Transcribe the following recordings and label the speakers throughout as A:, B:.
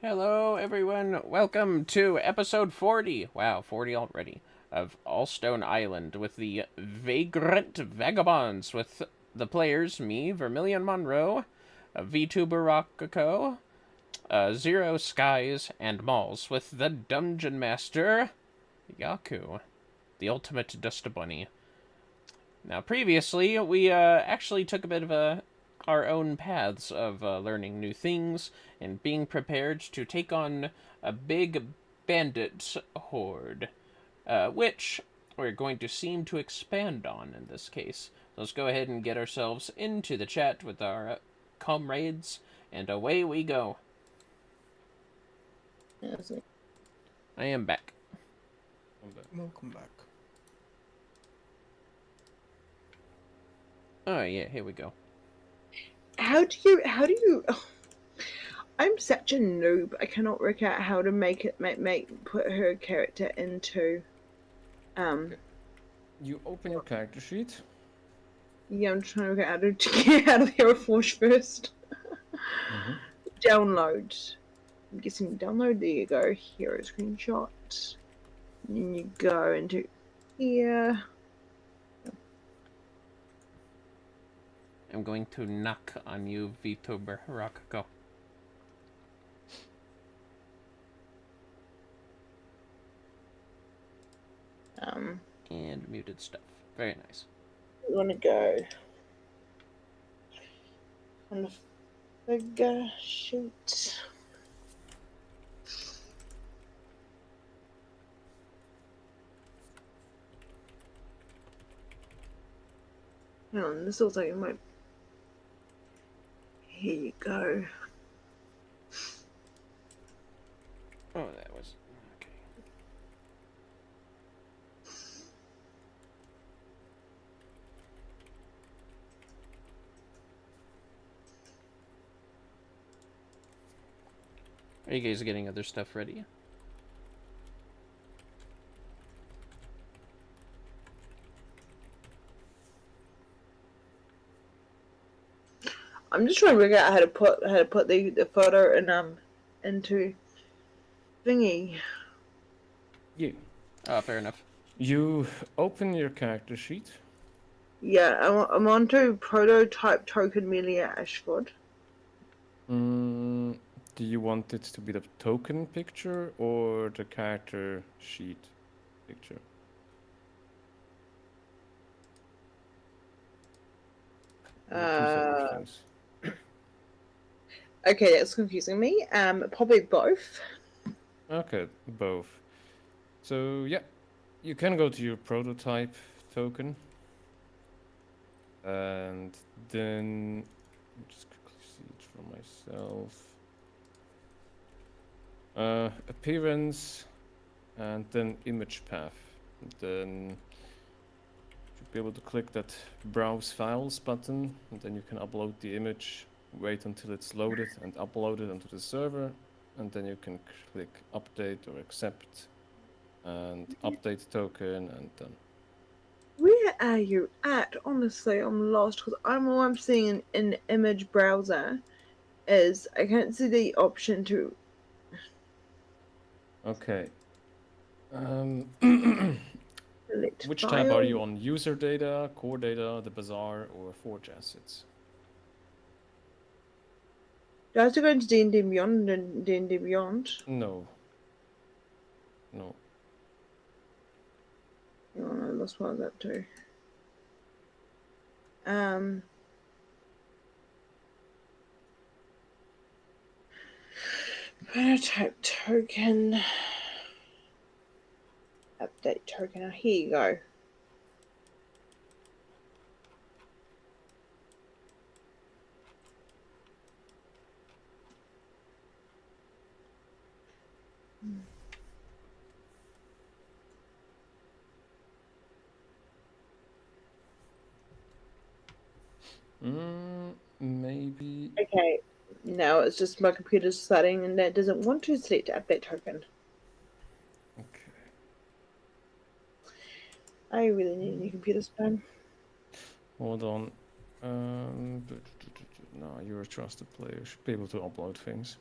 A: Hello, everyone. Welcome to episode 40. Wow, 40 already. Of Alstone Island with the Vagrant Vagabonds. With the players, me, Vermillion Monroe, VtuberRococo, Zero Skies, and Molls. With the Dungeon Master, Yaku, the ultimate Dust Bunny. Now, previously, we actually took a bit of our own paths of learning new things and being prepared to take on a big bandit horde, which we're going to seem to expand on in this case. So let's go ahead and get ourselves into the chat with our comrades, and away we go.
B: Yes,
A: I am back.
B: welcome back.
A: Oh yeah, here we go.
C: How do you I'm such a noob. I cannot work out how to put her character into
B: You open your character sheet.
C: yeah, I'm trying to work out how to get out of the Forge first. Download. I'm guessing download, there you go. Hero screenshot. And then you go into here.
A: I'm going to knock on you, VtuberRococo. And muted stuff. Very nice.
C: We wanna go on the figure shoot. Hang on, this looks like it might. Here you go.
A: Oh, that was okay. Are you guys getting other stuff ready?
C: I'm just trying to figure out how to put the photo into thingy.
A: Fair enough.
B: You open your character sheet.
C: Yeah, I'm onto prototype token Melia Ashford.
B: Do you want it to be the token picture or the character sheet picture? Two separate things.
C: Okay, that's confusing me. Probably both.
B: Okay, both. So yeah, you can go to your prototype token, and then just quickly see it for myself. Appearance, and then image path. And then you should be able to click that browse files button, and then you can upload the image, wait until it's loaded and upload it onto the server, and then you can click update or accept and update token, and done.
C: Where are you at? Honestly, I'm lost because all I'm seeing in the image browser is I can't see the option to.
B: Okay.
C: Select
B: Which
C: file.
B: tab are you on? User data, core data, the bazaar, or Forge assets?
C: Do I have to go into D&D Beyond and D&D Beyond?
B: No. No.
C: Oh no, that's what I was up to. Prototype token. Update token. Oh, here you go.
B: Maybe.
C: Okay. Now it's just my computer's starting and that doesn't want to select update token.
B: Okay.
C: I really need a new computer span.
B: Hold on. No, you're a trusted player. You should be able to upload things.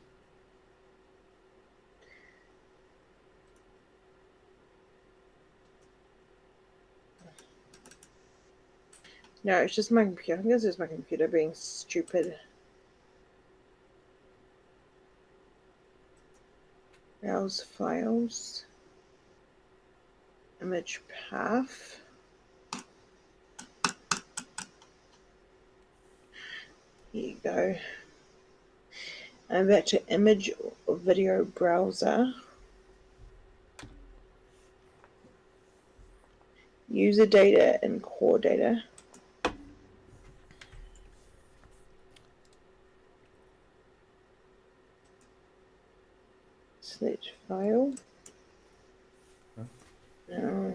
C: No, it's just my computer. I think it's just my computer being stupid. Browse files. Image path. Here you go. I'm back to image or video browser. User data and core data. Select file.
B: Huh?
C: No.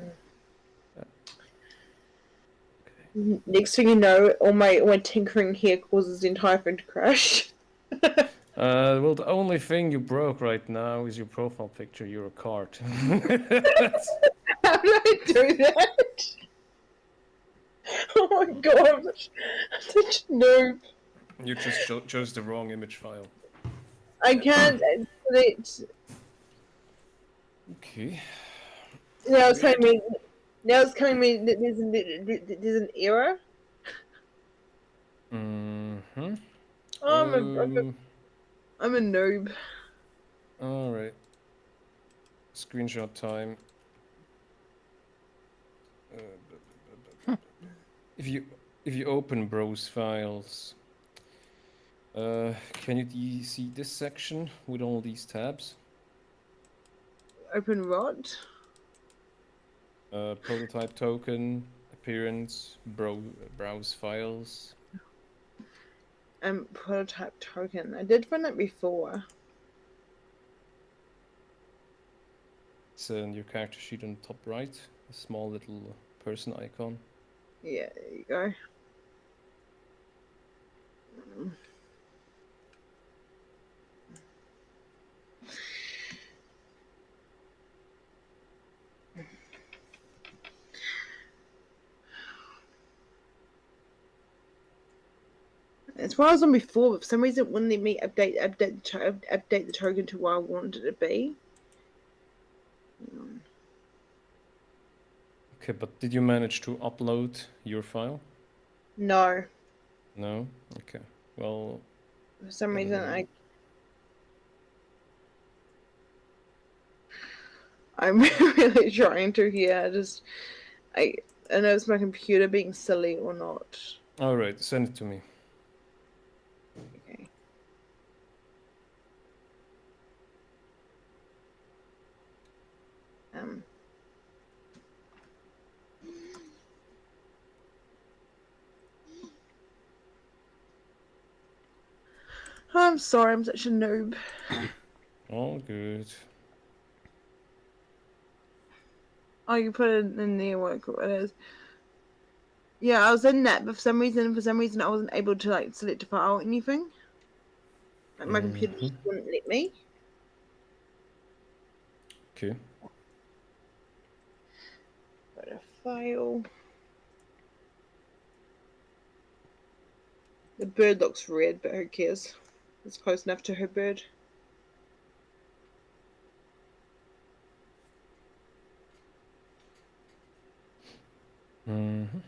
B: Okay.
C: Next thing you know, all my tinkering here causes the entire thing to crash.
B: Well, the only thing you broke right now is your profile picture. You're a card.
C: How did I do that? Oh my god, I'm such a noob.
B: You just chose the wrong image file.
C: I can't select.
B: Okay.
C: Now it's telling me. Now it's telling me that there's an error.
B: Mm-hmm.
C: Oh, I'm a noob.
B: All right. Screenshot time. If you open browse files, can you see this section with all these tabs?
C: Open what?
B: Prototype token, appearance, browse files.
C: Prototype token. I did find that before.
B: It's in your character sheet on the top right, a small little person icon.
C: Yeah, there you go. As far as on before, but for some reason, it wouldn't let me update the token to where I wanted it to be.
B: Okay, but did you manage to upload your file?
C: No,
B: No? Okay. Well,
C: for some reason, I'm really trying to here. I know it's my computer being silly or not.
B: all right, send it to me.
C: Okay. I'm sorry, I'm such a noob.
B: All good.
C: Oh, you put it in there, what it is. Yeah, I was in that, but for some reason, I wasn't able to like select a file or anything. Like my computer just wouldn't let me.
B: Okay.
C: Got a file. The bird looks red, but who cares? It's close enough to her bird.
B: Mm-hmm.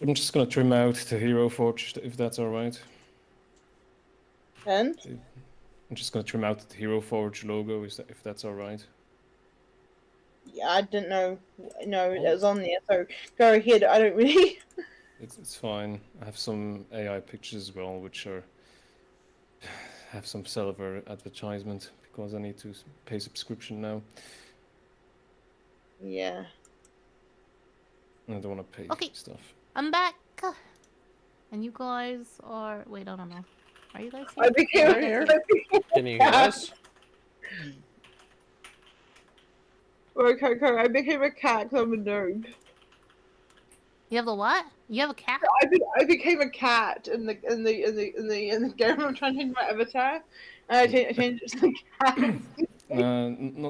B: I'm just gonna trim out the Hero Forge, if that's all right.
C: And
B: I'm just gonna trim out the Hero Forge logo, if that's all right.
C: yeah, I didn't know. No, it was on there. So go ahead. I don't really.
B: It's fine. I have some AI pictures as well, which have some silver advertisement because I need to pay subscription now.
C: Yeah.
B: I don't want to pay stuff.
D: I'm back. And you guys are... Wait, I don't know. Are you guys here?
C: I became
A: here. Can you hear us?
C: Rococo, I became a cat because I'm a noob.
D: You have the what? You have a cat?
C: I became a cat in the game. I'm trying to change my avatar, and I changed it to cat.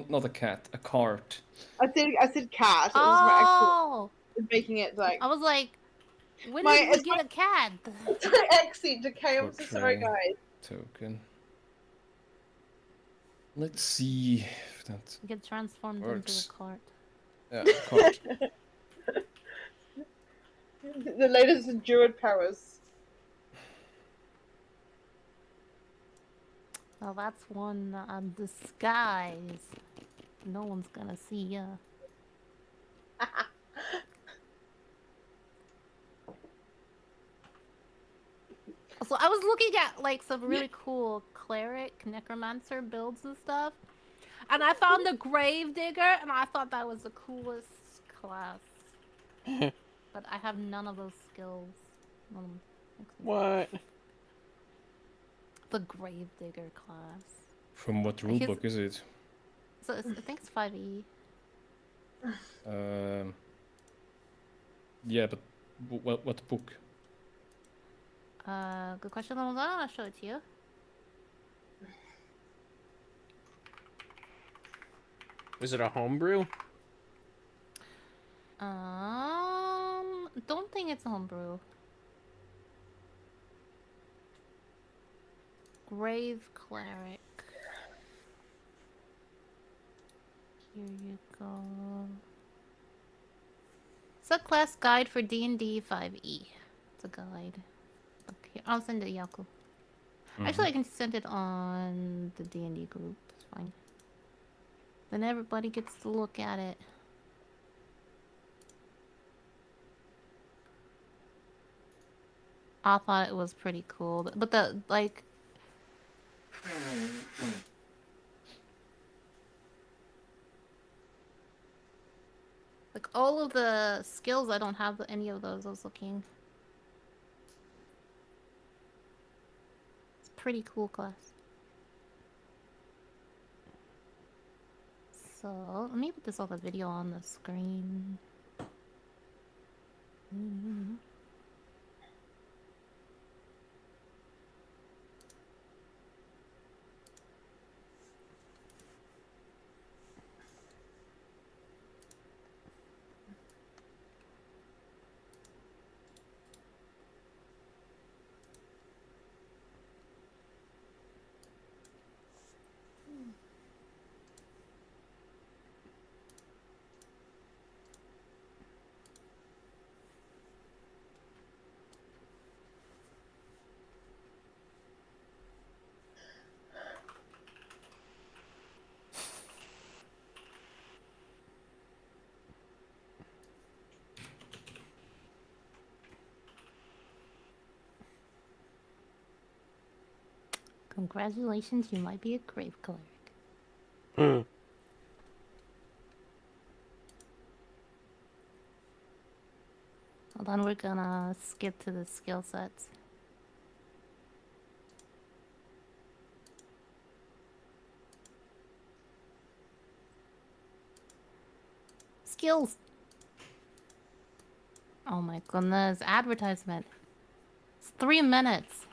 B: Not a cat, a cart.
C: I said cat. It was my accent making it like.
D: I was like, when did we get a cat?
C: It's my accent. Okay, I'm so sorry, guys.
B: Token. Let's see if that
D: Get transformed
B: works.
D: into a cart.
B: Yeah, cart.
C: The latest Druid powers.
D: Well, that's one disguise. No one's gonna see ya. So I was looking at like some really cool cleric, necromancer builds and stuff, and I found the gravedigger, and I thought that was the coolest class. But I have none of those skills.
A: What?
D: The gravedigger class.
B: From what rulebook is it?
D: So I think it's 5e.
B: Yeah, but what book?
D: Good question. Hold on, I'll show it to you.
A: Is it a homebrew?
D: Don't think it's homebrew. Grave cleric. Here you go. Subclass guide for D&D 5e. It's a guide. Okay, I'll send it to Yaku. Actually, I can send it on the D&D group. It's fine. Then everybody gets to look at it. I thought it was pretty cool, but the like. Like all of the skills, I don't have any of those. I was looking. It's a pretty cool class. So let me put this on the video on the screen. Congratulations, you might be a grave cleric. Hold on, we're gonna skip to the skill sets. Skills! Oh my goodness, advertisement. It's 3 minutes.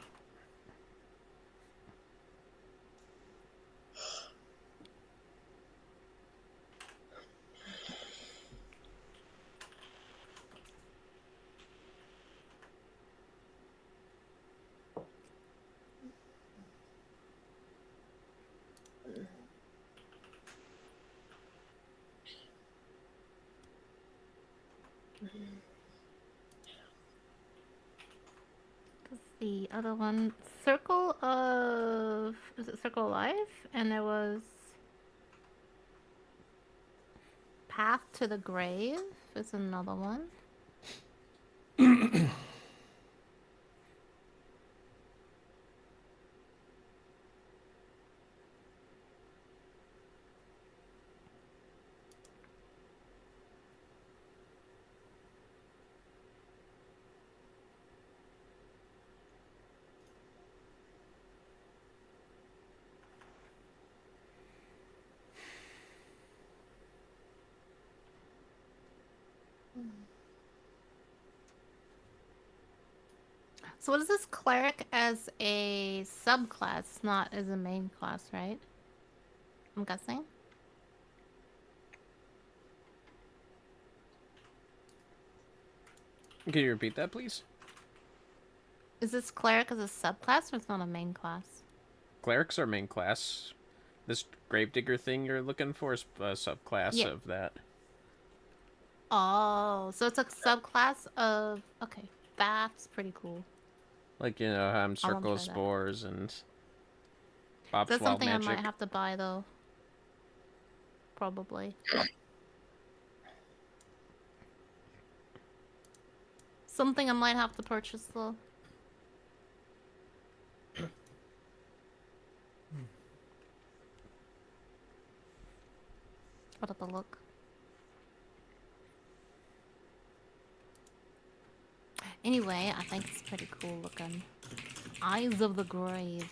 D: The other one, Circle of... is it Circle of Life? And there was... Path to the Grave is another one. So what is this cleric as a subclass, not as a main class, right? I'm guessing.
A: Can you repeat that, please?
D: Is this cleric as a subclass or it's not a main class?
A: Clerics are main class. This gravedigger thing you're looking for is a subclass of that.
D: Oh, so it's a subclass of... Okay, that's pretty cool.
A: Like, you know,
D: I wanna
A: circle
D: try that.
A: spores and Bob's
D: That's
A: Wild
D: something I
A: Magic.
D: might have to buy, though. Probably. Something I might have to purchase, though. What up a look? Anyway, I think it's pretty cool looking. Eyes of the Grave.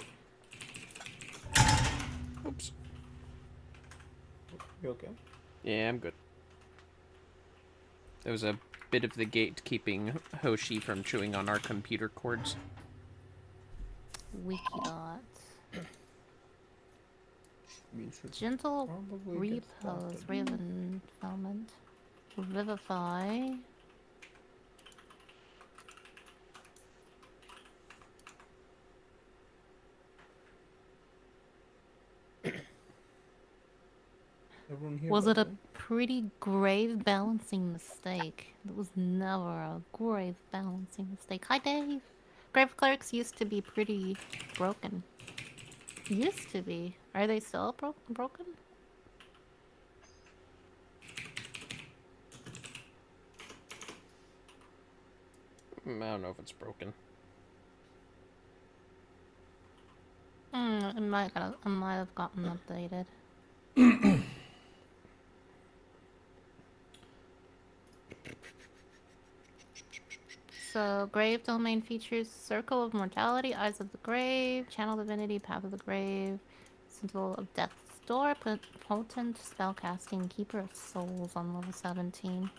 A: Oops.
E: You okay?
A: Yeah, I'm good. There was a bit of the gate keeping Hoshi from chewing on our computer cords.
D: Wikidot.
E: We should
D: Gentle
E: probably get
D: repose.
E: started.
D: Raven filament. Revivify.
E: Everyone here?
D: Was
E: by
D: it
E: the
D: a
E: way?
D: pretty grave balancing mistake? It was never a grave balancing mistake. Hi, Dave. Grave clerics used to be pretty broken. Used to be. Are they still broken?
A: I don't know if it's broken.
D: It might have gotten updated. So, Grave Domain features Circle of Mortality, Eyes of the Grave, Channel Divinity, Path of the Grave, Sentinel of Death's Door, Potent Spellcasting, Keeper of Souls on level 17.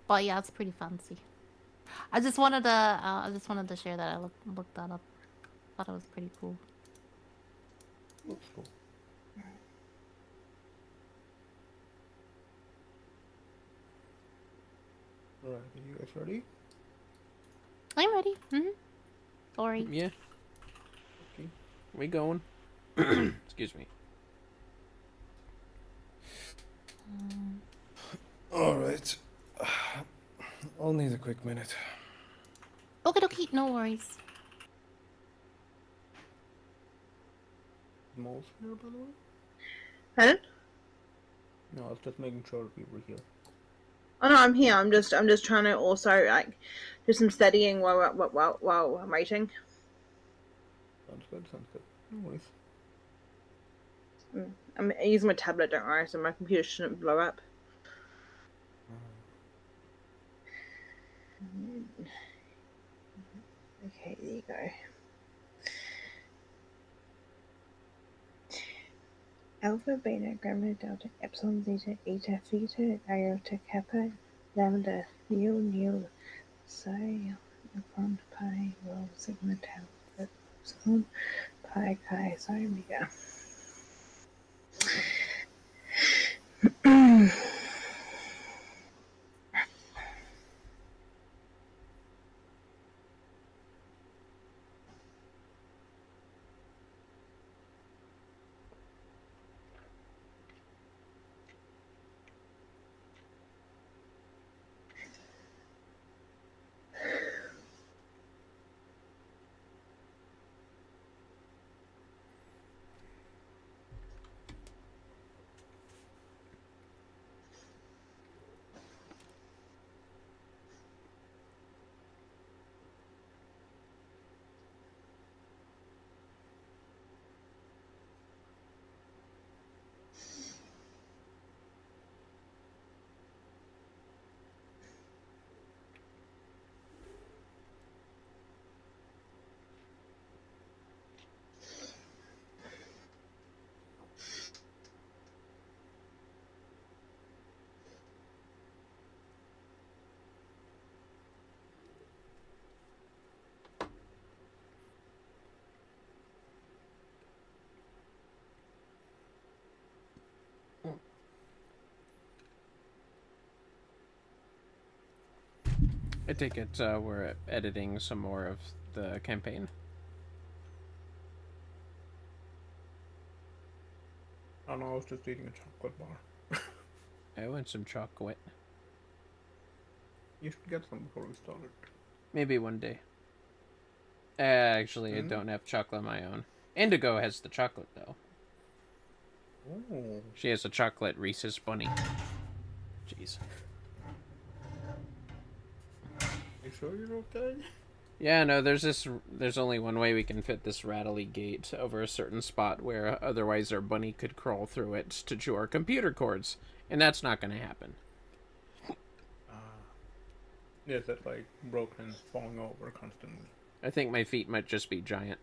D: But yeah, it's pretty fancy. I just wanted to share that. I looked that up. Thought it was pretty cool.
E: Looks cool. Alright, are you guys ready?
D: I'm ready. Sorry.
A: Yeah,
E: Okay.
A: we going. Excuse me.
B: Alright. I'll need a quick minute.
D: Okie no worries.
E: Molls here, by the way?
C: Pardon?
E: No, I was just making sure we were here.
C: Oh no, I'm here. I'm just trying to also like do some studying while I'm waiting.
E: Sounds good, sounds good. No worries.
C: I'm using my tablet, don't worry, so my computer shouldn't blow up. Okay, there you go. Alpha, beta, gamma, delta, epsilon, zeta, eta, theta, iota, kappa, lambda, nu, psi, upon pi, rho, sigma, tau, epsilon, pi, chi, psi, omega.
A: I take it we're editing some more of the campaign.
E: Oh no, I was just eating a chocolate bar.
A: I want some chocolate.
E: You should get some before we start it.
A: Maybe one day. Actually, I don't have chocolate of my own. Indigo has the chocolate, though.
E: Oh.
A: She has a chocolate Reese's bunny. Jeez.
E: You sure you're okay?
A: Yeah, no, there's only one way we can fit this rattly gate over a certain spot where otherwise our bunny could crawl through it to chew our computer cords. And that's not going to happen.
E: Is it like broken, falling over constantly?
A: I think my feet might just be giant.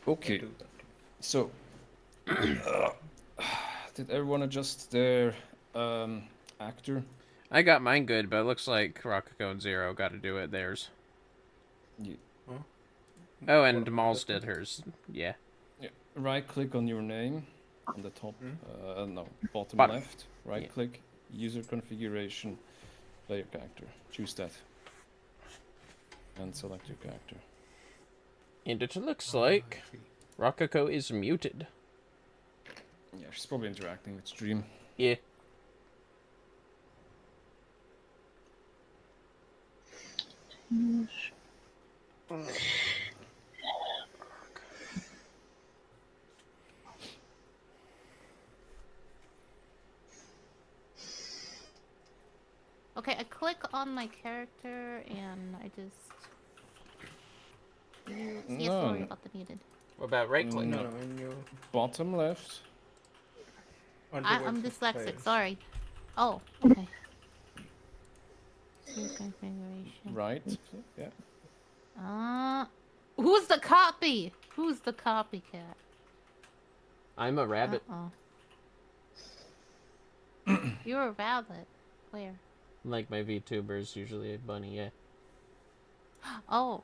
B: Okay,
E: Do that.
B: so did everyone adjust their actor?
A: I got mine good, but it looks like Rococo and Zero got to do it theirs.
B: Yeah.
E: Huh?
A: Oh, and Molls did hers. Yeah.
B: Right click on your name on the top, no, bottom
A: Bottom.
B: left. Right click, user configuration, player character. Choose that. And select your character.
A: And it looks like Rococo is muted.
B: Yeah, she's probably interacting with stream.
A: Yeah.
D: Okay, I click on my character and I just. Yes, sorry
B: No.
D: about the needed.
A: What about right click?
B: No.
E: No, in your...
B: Bottom left.
D: I'm dyslexic, sorry. Oh, okay. Configuration.
B: Right. Yeah.
D: Who's the copy? Who's the copycat?
A: I'm a rabbit.
D: You're a rabbit. Where?
A: Like my VTubers, usually a bunny, yeah.
D: Oh.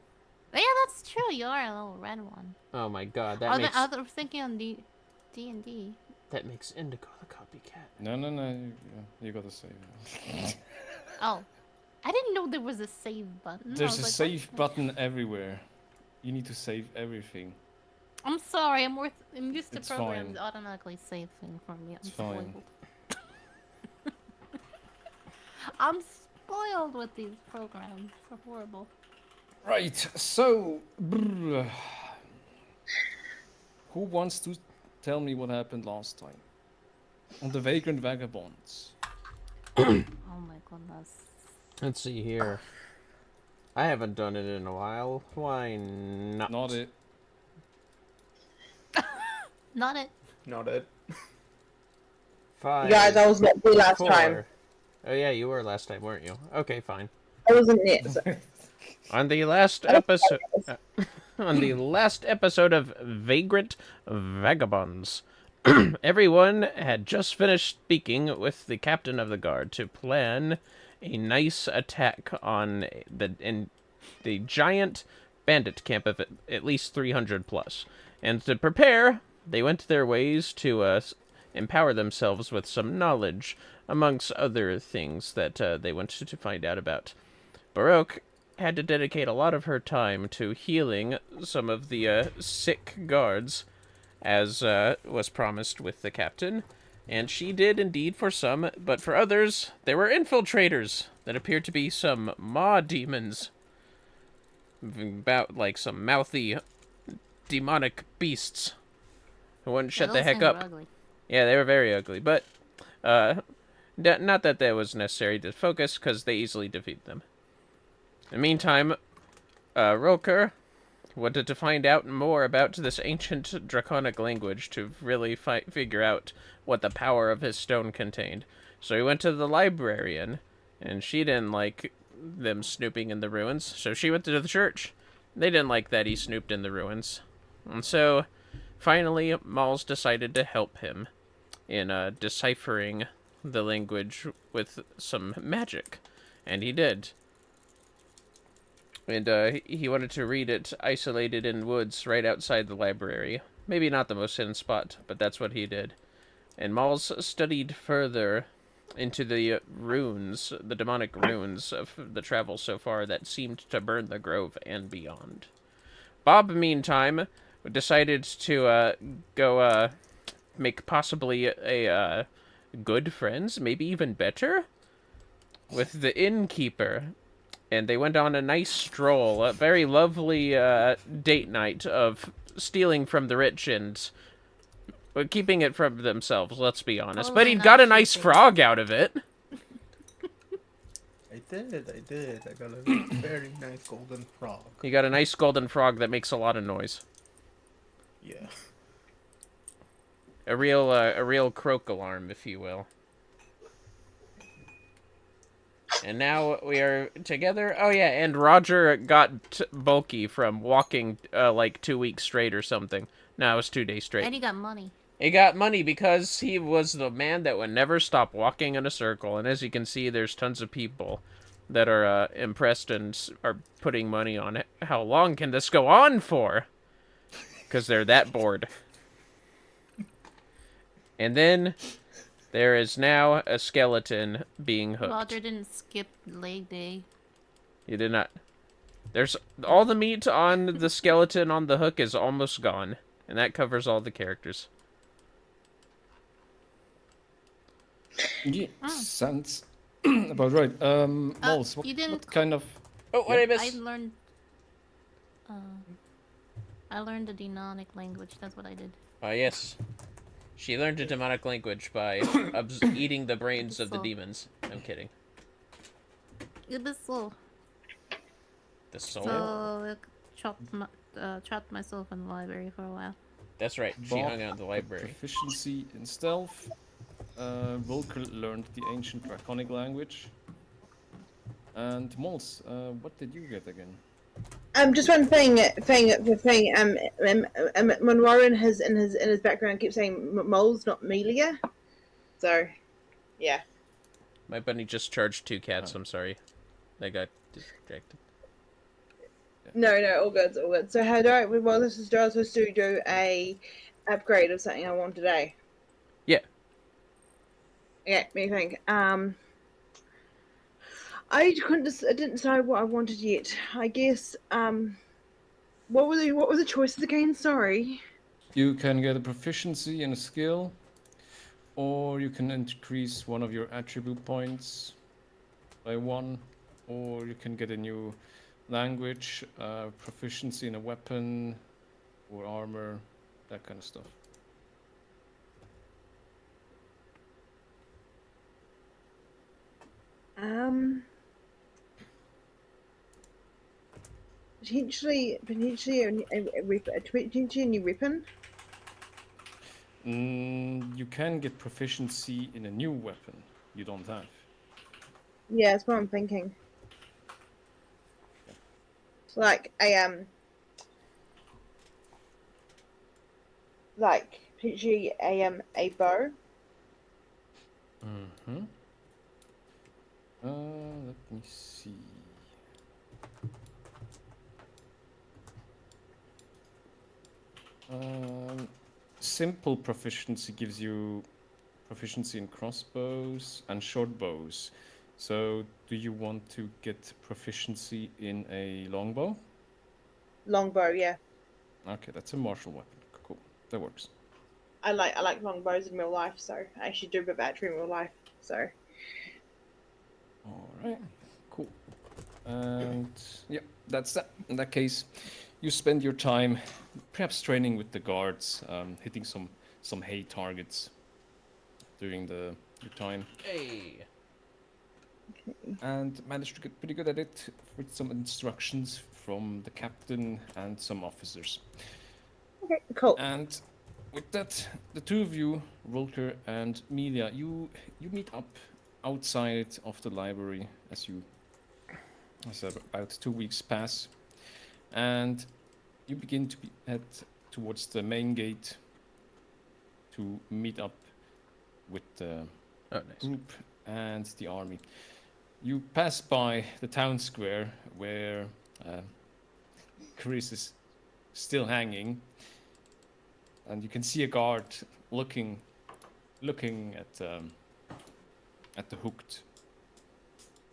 D: Yeah, that's true. You are a little red one.
A: Oh my god,
D: I was thinking on D&D.
A: that makes Indigo the copycat.
B: No. You gotta save it.
D: Oh. I didn't know there was a save button. I
B: There's
D: was
B: a
D: like,
B: save
D: what?
B: button everywhere. You need to save everything.
D: I'm sorry. I'm used to
B: It's
D: programs
B: fine.
D: automatically save things for me. I'm
B: It's fine.
D: spoiled. I'm spoiled with these programs. They're horrible.
B: Right, so who wants to tell me what happened last time? On the Vagrant Vagabonds.
D: Oh my goodness.
A: Let's see here. I haven't done it in a while. Why not?
B: Not it.
D: Not it.
E: Not it.
A: 5,
C: Guys, I was not there last
A: 4.
C: time.
A: Oh yeah, you were last time, weren't you? Okay, fine.
C: I wasn't there. So.
A: On the last episode, on the last episode of Vagrant Vagabonds, everyone had just finished speaking with the captain of the guard to plan a nice attack on the giant bandit camp of at least 300 plus, and to prepare, they went their ways to empower themselves with some knowledge, amongst other things that they wanted to find out about. Baroque had to dedicate a lot of her time to healing some of the sick guards, as was promised with the captain, and she did indeed for some, but for others, there were infiltrators that appeared to be some maw demons, about like some mouthy demonic beasts who wouldn't shut the heck up.
D: Ugly.
A: Yeah, they were very ugly, but not that that was necessary to focus, because they easily defeat them. In the meantime, Rulkur wanted to find out more about this ancient draconic language to really figure out what the power of his stone contained. So he went to the librarian, and she didn't like them snooping in the ruins, so she went to the church. They didn't like that he snooped in the ruins. And so, finally, Molls decided to help him in deciphering the language with some magic. And he did. And he wanted to read it isolated in woods right outside the library. Maybe not the most hidden spot, but that's what he did. And Molls studied further into the runes, the demonic runes of the travel so far that seemed to burn the grove and beyond. Bob, meantime, decided to go make possibly a good friends, maybe even better, with the innkeeper. And they went on a nice stroll, a very lovely date night of stealing from the rich and keeping it from themselves, let's be honest. But
D: Totally
A: he
D: not
A: got a nice
D: cheating.
A: frog out of it.
E: I did. I got a very nice golden frog.
A: He got a nice golden frog that makes a lot of noise.
E: Yeah.
A: A real croak alarm, if you will. And now we are together. Oh yeah, and Roger got bulky from walking like 2 weeks straight or something. No, it was 2 days straight.
D: And he got money.
A: He got money because he was the man that would never stop walking in a circle. And as you can see, there's tons of people that are impressed and are putting money on it. How long can this go on for? Because they're that bored. And then there is now a skeleton being hooked.
D: Roger didn't skip leg day.
A: You did not. There's all the meat on the skeleton on the hook is almost gone. And that covers all the characters.
B: Yeah, sounds about right. Molls,
D: you didn't
B: what kind of...
A: Oh, what did I
D: I
A: miss?
D: learned. I learned the demonic language. That's what I did.
A: Ah, yes. She learned a demonic language by eating the brains of the demons. I'm kidding.
D: It was so.
A: The soul?
D: So I trapped myself in the library for a while.
A: That's right. She
B: Bob,
A: hung out in the library.
B: Proficiency in stealth. Rulkur learned the ancient draconic language. And Molls, what did you get again?
C: Just one thing. Monroe in his background keeps saying Molls, not Melia. So, yeah.
A: My bunny just charged 2 cats. I'm sorry. They got distracted.
C: No, all good, all good. So how do I? Well, this is supposed to do a upgrade of something I want today.
A: Yeah.
C: Yeah, what do you think? I didn't decide what I wanted yet. I guess. What were the choices again? Sorry.
B: You can get a proficiency in a skill, or you can increase one of your attribute points by 1, or you can get a new language, proficiency in a weapon or armor, that kind of stuff.
C: Potentially a new weapon.
B: You can get proficiency in a new weapon you don't have.
C: Yeah, that's what I'm thinking. Like like potentially a bow.
B: Mm-hmm. Let me see. Simple proficiency gives you proficiency in crossbows and short bows. So, do you want to get proficiency in a longbow?
C: Longbow, yeah.
B: Okay, that's a martial weapon. Cool, that works.
C: I like longbows in real life, so I actually do a bit of archery in real life. So.
B: All right, cool. And yeah, that's that. In that case, you spend your time perhaps training with the guards, hitting some hay targets during your time.
A: Hey.
B: And managed to get pretty good at it with some instructions from the captain and some officers.
C: Okay, cool.
B: And with that, the two of you, Rulkur and Melia, you meet up outside of the library as about 2 weeks pass, and you begin to head towards the main gate to meet up with the group and the army. You pass by the town square where Chris is still hanging, and you can see a guard looking at the hooked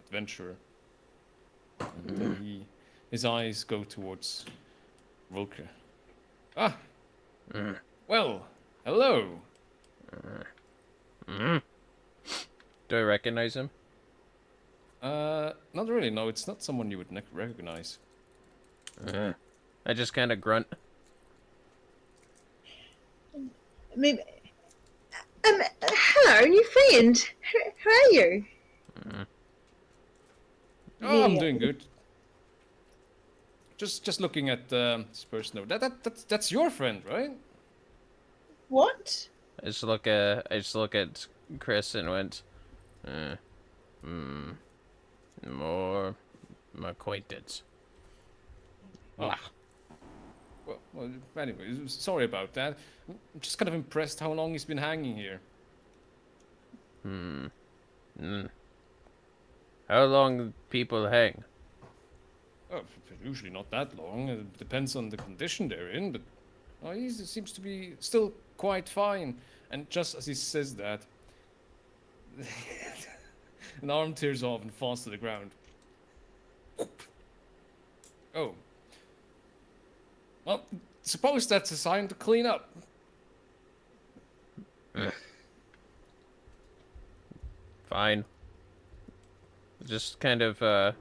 B: adventurer, and then his eyes go towards Rulkur. Ah, well, hello.
A: Do I recognize him?
B: Not really. No, it's not someone you would recognize.
A: I just kind of grunt.
C: Maybe. Hello, new friend. How are you?
B: Oh, I'm
C: Melia.
B: doing good. Just looking at Spores note. That's your friend, right?
C: What?
A: I just look at Chris and went, more acquaintance.
B: Oh.
A: Blah.
B: Well, anyway, sorry about that. I'm just kind of impressed how long he's been hanging here.
A: How long people hang?
B: Oh, usually not that long. It depends on the condition they're in, but he seems to be still quite fine. And just as he says that, an arm tears off and falls to the ground. Oh. Well, suppose that's a sign to clean up.
A: Fine. Just kind of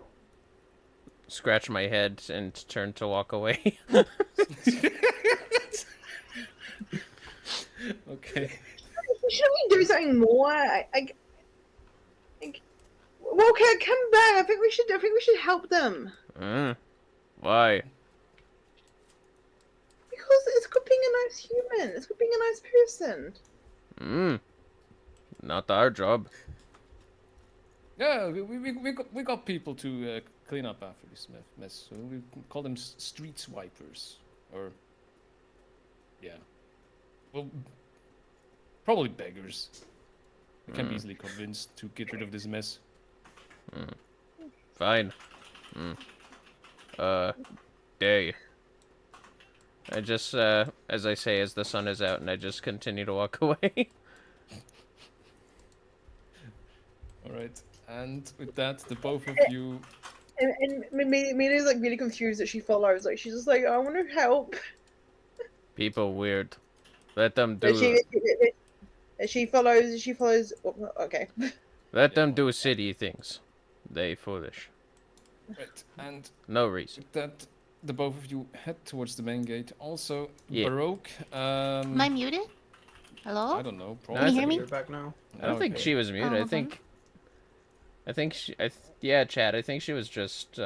A: scratch my head and turn to walk away.
B: Okay.
C: Shouldn't we do something more? Well, okay, come back. I think we should help them
A: Why?
C: because it's good being a nice human. It's good being a nice person.
A: Not our job.
B: Yeah, we got people to clean up after this mess. So we call them street swipers, or yeah, well, probably beggars. We can be easily convinced to get rid of this mess.
A: Fine. Day. I just, as I say, as the sun is out, and I just continue to walk away.
B: All right, and with that, the both of you.
C: And Melia's like really confused that she follows. Like she's just like, I want to help.
A: People weird. Let them
C: But
A: do.
C: she follows. Okay.
A: Let them do city things. They foolish.
B: Right, and
A: No reason.
B: with that, the both of you head towards the main gate. Also,
A: Yeah.
B: Baroque.
D: Am I muted? Hello?
B: I don't know.
A: No,
B: Probably.
D: you hear me?
E: You're back now.
A: I don't think
B: Okay.
A: she was muted.
D: Oh, okay.
A: I think she. Yeah, Chad. I think she was just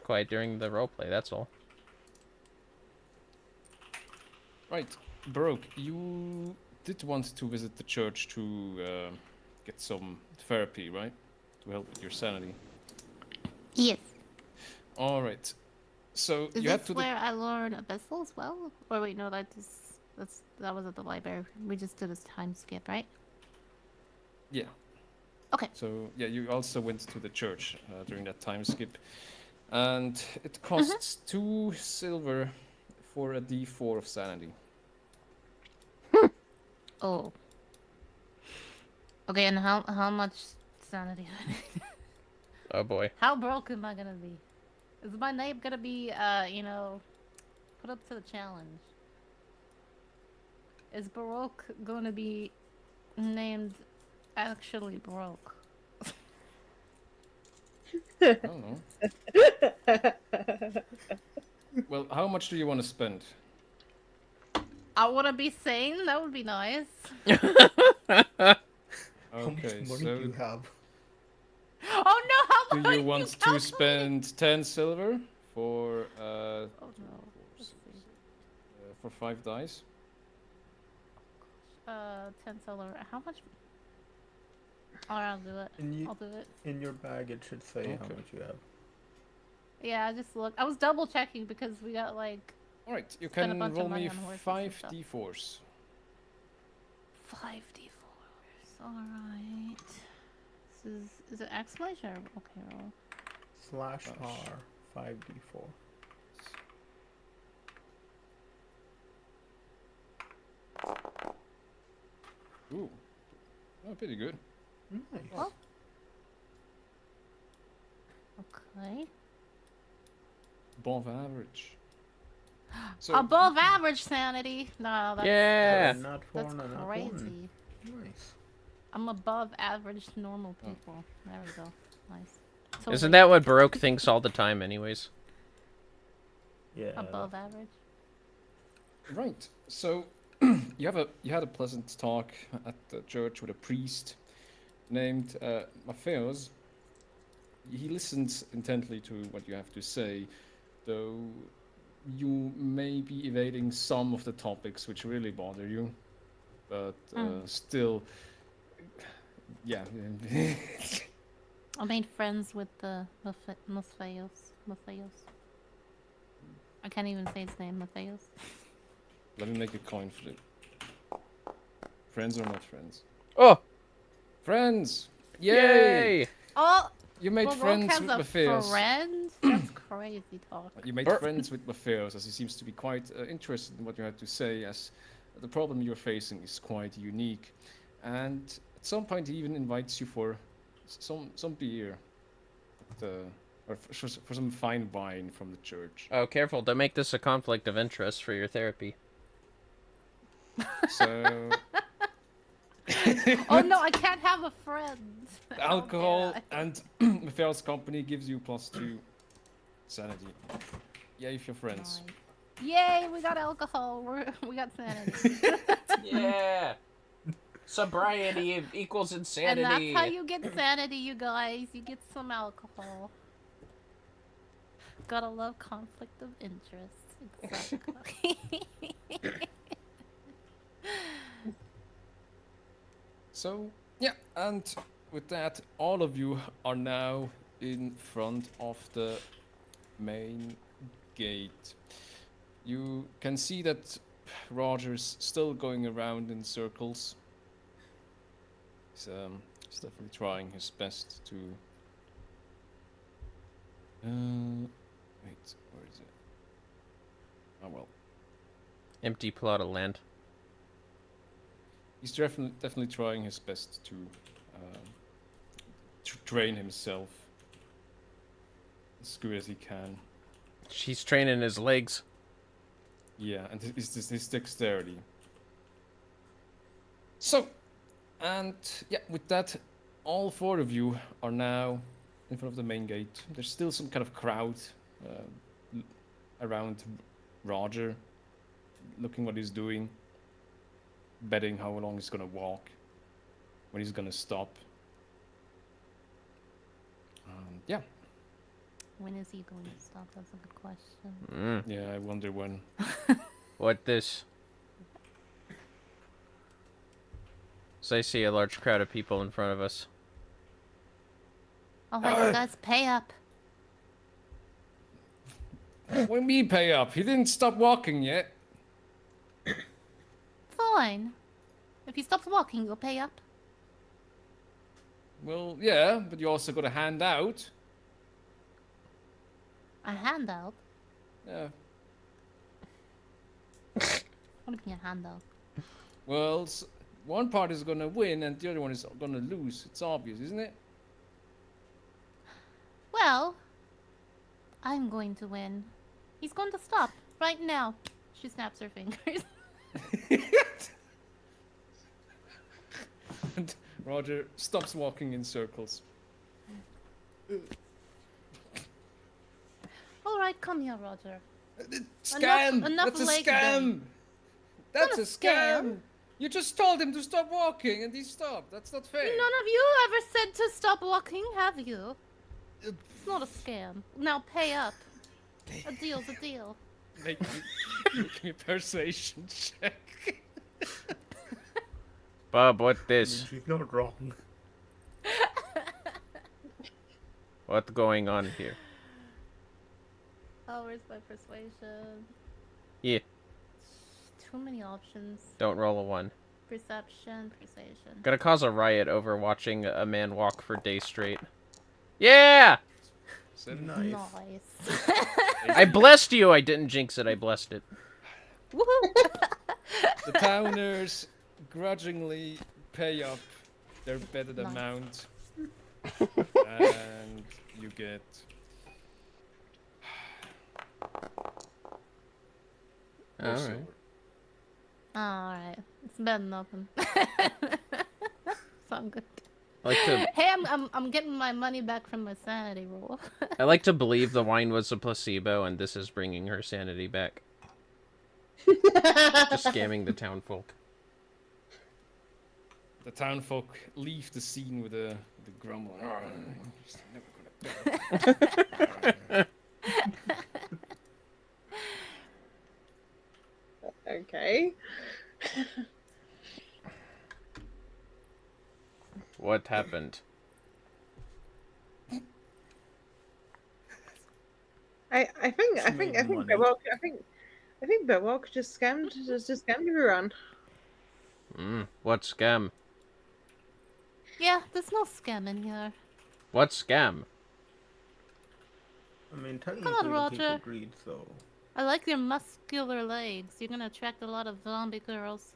A: quiet during the roleplay. That's all.
B: Right, Baroque, you did want to visit the church to get some therapy, right? To help with your sanity.
D: Yes.
B: All right. So
D: Is
B: you had
D: this
B: to.
D: where I learned Abyssal as well? Or wait, no, that was at the library. We just did a time skip, right?
B: Yeah.
D: Okay.
B: So yeah, you also went to the church during that time skip, and it costs 2 silver for a D4 of sanity.
D: Oh. Okay, and how much sanity do I need?
A: Oh boy.
D: How broke am I gonna be? Is my name gonna be, put up to the challenge? Is Baroque gonna be named actually Baroque?
B: I don't know. Well, how much do you want to spend?
D: I wanna be sane, that would be nice.
E: How much
B: Okay,
E: money
B: so
E: do you have?
D: Oh no, how
B: do
D: much
B: you want to
D: calculated?
B: spend 10 silver for
D: Oh no. Let's see.
B: for 5 dice?
D: 10 silver. How much? Alright, I'll do it. I'll do it.
E: In your bag, it should say how
B: Okay.
E: much you have.
D: Yeah, I just looked. I was double checking because we got like
B: All right, you
D: Spend a
B: can
D: bunch of
B: roll
D: money
B: me
D: on horses and
B: 5
D: stuff.
B: d4s.
D: 5 d4s. Alright. Is it exclamation or okay roll?
E: /R 5d4.
B: Ooh, oh, pretty good.
E: Nice.
D: Oh. Okay.
B: Above average. So
D: Above average sanity. No, that's
A: Yeah.
E: Not
D: that's
E: one, not one.
D: crazy.
E: Nice.
D: I'm above average normal people. There we go. Nice. So
A: Isn't
D: wait,
A: that what Baroque thinks all the time, anyways?
E: Yeah.
D: above average?
B: right. So you had a pleasant talk at the church with a priest named Matthias. He listens intently to what you have to say, though you may be evading some of the topics which really bother you. But still, yeah.
D: I made friends with the Matthias. I can't even say his name, Matthias.
B: Let me make a coin flip. Friends or not friends?
A: Oh!
B: Friends!
A: Yay!
D: Oh!
B: You made
D: Baroque
B: friends
D: has
B: with
D: a
B: Matthias.
D: friend? That's crazy talk.
B: You made
A: Bur-
B: friends with Matthias, as he seems to be quite interested in what you had to say, as the problem you're facing is quite unique. And at some point, he even invites you for some beer, or for some fine wine from the church.
A: Oh, careful. Don't make this a conflict of interest for your therapy.
B: So
D: Oh no, I can't have a friend.
B: alcohol
D: Okay.
B: and Matthias' company gives you +2 sanity. Yay for friends.
D: Nice. Yay, we got alcohol. We got sanity.
A: Yeah! Sobriety equals
D: And
A: insanity.
D: that's how you get sanity, you guys. You get some alcohol. Gotta love conflict of interest. Exactly.
B: So, yeah, and with that, all of you are now in front of the main gate. You can see that Roger's still going around in circles. He's definitely trying his best to... wait, where is it? Oh well.
A: Empty plot of land.
B: He's definitely trying his best to train himself as good as he can.
A: She's training his legs.
B: Yeah, and his dexterity. So, and yeah, with that, all 4 of you are now in front of the main gate. There's still some kind of crowd around Roger, looking what he's doing, betting how long he's gonna walk, when he's gonna stop. Yeah.
D: When is he going to stop? That's a good question.
B: Yeah, I wonder when.
A: What this? So I see a large crowd of people in front of us.
D: Oh, wait, you guys pay up.
B: When we pay up, he didn't stop walking yet.
D: Fine. If he stops walking, you'll pay up.
B: Well, yeah, but you also got a hand out.
D: A handout?
B: Yeah.
D: What do you mean a handout?
B: Well, one party is gonna win and the other one is gonna lose. It's obvious, isn't it?
D: Well, I'm going to win. He's going to stop right now. She snaps her fingers.
B: And Roger stops walking in circles.
D: All right, come here, Roger.
B: Scam!
D: enough
B: That's a
D: leg
B: scam!
D: bending.
B: That's a
D: Not a scam.
B: scam! You just told him to stop walking and he stopped. That's not fair.
D: None of you ever said to stop walking, have you? It's not a scam. Now pay up. A deal's a deal.
B: Make me a persuasion check.
A: Bob, what this?
E: She's not wrong.
A: What's going on here?
D: Oh, where's my persuasion?
A: Yeah,
D: Too many options.
A: don't roll a 1.
D: Perception, persuasion.
A: Gonna cause a riot over watching a man walk for days straight. Yeah!
E: Nice.
D: Nice.
A: I blessed you! I didn't jinx it, I blessed it.
D: Woohoo!
B: The towners grudgingly pay up their betted
D: Nice.
B: amount. And you get Or
A: Alright.
B: silver.
D: Alright. It's better than nothing. Sound good.
A: I like to
D: Hey, I'm getting my money back from my sanity roll.
A: I like to believe the wine was a placebo and this is bringing her sanity back. Just scamming the townfolk.
B: The townfolk leave the scene with a grumble. "Oh, he's never gonna
C: Okay.
A: What happened?
C: I think
E: She made money.
C: Baroque just scammed everyone.
A: What scam?
D: Yeah, there's no scam in here.
A: What scam?
E: I mean, technically the people
D: Roger.
E: agreed, so...
D: I like your muscular legs. You're gonna attract a lot of zombie girls.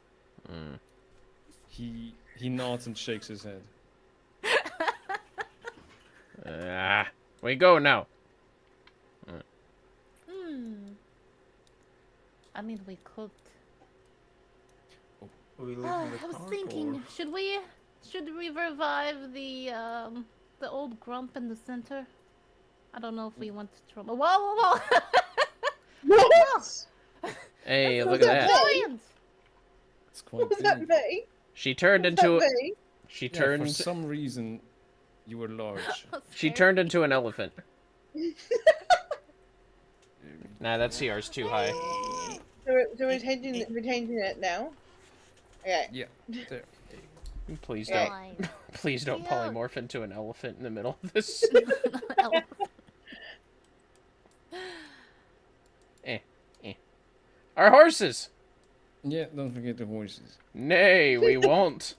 B: He nods and shakes his head.
A: We go now.
D: I mean, we could.
E: Are we leaving
D: I
E: the
D: was
E: cart,
D: thinking,
E: or-
D: should we revive the old grump in the center? I don't know if we want to throw. Whoa, whoa, whoa!
C: What?
A: Hey,
C: That's
A: look at
C: not
A: that.
C: bad.
D: Giant!
B: It's quite
C: Was that
B: big.
C: me?
A: She turned
C: Was that
A: into
C: me?
A: she
B: Yeah, for
A: turned
B: some reason, you were large.
A: she turned into an elephant. Nah, that CR's too high.
C: So we're changing it now. Okay.
B: Yeah, there.
A: Please
C: Yeah.
A: don't please don't
D: Cute.
A: polymorph into an elephant in the middle of this. Our horses!
B: Yeah, don't forget the horses.
A: Nay, we won't.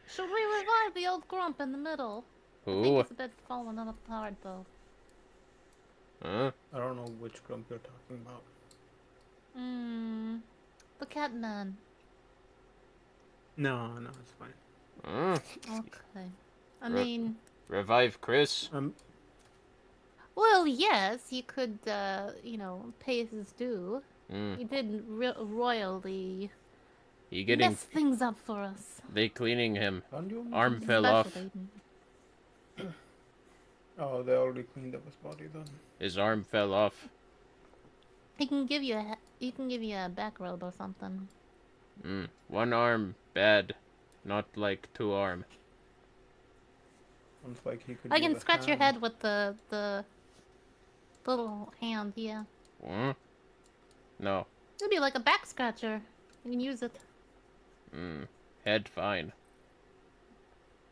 D: Should we revive the old grump in the middle? I think
A: Ooh.
D: it's a bit falling apart though.
A: Huh?
E: I don't know which grump you're talking about.
D: The cat man.
E: No, it's fine.
D: Okay. I
A: Re-
D: mean,
A: Revive Chris.
D: well, yes, you could, pay his due.
A: Mm.
D: He did royally
A: He getting
D: mess things up for us.
A: they cleaning him.
E: Can't you?
A: Arm fell off.
D: Especially-
E: Oh, they already cleaned up his body then.
A: His arm fell off.
D: He can give you a back rub or something.
A: One arm bad, not like two arm.
E: Sounds like he could
D: I
E: use
D: can
E: a
D: scratch your
E: hand.
D: head with the little hand, yeah.
A: No.
D: It'd be like a back scratcher. You can use it.
A: Head fine.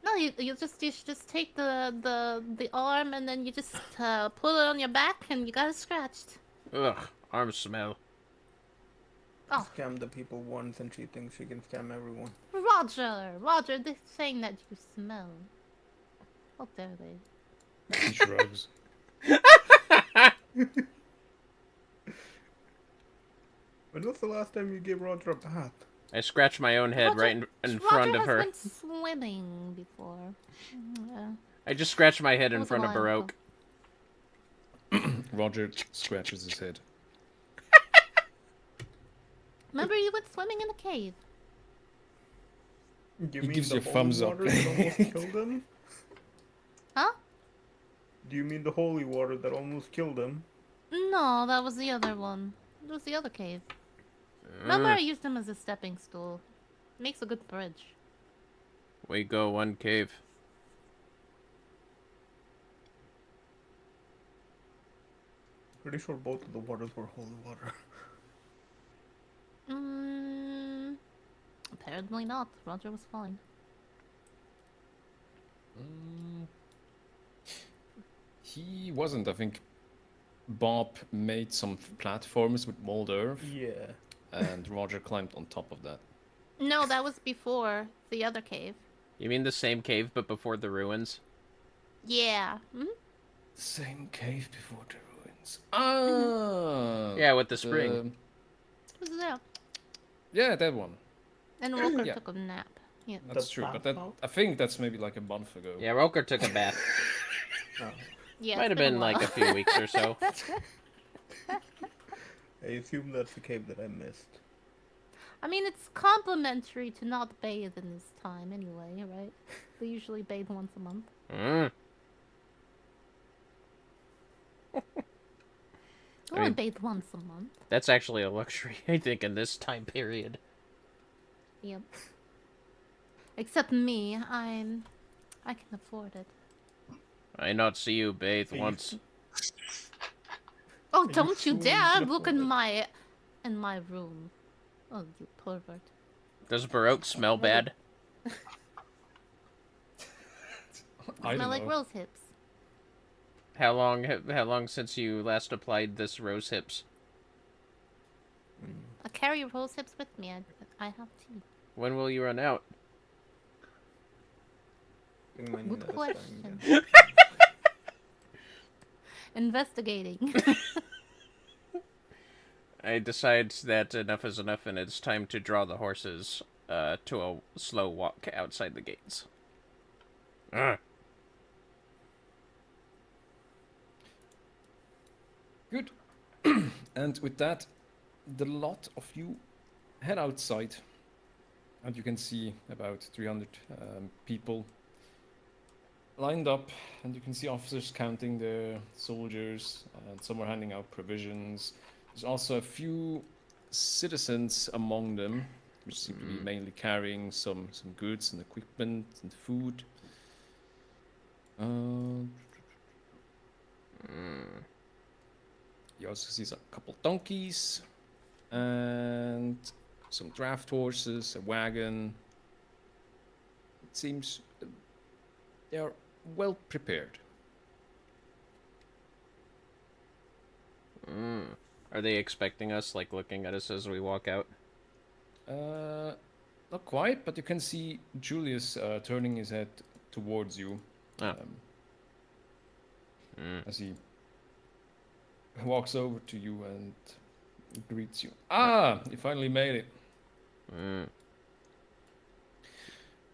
D: No, you should just take the arm and then you just put it on your back and you got it scratched.
A: Ugh, arm smell.
D: Oh,
E: Scam the people once and she thinks she can scam everyone.
D: Roger, they're saying that you smell. How dare they?
B: He shrugs.
E: When was the last time you gave Roger a bath?
A: I scratched my own head right in front of her.
D: Roger has been swimming before. Yeah.
A: I just scratched my head
D: It
A: in
D: was a
A: front of
D: while ago.
A: Baroque.
B: Roger scratches his head.
D: Remember you went swimming in a cave?
E: Do you
B: He
E: mean
B: gives
E: the
B: you a
E: holy
B: thumbs up.
E: water that almost killed him?
D: Huh?
E: Do you mean the holy water that almost killed him?
D: No, that was the other one. It was the other cave. Remember I used him as a stepping stool. Makes a good bridge.
A: We go one cave.
E: Pretty sure both of the waters were holy water.
D: Apparently not. Roger was fine.
B: He wasn't, I think. Bob made some platforms with mold earth,
E: Yeah.
B: and Roger climbed on top of that.
D: No, that was before the other cave.
A: You mean the same cave but before the ruins?
D: Yeah.
B: Same cave before the ruins. Ah!
A: Yeah, with the spring.
D: It was there.
B: Yeah, that one.
D: And Rulkur
B: Yeah.
D: took a nap. Yeah.
B: That's
E: The
B: true, but
E: bath house?
B: I think that's maybe like a month ago.
A: Yeah, Rulkur took a bath.
D: Yeah.
A: Might
D: it's
A: have been
D: a
A: like
D: while.
A: a few weeks or so.
E: I assume that's the cave that I missed.
D: I mean, it's complimentary to not bathe in this time anyway, right? They usually bathe once a month.
A: Mm.
D: I
A: I
D: only
A: mean,
D: bathe once a month.
A: that's actually a luxury, I think, in this time period.
D: Yep. Except me, I can afford it.
A: I not see you bathe
E: Are you
A: once.
D: Oh,
E: you
D: don't you
E: sure you
D: dare
E: can
D: look
E: afford
D: in my room. Oh, you pervert.
A: Does Baroque smell bad?
B: I
D: Smell
B: don't
D: like
B: know.
D: rose hips.
A: How long since you last applied this rose hips?
D: I carry rose hips with me. I have tea.
A: When will you run out?
E: Doing mine
D: Good
E: another
D: question.
E: time again.
D: Investigating.
A: I decide that enough is enough and it's time to draw the horses to a slow walk outside the gates.
B: Good. And with that, the lot of you head outside, and you can see about 300 people lined up, and you can see officers counting the soldiers, and some are handing out provisions. There's also a few citizens among them, which seem to be mainly carrying some goods and equipment and food. You also see a couple donkeys and some draft horses, a wagon. It seems they are well prepared.
A: Are they expecting us, like looking at us as we walk out?
B: Not quite, but you can see Julius turning his head towards you
A: Oh.
B: as he walks over to you and greets you. Ah, you finally made it.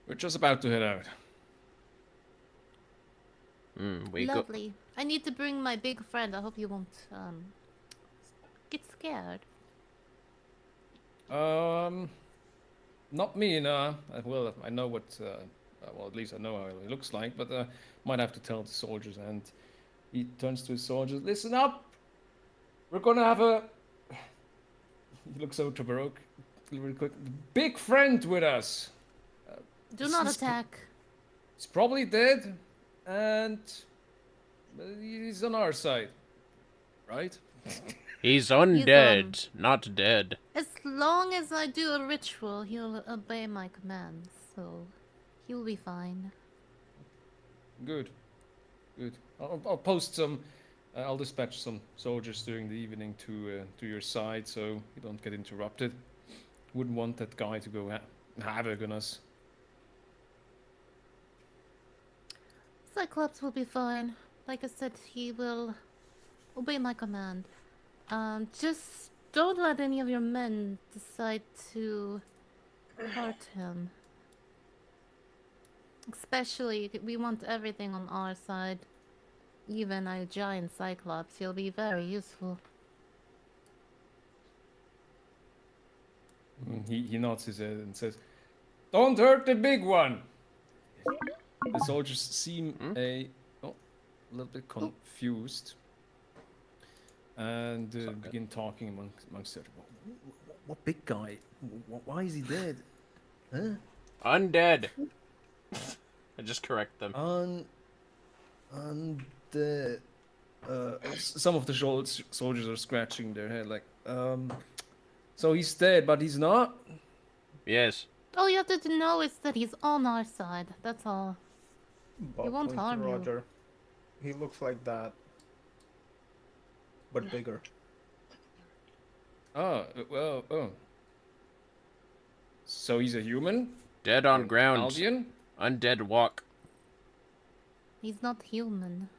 B: We're just about to head out.
A: We go.
D: Lovely. I need to bring my big friend. I hope you won't get scared.
B: Not me, no. Well, I know what. Well, at least I know how he looks like, but might have to tell the soldiers. And he turns to his soldiers. Listen up. We're gonna have a. He looks over to Baroque, really quick. Big friend with us.
D: Do not
B: He's
D: attack.
B: He's probably dead, and he's on our side, right?
A: He's undead, not dead.
D: As long as I do a ritual, he'll obey my commands, so he'll be fine.
B: Good, good. I'll post some. I'll dispatch some soldiers during the evening to your side, so you don't get interrupted. Wouldn't want that guy to go havoc on us.
D: Cyclops will be fine. Like I said, he will obey my command. Just don't let any of your men decide to hurt him. Especially, we want everything on our side. Even a giant Cyclops, he'll be very useful.
B: He nods his head and says, "Don't hurt the big one." The soldiers seem a little bit confused and begin talking amongst each other. What big guy? Why is he dead? Huh?
A: Undead. I just correct them.
B: Undead. Some of the soldiers are scratching their head like, so he's dead, but he's not?
A: Yes.
D: All you have to know is that he's on our side. That's all.
E: Bob
D: won't
E: points to
D: harm you.
E: Roger. He looks like that, but bigger.
B: Oh. So he's a human?
A: Dead on ground.
B: Albion?
A: Undead walk.
D: He's not human.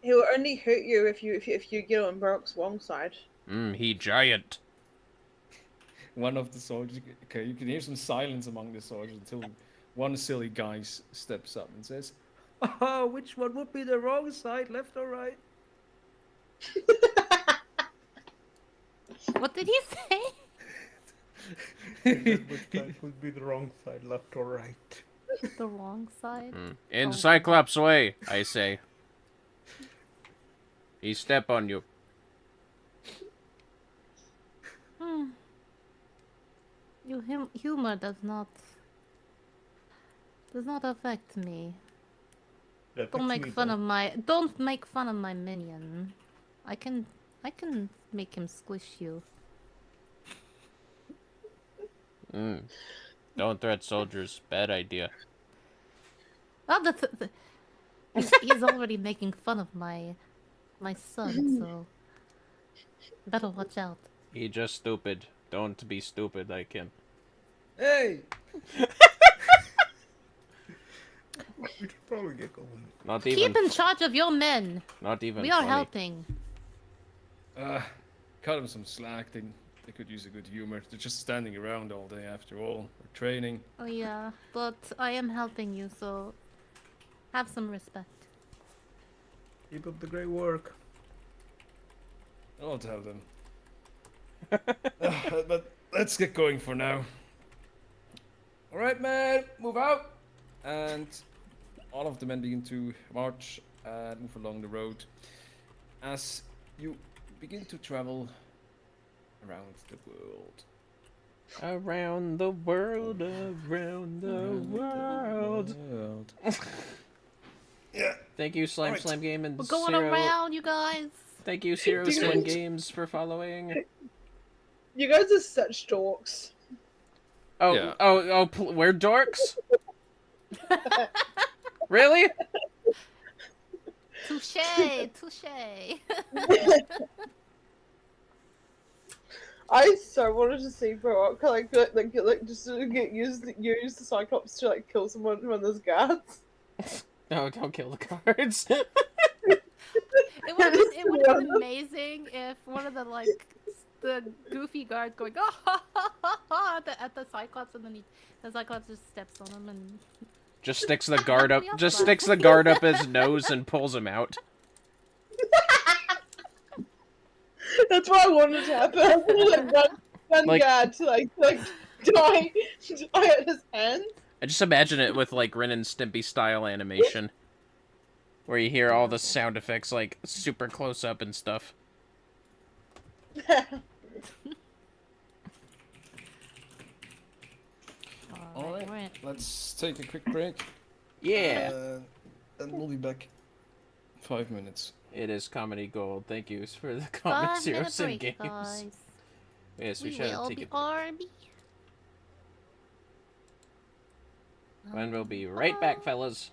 C: He will only hurt you if you get on Baroque's wrong side.
A: He giant.
B: One of the soldiers, okay, you can hear some silence among the soldiers until one silly guy steps up and says, "Oh, which one would be the wrong side, left or right?"
D: What did he say?
E: Which side would be the wrong side, left or right?
D: The wrong side?
A: In
D: Oh.
A: Cyclops way, I say. He step on you.
D: Hmm. Your humor does not affect me.
E: That
D: Don't
E: affects
D: make
E: me,
D: fun
E: though.
D: of my minion. I can make him squish you.
A: Don't threat soldiers. Bad idea.
D: Oh, he's already making fun of my son, so better watch out.
A: He just stupid. Don't be stupid like him.
B: Hey!
E: We should probably get going.
A: Not even.
D: Keep in charge of your men.
A: Not even
D: We are
A: funny.
D: helping.
B: Cut them some slack. They could use a good humor. They're just standing around all day after all. We're training.
D: Oh yeah, but I am helping you, so have some respect.
E: Keep up the great work.
B: I'll tell them. But let's get going for now. Alright, man, move out! And all of the men begin to march and move along the road. As you begin to travel around the world.
A: Around the world, around the world.
B: Yeah.
A: Thank you, Slime
B: Alright.
A: Slime Game and
D: We're going
A: Zero.
D: around, you guys.
A: Thank you, Zero
C: Do you
A: Swing
C: know-
A: Games, for following.
C: You guys are such dorks.
A: Oh,
B: Yeah.
A: we're dorks? Really?
D: Touche, touche.
C: I so wanted to see Baroque like just to use the Cyclops to like kill someone when there's guards.
A: No, don't kill the cards.
D: It would have been amazing if one of the goofy guards going at the Cyclops, and then the Cyclops just steps on him and
A: Just sticks the guard up. Just sticks the guard up his nose and pulls him out.
C: That's what I wanted to happen. I wanted one
A: Like-
C: guard to die at his hands.
A: I just imagine it with like Ren and Stimpy style animation, where you hear all the sound effects like super close up and stuff.
B: Alright, let's take a quick break.
A: Yeah,
B: And we'll be back. 5 minutes.
A: it is comedy gold. Thank you for the comment,
D: 5
A: Zero
D: minute
A: Sim
D: break,
A: Games.
D: guys.
A: Yes, we
D: We
A: should
D: will
A: take
D: be
A: it.
D: RB.
A: And we'll be right back, fellas.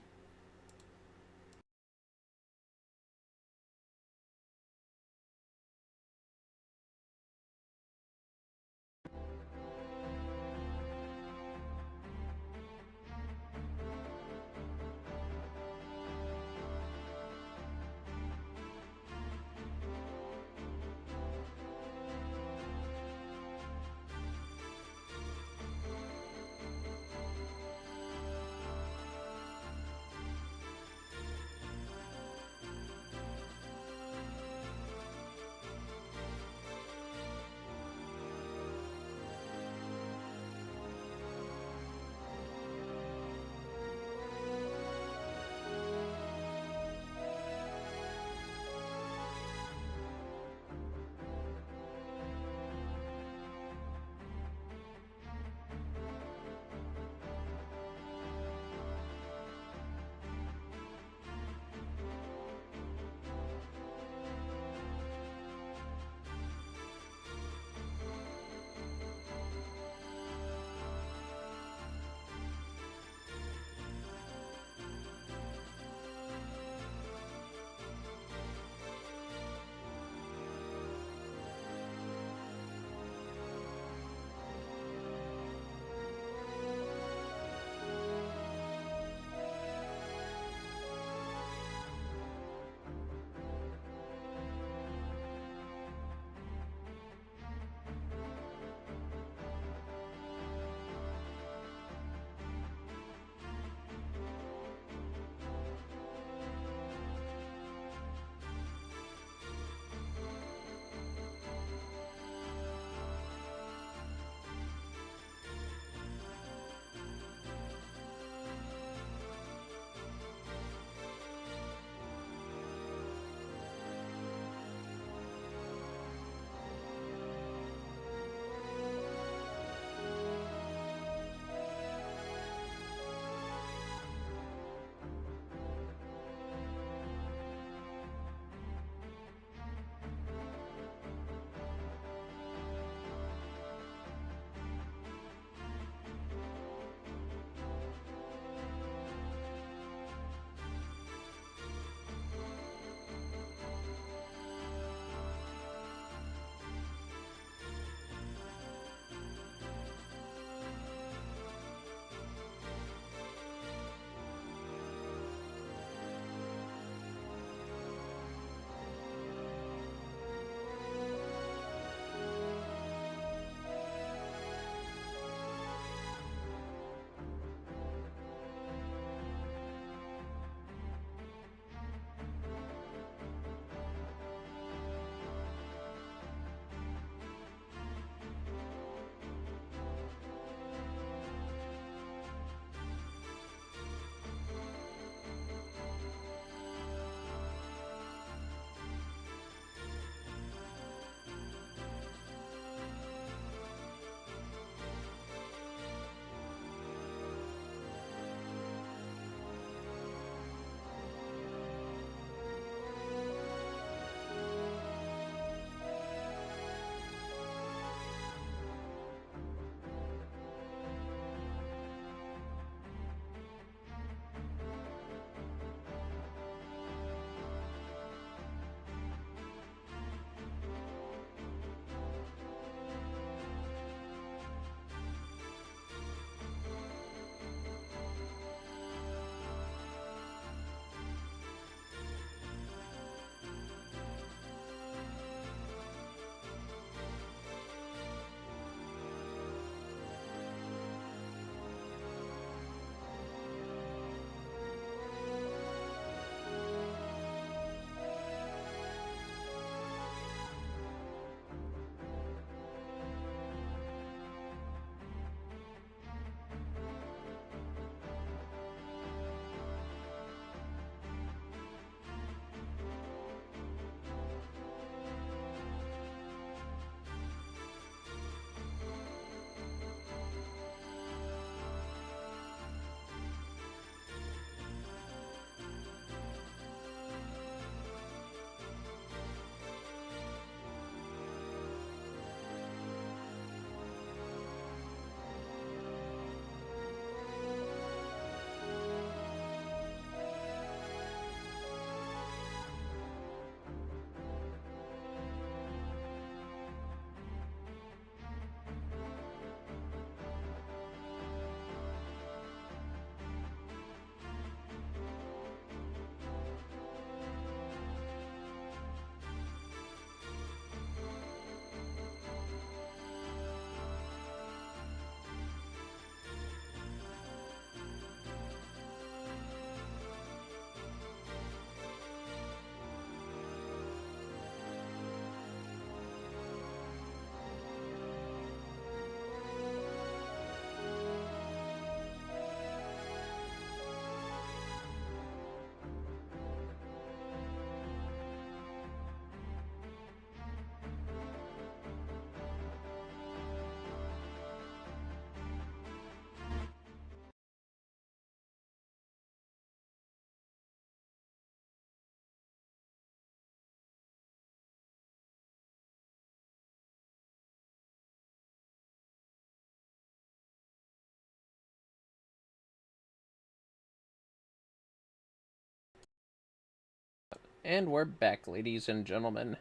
A: And we're back, ladies and gentlemen.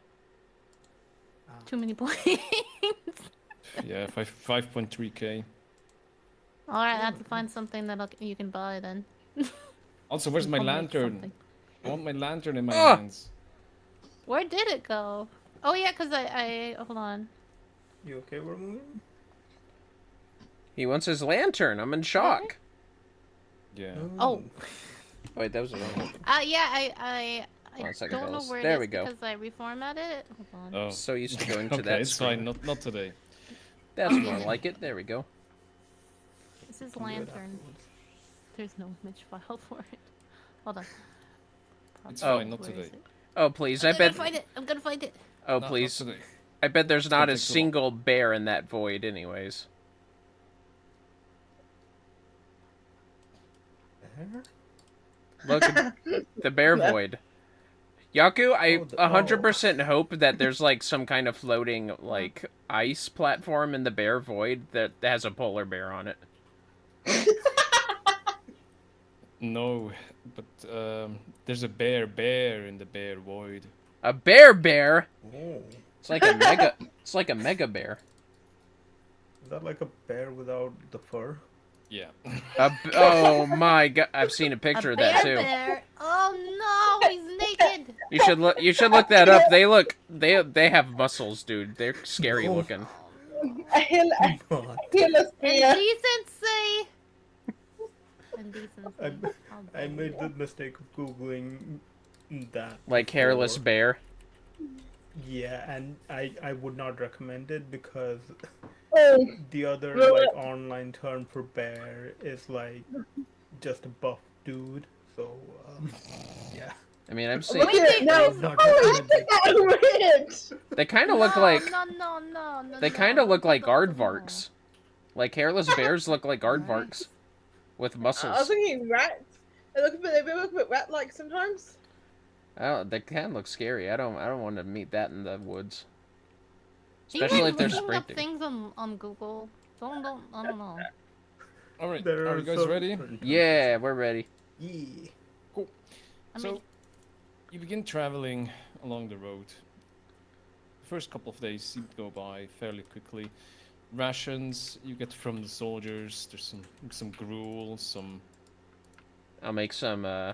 D: Too many points.
B: Yeah, 5.3k.
D: Alright, I have to find something that you can buy then.
B: Also, where's my
D: I'll make
B: lantern?
D: something.
B: I want my lantern in my
A: Ah!
B: hands.
D: Where did it go? Oh yeah, because I hold on.
E: You okay, Vermillion?
A: He wants his lantern. I'm in shock.
B: Yeah.
D: Oh.
A: Wait, that was the wrong one.
D: Yeah, I
A: 1 second,
D: don't know
A: fellas.
D: where
A: There
D: it is
A: we go.
D: because I reformatted it. Hold on.
B: Oh.
A: So used to going
B: Okay,
A: to that
B: it's
A: screen.
B: fine. Not today.
A: That's more like it. There we go.
D: This is
E: Do it
D: lantern.
E: afterwards.
D: There's no image file for it. Hold on.
B: It's
A: Oh.
B: fine. Not
D: Where is
B: today.
D: it?
A: Oh, please. I
D: I'm gonna
A: bet.
D: find it. I'm gonna find it.
A: Oh,
B: Not
A: please.
B: today.
A: I bet there's
B: gonna
A: not a
B: take too long.
A: single bear in that void, anyways.
E: There?
A: Look at the bear
C: Yeah.
A: void. Yaku, I
E: Oh, the-
A: 100% hope that there's like some kind of floating like ice platform in the bear void that has a polar bear on it.
B: No, but there's a bear in the bear void.
A: A bear?
E: Oh.
A: It's like a mega. It's like a mega bear.
E: Is that like a bear without the fur?
B: Yeah.
A: Oh my god! I've seen a picture
D: A
A: of that
D: bear
A: too.
D: bear. Oh no, he's naked.
A: You should look. You should look that up. They look. They have muscles, dude. They're scary
E: Oh.
A: looking.
C: A hill,
E: God.
C: hillless bear.
D: Indecency. Indecency.
E: I made the mistake of googling that.
A: Like hairless
E: before.
A: bear.
E: Yeah, and I would not recommend it because
C: Oh,
E: the other
C: Really?
E: like online term for bear is like just a buff dude. So yeah.
A: I mean, I'm
C: look
A: seeing.
C: at it. No,
E: Not
C: oh,
E: recommended.
C: that's weird.
A: They kind of look like.
D: No.
A: They kind of look like
D: No.
A: aardvarks. Like hairless bears look like aardvarks with
C: I was
A: muscles.
C: thinking rats. They look a bit rat-like sometimes.
A: They can look scary. I don't want to meet that in the woods.
D: Do you
A: Especially
D: guys
A: if they're
D: looking up
A: sprinting.
D: things on Google? I don't know.
B: All right.
E: There
B: Are you guys ready?
E: certain
A: Yeah, we're ready.
E: Yeah.
D: I
B: So,
D: mean,
B: you begin traveling along the road. The first couple of days seem to go by fairly quickly. Rations you get from the soldiers. There's some gruel, some.
A: I'll make some.
B: Uh,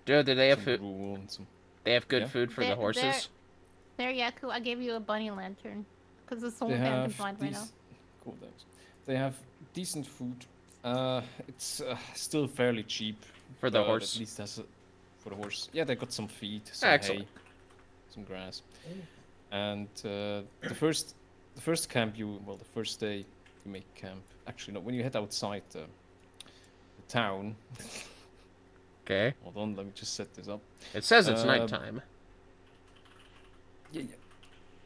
A: Dude, do they have
B: some
A: food?
B: gruel and some.
A: They have good
B: Yeah.
A: food for the
D: They're-
A: horses.
D: there, Yaku, I gave you a bunny lantern because it's the
B: They
D: only thing I can
B: have
D: find right now.
B: these. Cool, thanks. They have decent food. It's still fairly cheap.
A: For the
B: but
A: horse.
B: At least has for the horse. Yeah, they got some feed, some
A: Excellent.
B: hay, some grass. And the first camp the first day you make camp. Actually, no, when you head outside the town.
A: Okay.
B: Hold on, let me just set this up.
A: It says it's
B: Um,
A: nighttime.
B: Yeah.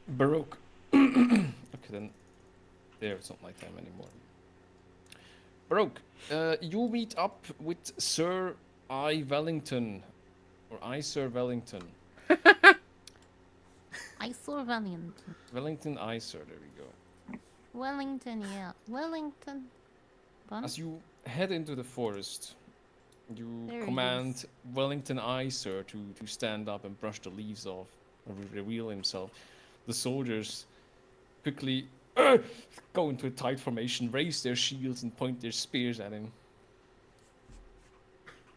B: Baroque. Okay, then. There, it's not nighttime anymore. Baroque, you meet up with Sir I. Wellington. Or I. Sir Wellington.
D: I saw Valiant.
B: Wellington I. Sir, there we go.
D: Wellington, yeah. Wellington. Bun?
B: As you head into the forest, you
D: There he
B: command
D: is.
B: Wellington I. Sir to stand up and brush the leaves off, or reveal himself. The soldiers quickly go into a tight formation, raise their shields, and point their spears at him.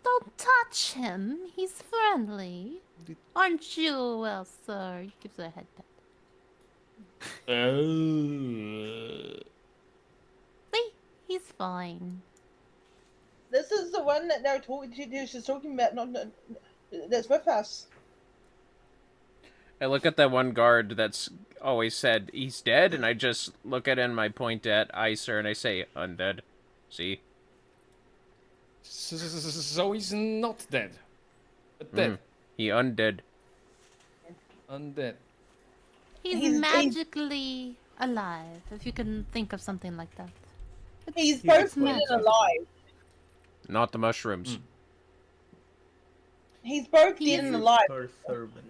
D: Don't touch him. He's friendly. Aren't you, well, sir? He gives her a head pat. See? He's fine.
C: This is the one that they're talking. She's talking about. Not that's with us.
A: I look at that one guard that's always said he's dead, and I just look at him and I point at Icer and I say, undead. See?
B: So he's not dead. But dead.
A: He undead.
B: Undead.
D: He's magically alive, if you can think of something like that.
C: He's
E: He
C: both
E: is
C: dead
D: magic.
C: and alive.
A: Not the mushrooms.
C: He's both
D: He
C: dead
D: is-
C: and alive.
E: Her servant.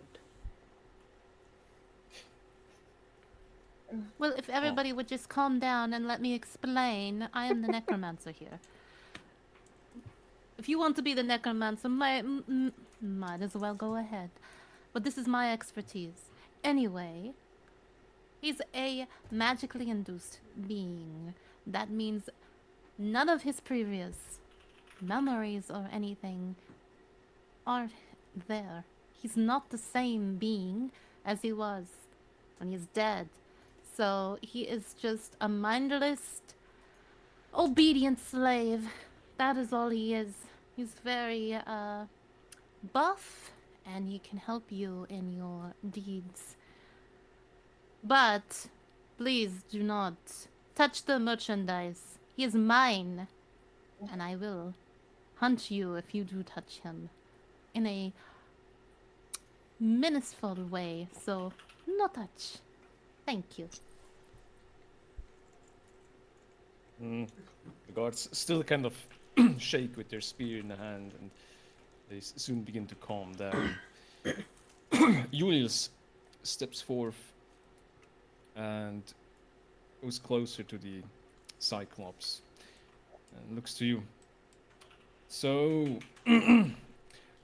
D: Well, if everybody would just calm down and let me explain, I am the necromancer here. If you want to be the necromancer, might as well go ahead. but this is my expertise. Anyway, he's a magically induced being. That means none of his previous memories or anything are there. He's not the same being as he was when he's dead. So he is just a mindless, obedient slave. That is all he is. He's very buff, and he can help you in your deeds. But please do not touch the merchandise. He is mine, and I will hunt you if you do touch him in a menaceful way. So, no touch. Thank you.
B: The guards still kind of shake with their spear in the hand, and they soon begin to calm down. Julius steps forth and goes closer to the Cyclops and looks to you. So,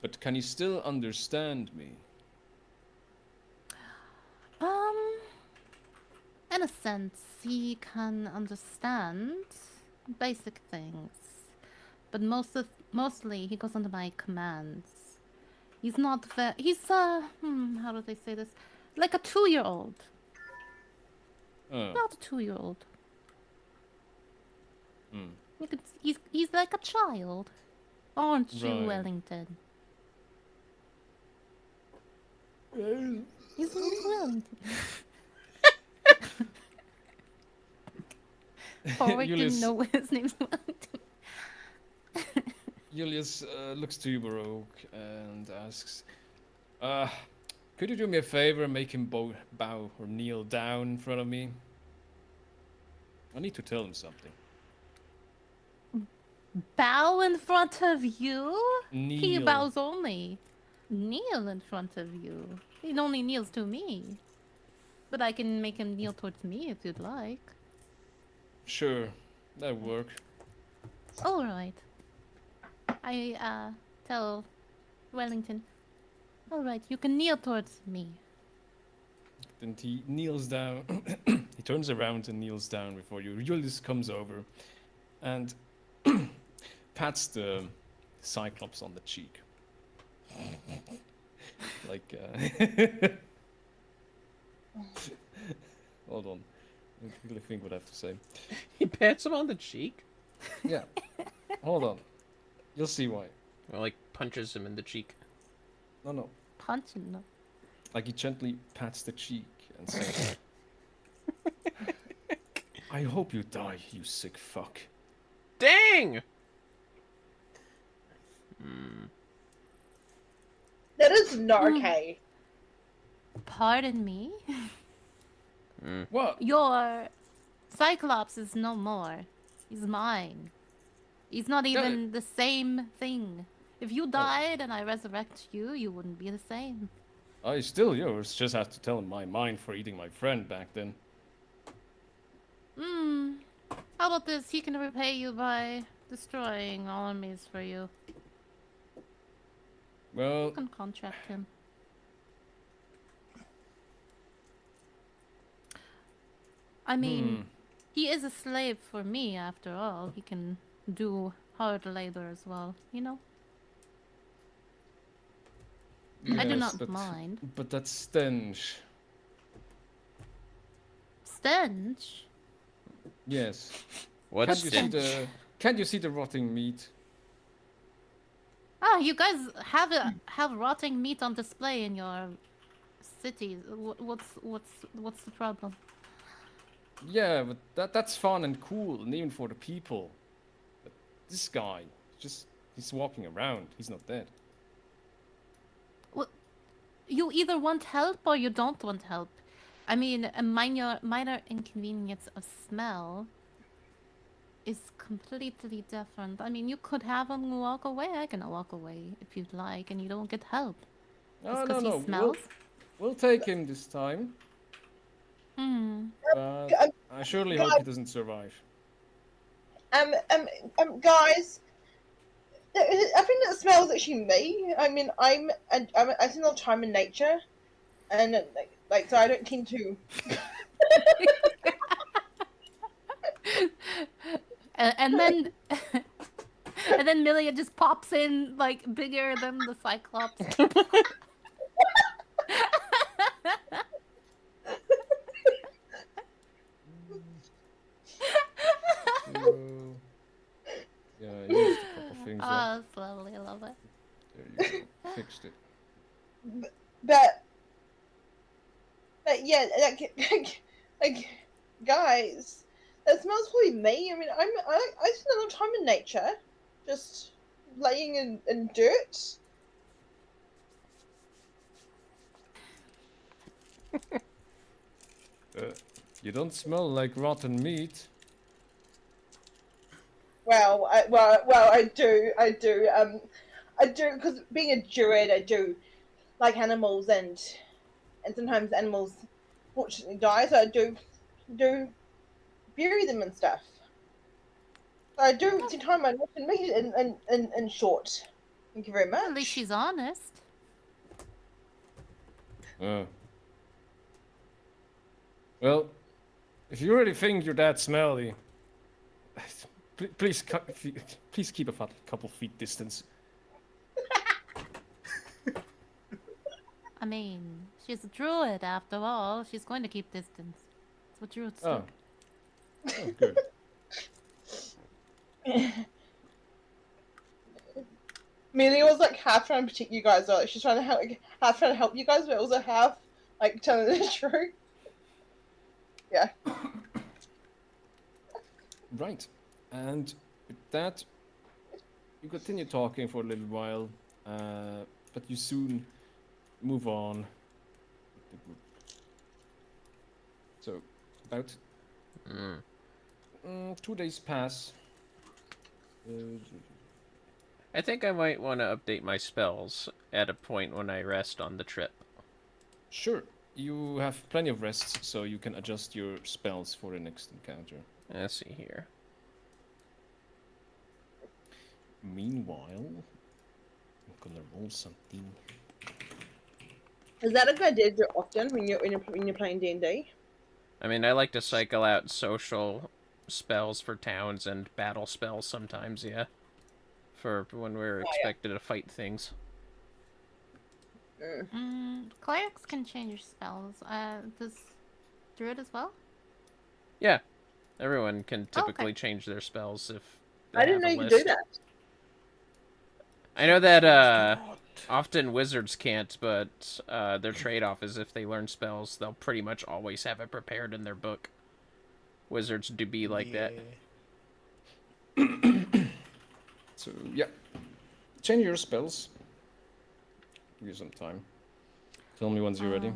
B: but can you still understand me?
D: In a sense, he can understand basic things, but mostly he goes under my commands. He's not he's how do they say this? Like a 2-year-old. Not a 2-year-old. You could, he's like a child, aren't you,
B: Right.
D: Wellington? He's not Wellington. Forward
B: Julius-
D: didn't know his name's Wellington.
B: Julius looks to you, Baroque, and asks, could you do me a favor and make him bow or kneel down in front of me? I need to tell him something.
D: Bow in front of you?
B: Kneel.
D: He bows only. Kneel in front of you. He only kneels to me. But I can make him kneel towards me if you'd like.
B: Sure, that'll work.
D: Alright. I tell Wellington, alright, you can kneel towards me.
B: Then he kneels down. He turns around and kneels down before you. Julius comes over and pats the Cyclops on the cheek. Like, hold on. I really think what I have to say.
A: He pats him on the cheek.
B: Yeah. Hold on. You'll see why.
A: Or like punches him in the cheek.
B: No.
D: Punch him. No.
B: Like he gently pats the cheek and says, I hope you die, you sick fuck.
A: Dang!
C: That is not okay.
D: Pardon me?
B: What?
D: Your Cyclops is no more. He's mine. He's not even the same thing. If you died and I resurrect you, you wouldn't be the same.
B: I still yours, just have to tell him my mind for eating my friend back then.
D: How about this? He can repay you by destroying all armies for you.
B: Well,
D: You can contract him. I mean, he is a slave for me after all. He can do hard labor as well, you know? I do
B: yes,
D: not mind.
B: But that stench.
D: Stench?
B: Yes.
A: What's
B: Can't you see the rotting meat?
D: Ah, you guys have rotting meat on display in your cities. What's the problem?
B: Yeah, but that's fun and cool, and even for the people. But this guy, he's walking around. He's not dead.
D: Well, you either want help or you don't want help. I mean, a minor inconvenience of smell is completely different. I mean, you could have him walk away. I can walk away if you'd like, and you don't get help.
B: Oh,
D: Just 'cause he
B: no.
D: smells?
B: We'll take him this time. But I surely hope he doesn't survive.
C: Guys, I think that smells actually me. I mean, I spend a lot of time in nature, and so I don't tend to.
D: And then and then Melia just pops in like bigger than the Cyclops.
B: So, yeah, I used a couple things up.
D: Oh, that's lovely. I love it.
B: There you go. Fixed it.
C: But yeah, like guys, that smells probably me. I mean, I spend a lot of time in nature, just laying in dirt.
B: You don't smell like rotten meat.
C: Well, I do, I do, because being a druid, I do like animals, and sometimes animals fortunately die, so I do bury them and stuff. So I do spend time on meat in short. Thank you very much.
D: At least she's honest.
B: Well, if you really think you're that smelly, please keep a couple feet distance.
D: I mean, she's a druid after all. She's going to keep distance. That's what druids do.
B: Oh, good.
C: Melia was like half trying to protect you guys, though. She's trying to help, half trying to help you guys, but also half like telling the truth. Yeah.
B: Right. And with that, you continue talking for a little while, but you soon move on with the group. So, about 2 days pass.
A: I think I might want to update my spells at a point when I rest on the trip.
B: Sure, you have plenty of rests, so you can adjust your spells for the next encounter.
A: Let's see here.
B: Meanwhile, I'm gonna roll something.
C: Is that a good idea to do often when you're playing D&D?
A: I mean, I like to cycle out social spells for towns and battle spells sometimes, yeah. For when we're expected to fight things.
D: Clerics can change spells. Does Druid as well?
A: Yeah. Everyone can typically
D: okay.
A: change their spells if they
C: I didn't know
A: have
C: you
A: a
C: could do
A: list.
C: that.
A: I know that often wizards can't, but their trade-off is if they learn spells, they'll pretty much always have it prepared in their book. Wizards do be like that.
B: So, yeah. Change your spells. Give you some time. Tell me once you're ready.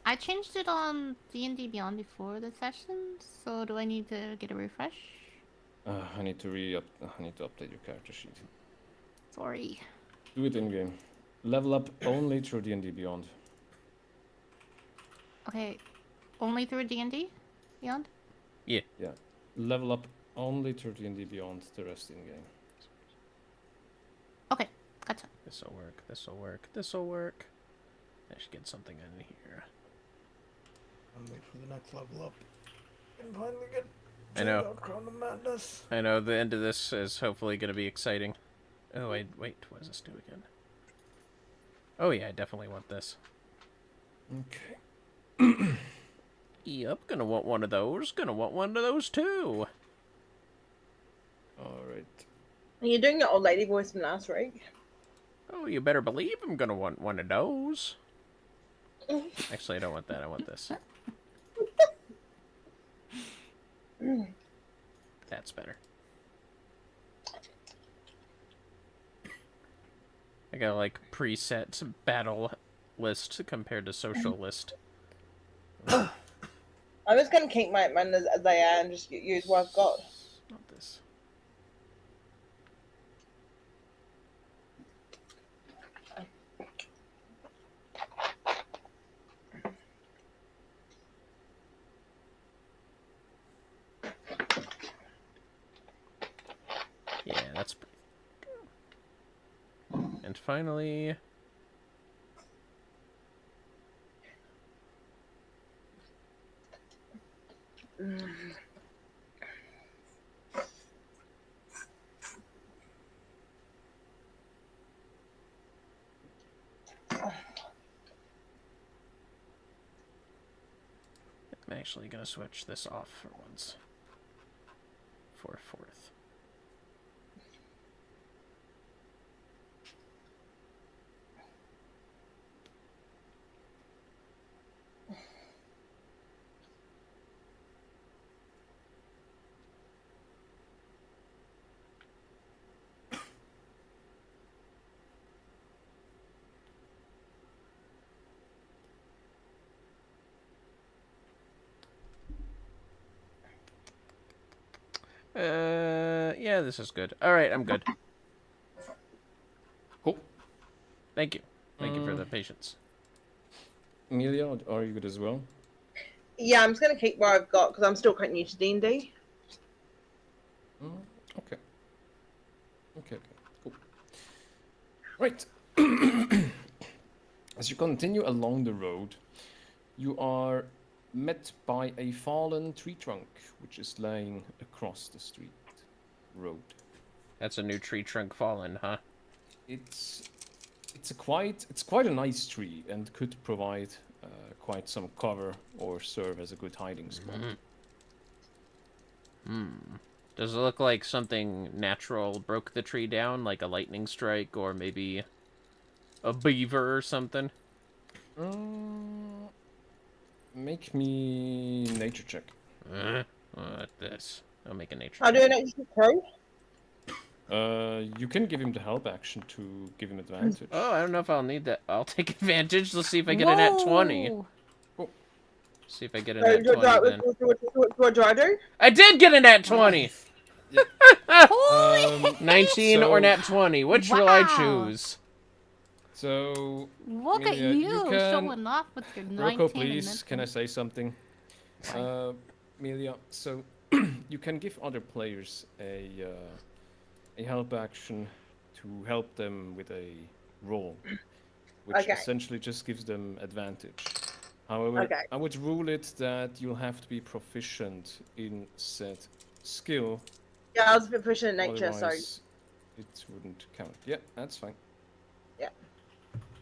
D: I changed it on D&D Beyond before the session, so do I need to get a refresh?
B: I need to update your character sheet.
D: Sorry.
B: Do it in-game. Level up only through D&D Beyond.
D: Okay, only through D&D Beyond?
A: Yeah.
B: Yeah. Level up only through D&D Beyond, the rest in-game.
D: Okay, gotcha.
A: This'll work, this'll work, this'll work. I should get something in here.
E: I'm waiting for the next level up. And finally get
A: I know.
E: Crown of Madness.
A: I know, the end of this is hopefully going to be exciting. Oh, wait, what does this do again? Oh yeah, I definitely want this.
B: Okay.
A: Yep, gonna want one of those. Gonna want one of those too.
B: Alright.
C: And you're doing your old lady voice from last week.
A: Oh, you better believe I'm gonna want one of those. Actually, I don't want that. I want this. That's better. I got like preset battle list compared to social list.
C: I'm just gonna keep mine as they are and just use what I've got.
A: Not this. Yeah, that's pretty good. And finally... I'm actually going to switch this off for once. For fourth. Yeah, this is good. Alright, I'm good.
B: Cool.
A: Thank you. Thank you for the patience.
B: Melia, are you good as well?
C: Yeah, I'm just gonna keep what I've got because I'm still quite new to D&D.
B: Okay. Okay, cool. Right. As you continue along the road, you are met by a fallen tree trunk, which is laying across the street road.
A: That's a new tree trunk fallen, huh?
B: It's quite a nice tree and could provide quite some cover or serve as a good hiding spot.
A: Does it look like something natural broke the tree down, like a lightning strike or maybe a beaver or something?
B: Make me nature check.
A: What this? I'll make a nature
C: I'll do
A: check.
C: an extra crow.
B: You can give him the help action to give him advantage.
A: Oh, I don't know if I'll need that. I'll take advantage. Let's see if I get a nat 20.
D: Whoa!
B: Cool.
A: See if I get a nat 20 then.
C: What do I do?
A: I did get a nat 20!
D: Holy!
A: 19 or nat 20. Which will I choose?
B: So,
D: Look at
B: Melia,
D: you,
B: can...
D: showing off with your 19
B: Rocco, please,
D: and
B: can I say something? Melia, so you can give other players a help action to help them with a roll, which essentially just gives them advantage. However, I would rule it that you'll have to be proficient in said skill.
C: Yeah, I was a bit proficient in nature, so
B: Otherwise, it wouldn't count. Yeah, that's fine.
C: yeah.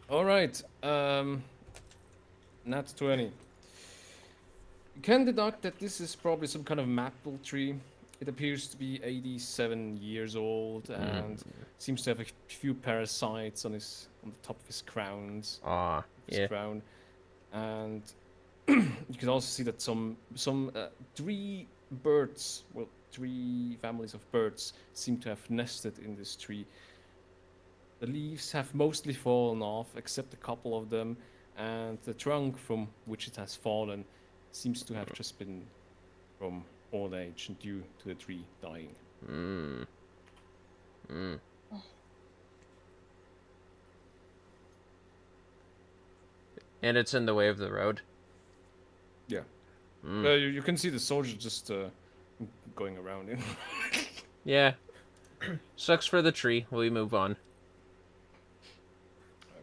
B: All right. Nat 20. You can deduct that this is probably some kind of maple tree. It appears to be 87 years old and seems to have a few parasites on the top of his crowns. Crown. And you can also see that some three families of birds seem to have nested in this tree. The leaves have mostly fallen off, except a couple of them, and the trunk from which it has fallen seems to have just been from old age and due to the tree dying.
A: And it's in the way of the road?
B: Yeah. You can see the soldiers just going around it.
A: Yeah. Sucks for the tree. We move on.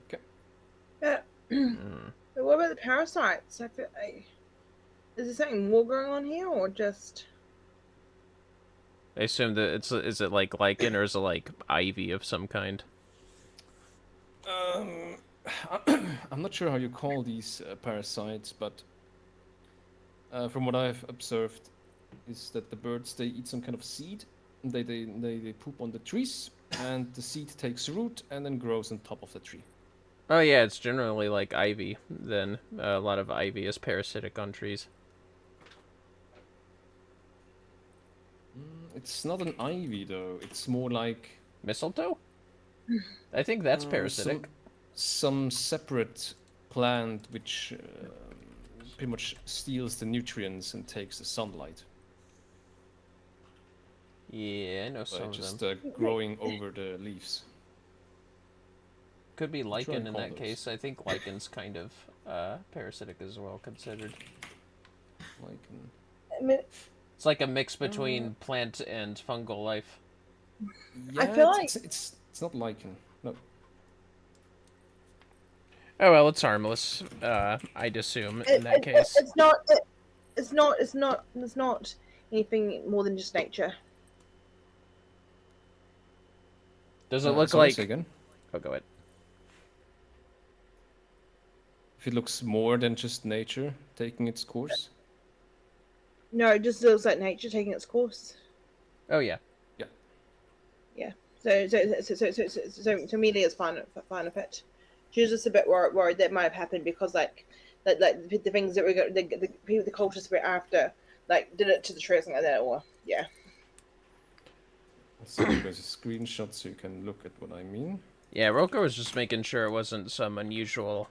B: Okay.
C: Yeah. But what about the parasites? I feel is there something more going on here, or just?
A: I assume that is it like lichen or is it like ivy of some kind?
B: I'm not sure how you call these parasites, but from what I've observed, is that the birds, they eat some kind of seed, and they poop on the trees, and the seed takes root and then grows on top of the tree.
A: Oh yeah, it's generally like ivy. Then a lot of ivy is parasitic on trees.
B: It's not an ivy though. It's more like
A: mistletoe. I think that's parasitic.
B: Some separate plant which pretty much steals the nutrients and takes the sunlight.
A: Yeah, I know some of
B: just
A: them.
B: growing over the leaves.
A: Could be lichen in that case. I think lichen's kind of parasitic as well, considered.
B: Lichen.
A: It's like a mix between plant and fungal life.
B: Yeah,
C: I feel like
B: it's not lichen. No.
A: Oh well, it's harmless. I'd assume in that case.
C: It's not anything more than just nature.
A: Does it look
B: sorry,
A: like?
B: say again.
A: Oh, go ahead.
B: If it looks more than just nature taking its course.
C: No, it just looks like nature taking its course.
A: Oh yeah.
C: Yeah. So Melia's fine with it. She was just a bit worried that might have happened because like the things that the people the cultists were after like did it to the tree or something like that, or yeah.
B: Let's send you guys a screenshot so you can look at what I mean.
A: Yeah, Rulkur was just making sure it wasn't some unusual,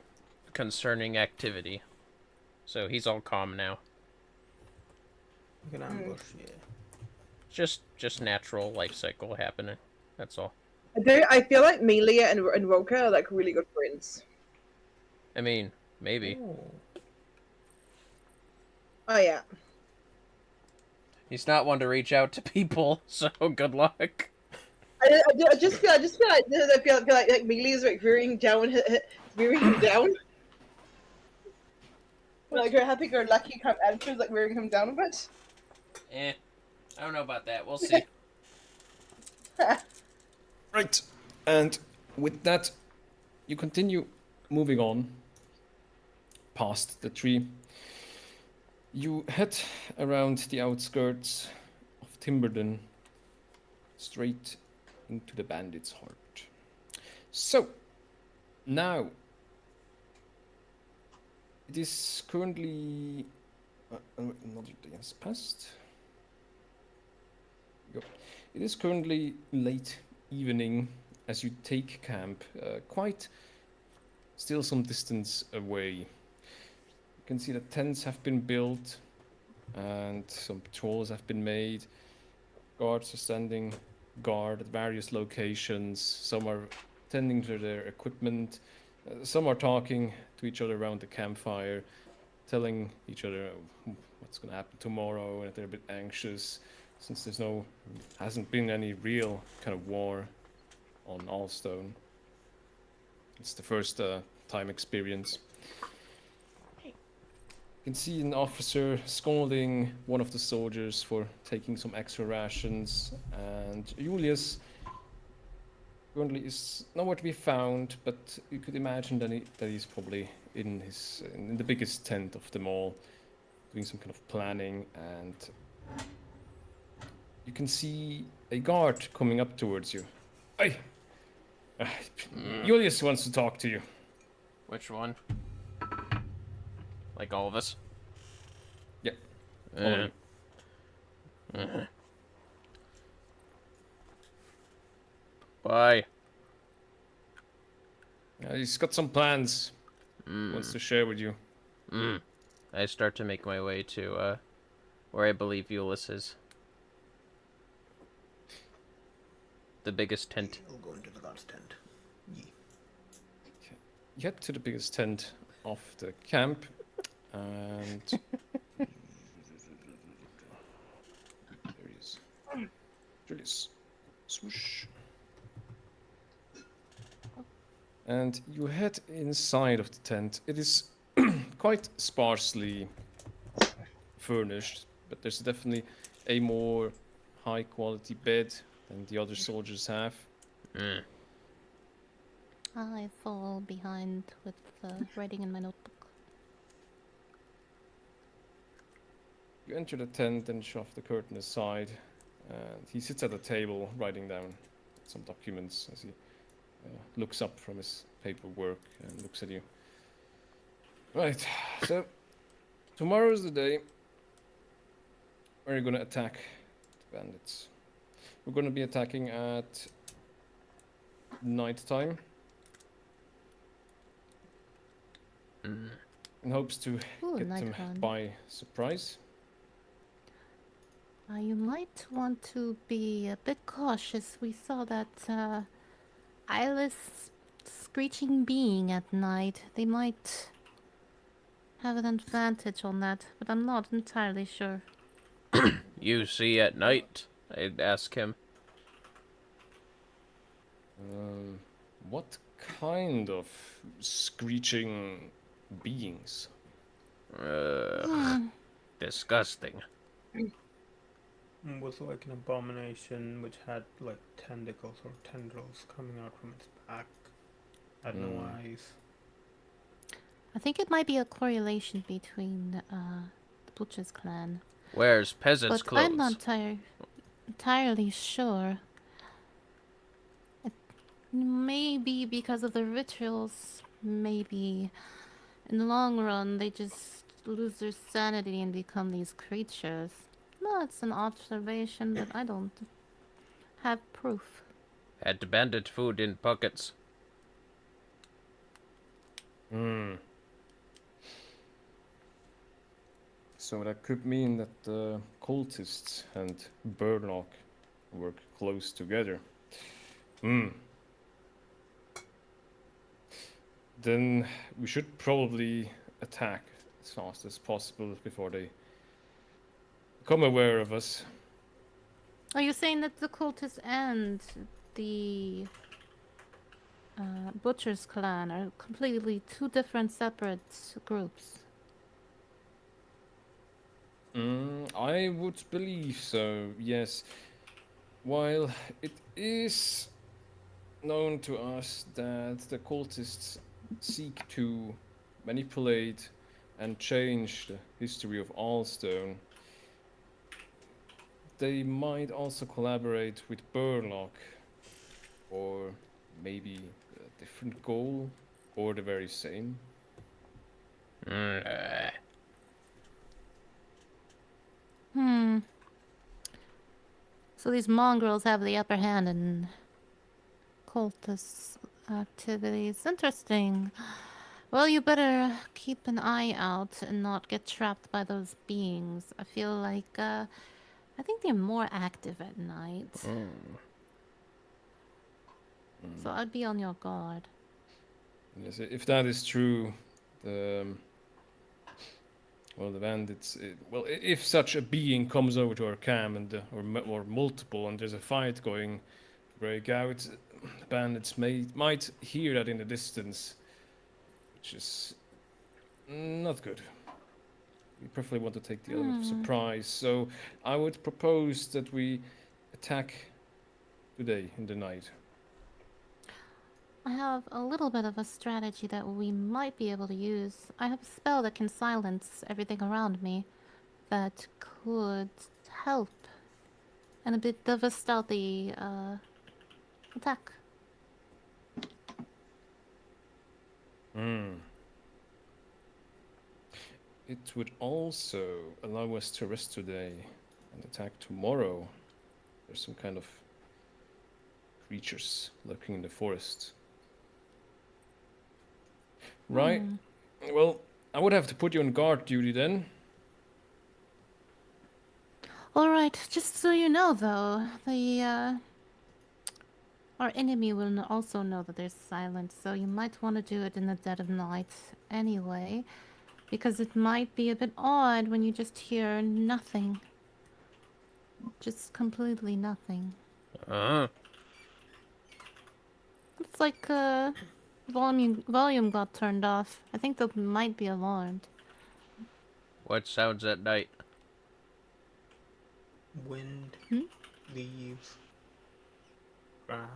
A: concerning activity. So he's all calm now.
E: Like an ambush, yeah.
A: Just natural life cycle happening. That's all.
C: I feel like Melia and Rulkur are like really good friends.
A: I mean, maybe.
E: Oh.
C: Oh yeah.
A: He's not one to reach out to people, so good luck.
C: I just feel like Melia's like veering him down. Like her happy-go-lucky kind of attitude, like wearing him down a bit.
A: I don't know about that. We'll see.
B: Right, and with that, you continue moving on past the tree. You head around the outskirts of Timberden, straight into the bandit's heart. So, now, it is currently... another day has passed. Yep. It is currently late evening as you take camp, quite still some distance away. You can see that tents have been built and some patrols have been made. Guards are standing guard at various locations. Some are tending to their equipment. Some are talking to each other around the campfire, telling each other what's going to happen tomorrow, and they're a bit anxious since hasn't been any real kind of war on Alstone. It's the first time experience. You can see an officer scolding one of the soldiers for taking some extra rations, and Julius currently is nowhere to be found, but you could imagine that he's probably in the biggest tent of them all, doing some kind of planning, and you can see a guard coming up towards you. Hey! Julius wants to talk to you.
A: Which one? Like all of us?
B: Yep. All of you.
A: Why?
B: He's got some plans. Wants to share with you.
A: I start to make my way to where I believe Euless is. The biggest tent.
E: We'll go into the god's tent. Yeah.
B: You head to the biggest tent of the camp, and there he is. Julius. Swoosh. And you head inside of the tent. It is quite sparsely furnished, but there's definitely a more high quality bed than the other soldiers have.
D: I fall behind with writing in my notebook.
B: You enter the tent and shove the curtain aside, and he sits at a table writing down some documents as he looks up from his paperwork and looks at you. Right, so tomorrow's the day where you're going to attack the bandits. We're going to be attacking at night time in hopes to get them by surprise.
D: You might want to be a bit cautious. We saw that eyeless screeching being at night. They might have an advantage on that, but I'm not entirely sure.
A: You see at night? I'd ask him.
B: What kind of screeching beings.
A: Disgusting.
E: It was like an abomination which had like tentacles or tendrils coming out from its back. Had no eyes.
D: I think it might be a correlation between the Butcher's clan.
A: Wears peasant's
D: But
A: clothes.
D: I'm not entirely sure. It may be because of the rituals. Maybe in the long run they just lose their sanity and become these creatures. No, it's an observation, but I don't have proof.
A: Had bandit food in pockets.
B: So that could mean that the cultists and Burlock work close together. Then we should probably attack as fast as possible before they become aware of us.
D: Are you saying that the cultists and the Butcher's clan are completely two different separate groups?
B: I would believe so, yes. While it is known to us that the cultists seek to manipulate and change the history of Alstone, they might also collaborate with Burlock, or maybe a different goal, or the very same.
D: So these mongrels have the upper hand in cultist activities. Interesting. Well, you better keep an eye out and not get trapped by those beings. I feel like, I think they're more active at night. So I'd be on your guard.
B: Yes, if that is true, the bandits. If such a being comes over to our camp and or multiple, and there's a fight going to break out, the bandits might hear that in the distance, which is not good. We preferably want to take the element of surprise, so I would propose that we attack today in the night.
D: I have a little bit of a strategy that we might be able to use. I have a spell that can silence everything around me that could help. And a bit of a stealthy attack.
B: It would also allow us to rest today and attack tomorrow. There's some kind of creatures lurking in the forest. Right. Well, I would have to put you on guard duty then.
D: Alright, just so you know though, our enemy will also know that there's silence, so you might want to do it in the dead of night anyway, because it might be a bit odd when you just hear nothing. Just completely nothing. It's like, volume got turned off. I think they might be alarmed.
A: What sounds at night?
E: Wind, leaves, grass.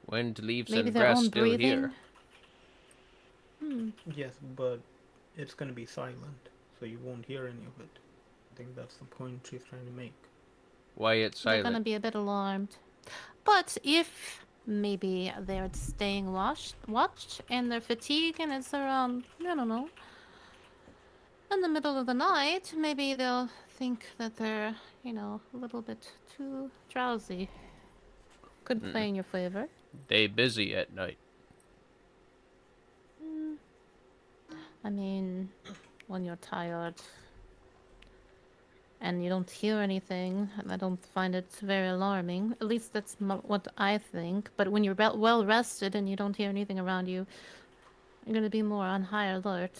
A: Wind, leaves,
D: Maybe
A: and
D: their
A: grass
D: own
A: still
D: breathing?
A: here.
E: Yes, but it's gonna be silent, so you won't hear any of it. I think that's the point she's trying to make.
A: Why it's
D: They're
A: silent?
D: gonna be a bit alarmed. But if maybe they're staying watched and they're fatigued and it's around, I don't know, in the middle of the night, maybe they'll think that they're, a little bit too drowsy. Could play in your favor.
A: They busy at night.
D: I mean, when you're tired and you don't hear anything, I don't find it very alarming. At least that's what I think. But when you're well rested and you don't hear anything around you, you're going to be more on high alert.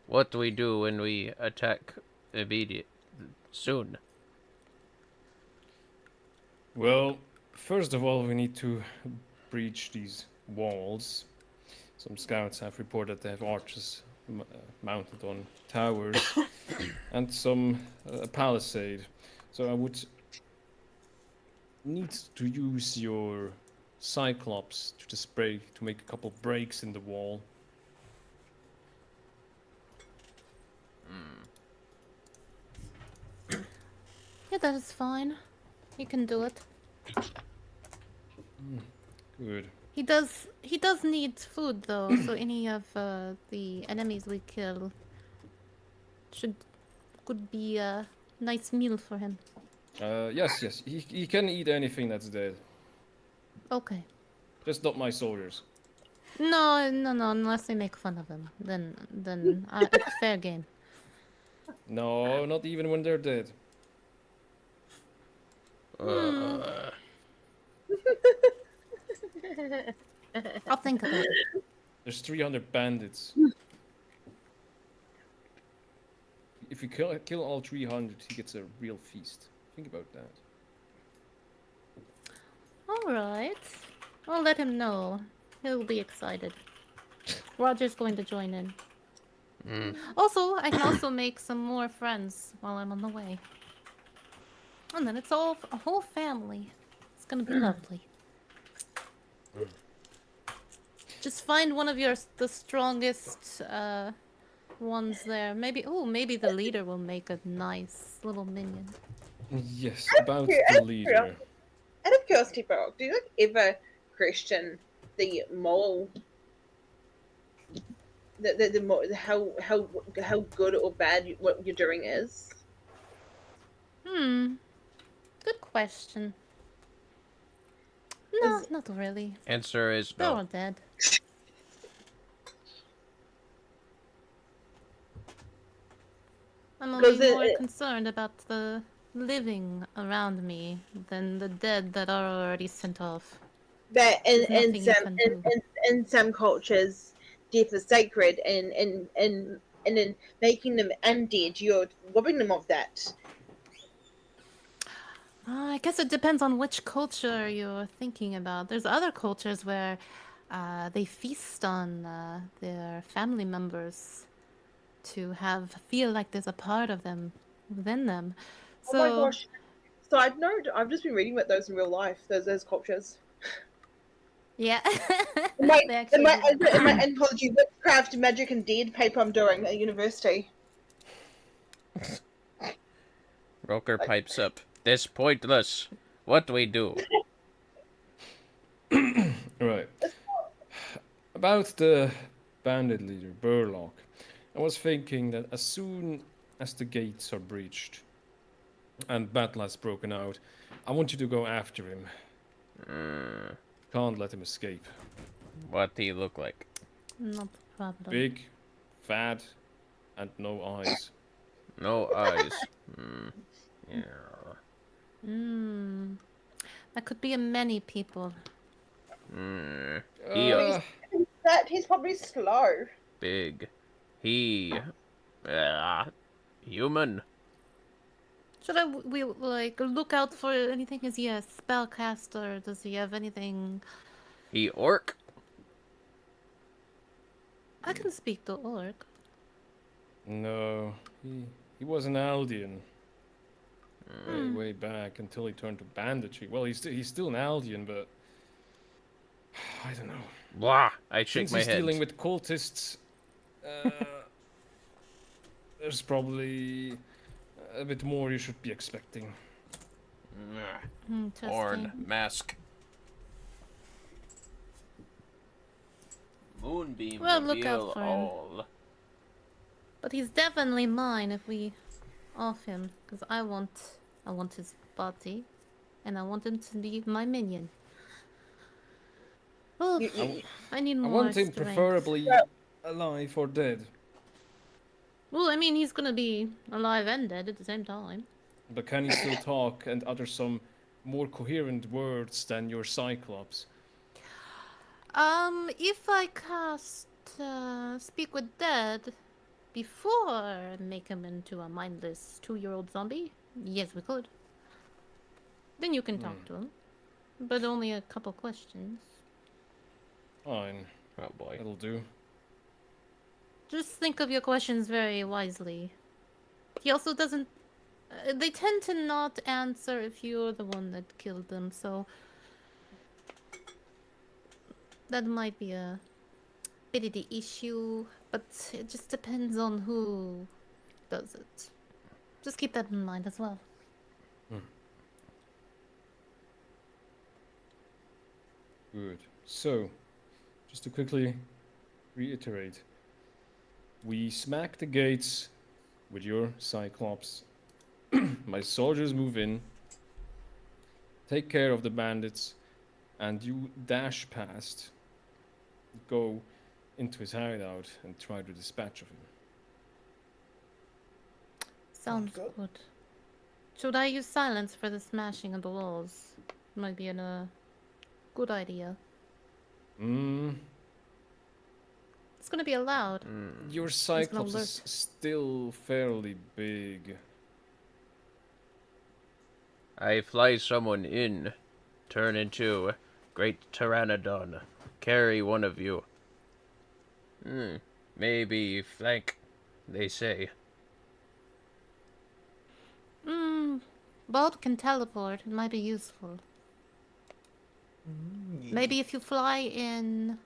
A: What do we do when we attack soon?
B: Well, First of all, we need to breach these walls. Some scouts have reported they have archers mounted on towers and some palisade. So I would need to use your Cyclops to just break to make a couple breaks in the wall.
D: Yeah, that is fine. He can do it.
B: Good.
D: He does need food though, so any of the enemies we kill could be a nice meal for him.
B: Yes. He can eat anything that's dead.
D: Okay.
B: Just not my soldiers.
D: No, unless they make fun of him. Then it's fair game.
B: No, not even when they're dead.
D: I'll think about it.
B: There's 300 bandits. If you kill all 300, he gets a real feast. Think about that.
D: Alright. I'll let him know. He'll be excited. Roger's going to join in. Also, I can also make some more friends while I'm on the way. And then it's all a whole family. It's gonna be lovely. Just find one of the strongest ones there. Maybe the leader will make a nice little minion.
B: Yes, about the leader.
C: Out of curiosity, Baroque, do you ever question the moral, how good or bad what you're doing is?
D: Good question. No, not really.
A: Answer is
D: They're
A: no.
D: all dead. I'm only more concerned about the living around me than the dead that are already sent off.
C: That
D: There's nothing you can do.
C: in some cultures, death is sacred, and in making them undead, you're robbing them of that.
D: I guess it depends on which culture you're thinking about. There's other cultures where they feast on their family members to feel like there's a part of them within them. So,
C: Oh my gosh! Side note: I've just been reading about those in real life. Those cultures.
D: yeah.
C: In my anthology, Witchcraft, Magic, and Dead paper I'm doing at university.
A: Rulkur pipes up. This pointless. What do we do?
B: Right. About the bandit leader, Burlock. I was thinking that as soon as the gates are breached and battle has broken out, I want you to go after him. Can't let him escape.
A: What do you look like?
D: Not a problem.
B: Big, fat, and no eyes.
A: No eyes. Yeah.
D: That could be many people.
C: That he's probably slow.
A: Big. He. Human.
D: Should we like look out for anything? Is he a spellcaster? Does he have anything?
A: He orc.
D: I can speak to orc.
B: No, he was an Aldean. Way back until he turned to banditry. Well, he's still an Aldean, but I don't know.
A: Blah. I shake
B: Since
A: my
B: he's
A: head.
B: dealing with cultists, there's probably a bit more you should be expecting.
D: Interesting.
A: Horn. Mask. Moonbeam.
D: Well, look
A: reveal
D: out for him.
A: all.
D: But he's definitely mine if we off him, because I want his body, and I want him to be my minion. Oh, I need
B: I
D: more
B: want him
D: strength.
B: preferably alive or dead.
D: Well, I mean, he's gonna be alive and dead at the same time.
B: But can he still talk and utter some more coherent words than your Cyclops?
D: If I cast Speak with Dead before I make him into a mindless 2-year-old zombie, yes, we could. Then you can talk to him. but only a couple questions.
B: Fine,
A: Oh boy.
B: that'll do.
D: Just think of your questions very wisely. He also doesn't. They tend to not answer if you're the one that killed them, so that might be a bit of the issue. But it just depends on who does it. Just keep that in mind as well.
B: Good. So, just to quickly reiterate, we smack the gates with your Cyclops. My soldiers move in, take care of the bandits, and you dash past, go into his hideout, and try to dispatch of him.
D: Sounds
E: good.
D: good. Should I use silence for the smashing of the walls? Might be a good idea. It's gonna be allowed.
B: Your
D: gonna
B: Cyclops
D: alert.
B: is still fairly big.
A: I fly someone in, turn into great pteranodon, carry one of you. Maybe flank, they say.
D: Bob can teleport. It might be useful. Maybe if you fly in...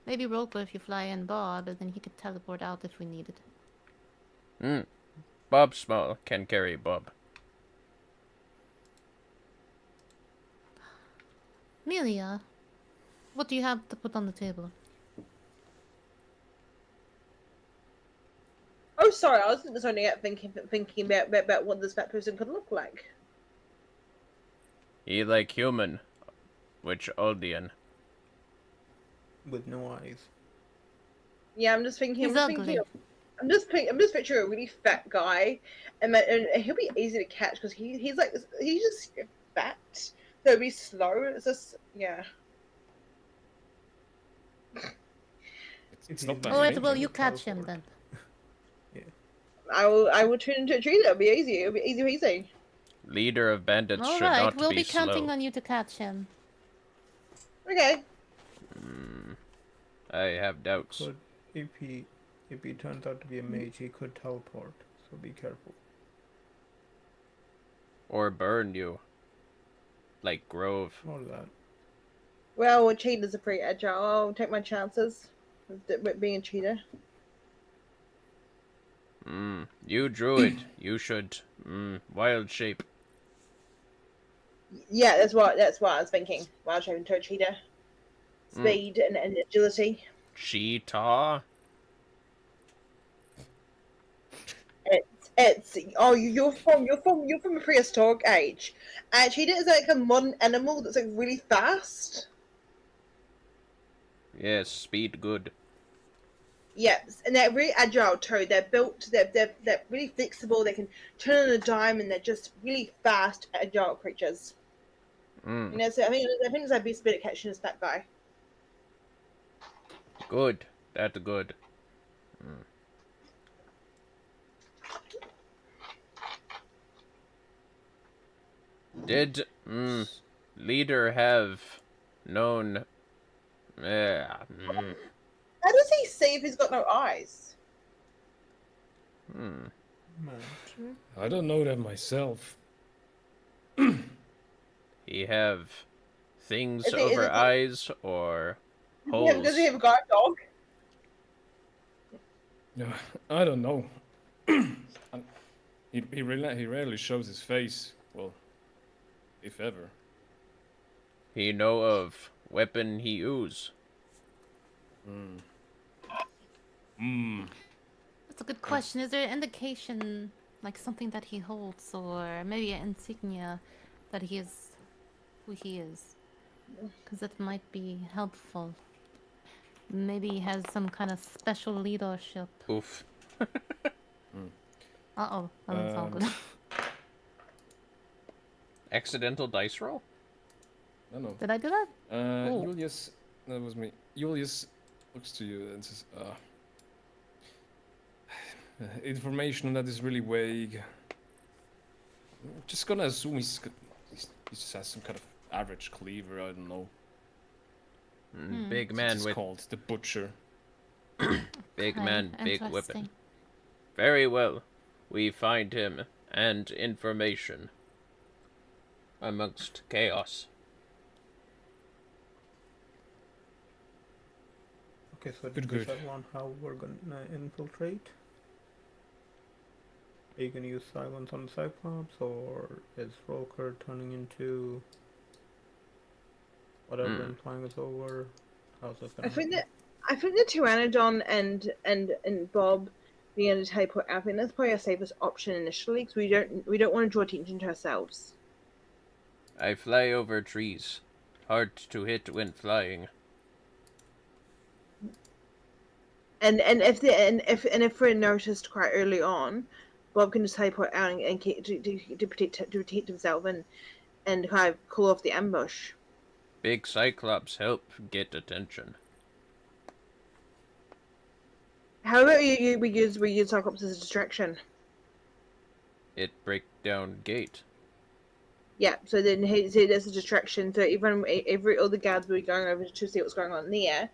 D: Maybe Rulkur if you fly in Bob, and then he could teleport out if we needed.
A: Bob Small can carry Bob.
D: Melia, what do you have to put on the table?
C: Oh, sorry, I was just only thinking about what this fat person could look like.
A: He like human, which Aldian.
E: With no eyes.
C: Yeah, I'm just thinking.
D: He's ugly.
C: I'm just picturing a really fat guy, and he'll be easy to catch because he's just fat. So it'll be slow. It's just
B: It's not that
D: Alright,
B: big.
D: well you catch him then.
C: I will turn into a tree. It'll be easy. It'll be easy peasy.
A: Leader of bandits should
D: Alright,
A: not
D: we'll
A: be
D: be counting
A: slow.
D: on you to catch him.
C: Okay.
A: I have doubts.
E: Could if he turns out to be a mage, he could teleport. So be careful.
A: Or burn you. Like Grove.
E: All that.
C: Well, cheetahs are pretty agile. I'll take my chances with being a cheetah.
A: You druid, you should. Wild shape.
C: Yeah, that's what I was thinking. Wild shape into a cheetah. Speed and agility.
A: Cheetah?
C: It's you're from a prehistoric age. Cheetah is like a modern animal that's like really fast.
A: Yes, speed good.
C: Yes, and they're really agile too. They're built. They're really flexible. They can turn on a dime, and they're just really fast, agile creatures. You know, so I think it's our best bet at catching is that guy.
A: Good. That's good. Did leader have known?
C: How does he see if he's got no eyes?
E: Man.
B: I don't know that myself.
A: He have things
C: Is
A: over
C: it like-
A: eyes or holes?
C: Does he have a guard dog?
B: No, I don't know. He rarely shows his face. Well, if ever.
A: He know of weapon he use.
D: That's a good question. Is there an indication, like something that he holds, or maybe an insignia that he is who he is? Because that might be helpful. Maybe he has some kind of special leadership.
A: Oof.
D: Uh-oh, that doesn't sound good.
A: Accidental dice roll?
B: No.
D: Did I do that? Oh.
B: Julius, that was me. Julius looks to you and says, information on that is really vague. I'm just gonna assume he just has some kind of average cleaver. I don't know.
A: Big man
B: It's
A: with
B: called the butcher.
A: big
D: Okay,
A: man, big weapon.
D: interesting.
A: Very well. We find him and information amongst chaos.
E: Okay, so did
B: Good,
E: we
B: good.
E: settle on how we're gonna infiltrate? Are you gonna use silence on the Cyclops, or is Rulkur turning into whatever and flying us over? How's this gonna happen?
C: I think the Pteranodon and Bob being able to teleport out, I think that's probably our safest option initially, because we don't want to draw attention to ourselves.
A: I fly over trees. Hard to hit when flying.
C: And if we're noticed quite early on, Bob can just teleport out and to protect himself and kind of call off the ambush.
A: Big Cyclops help get attention.
C: How about we use Cyclops as a distraction?
A: It break down gate.
C: Yeah, so then there's a distraction. So even every other guards will be going over to see what's going on there,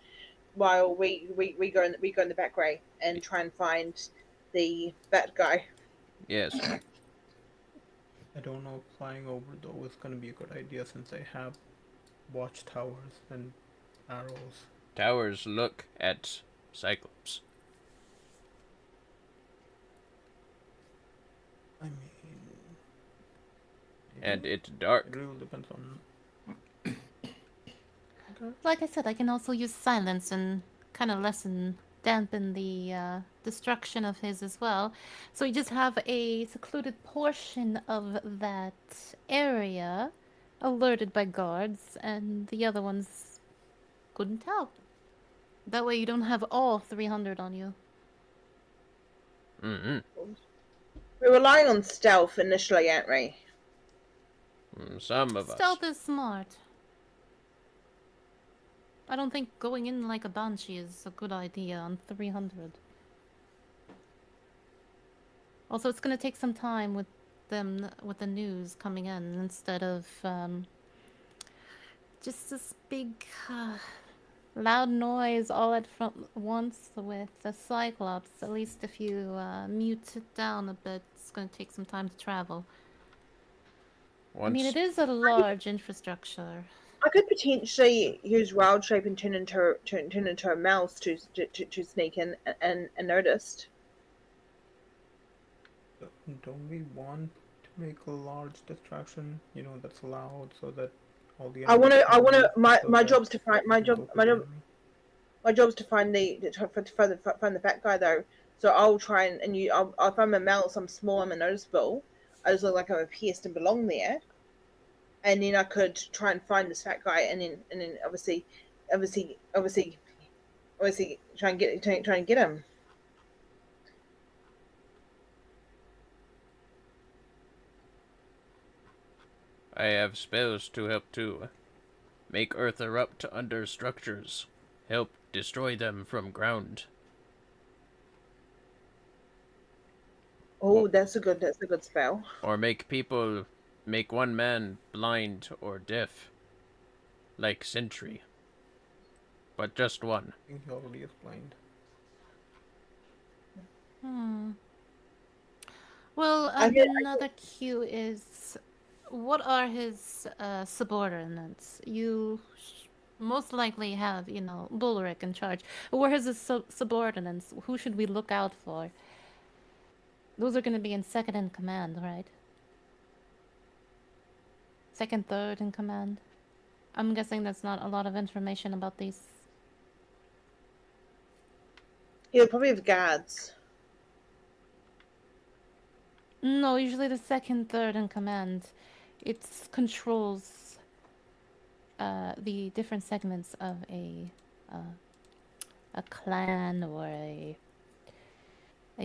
C: while we go in the back way and try and find the bad guy.
A: Yes.
E: I don't know if flying over though is gonna be a good idea since they have watchtowers and arrows.
A: Towers look at Cyclops.
E: I mean,
A: And it
E: it
A: dark.
E: really depends on.
D: Like I said, I can also use silence and kind of dampen the destruction of his as well. So you just have a secluded portion of that area alerted by guards, and the other ones couldn't tell. That way you don't have all 300 on you.
A: Mm-hmm.
C: We're relying on stealth initially, aren't we?
A: Some of us.
D: Stealth is smart. I don't think going in like a banshee is a good idea on 300. Also, it's gonna take some time with the news coming in instead of just this big loud noise all at once with the Cyclops. At least if you mute it down a bit, it's gonna take some time to travel. I mean, it is a large infrastructure.
C: I could potentially use wild shape and turn into a mouse to sneak in and noticed.
E: Don't we want to make a large distraction? You know, that's loud, so that all the.
C: My job's to find my job's to find the fat guy though. So I'll try and I'll find my mouse. I'm small. I'm unnoticeable. I just look like I'm a pest and belong there. And then I could try and find this fat guy, and then obviously try and get him.
A: I have spells to help too. Make earth erupt under structures. Help destroy them from ground.
C: Oh, that's a good spell.
A: Or make one man blind or deaf. Like Sentry. But just one.
E: I think he already is blind.
D: Well,
C: I
D: another cue is, what are his subordinates? You most likely have, Bulric in charge. Where is his subordinates? Who should we look out for? Those are going to be in second in command, right? Second, third in command. I'm guessing there's not a lot of information about these.
C: He'll probably have guards.
D: No, usually the second, third in command. It controls the different segments of a clan or a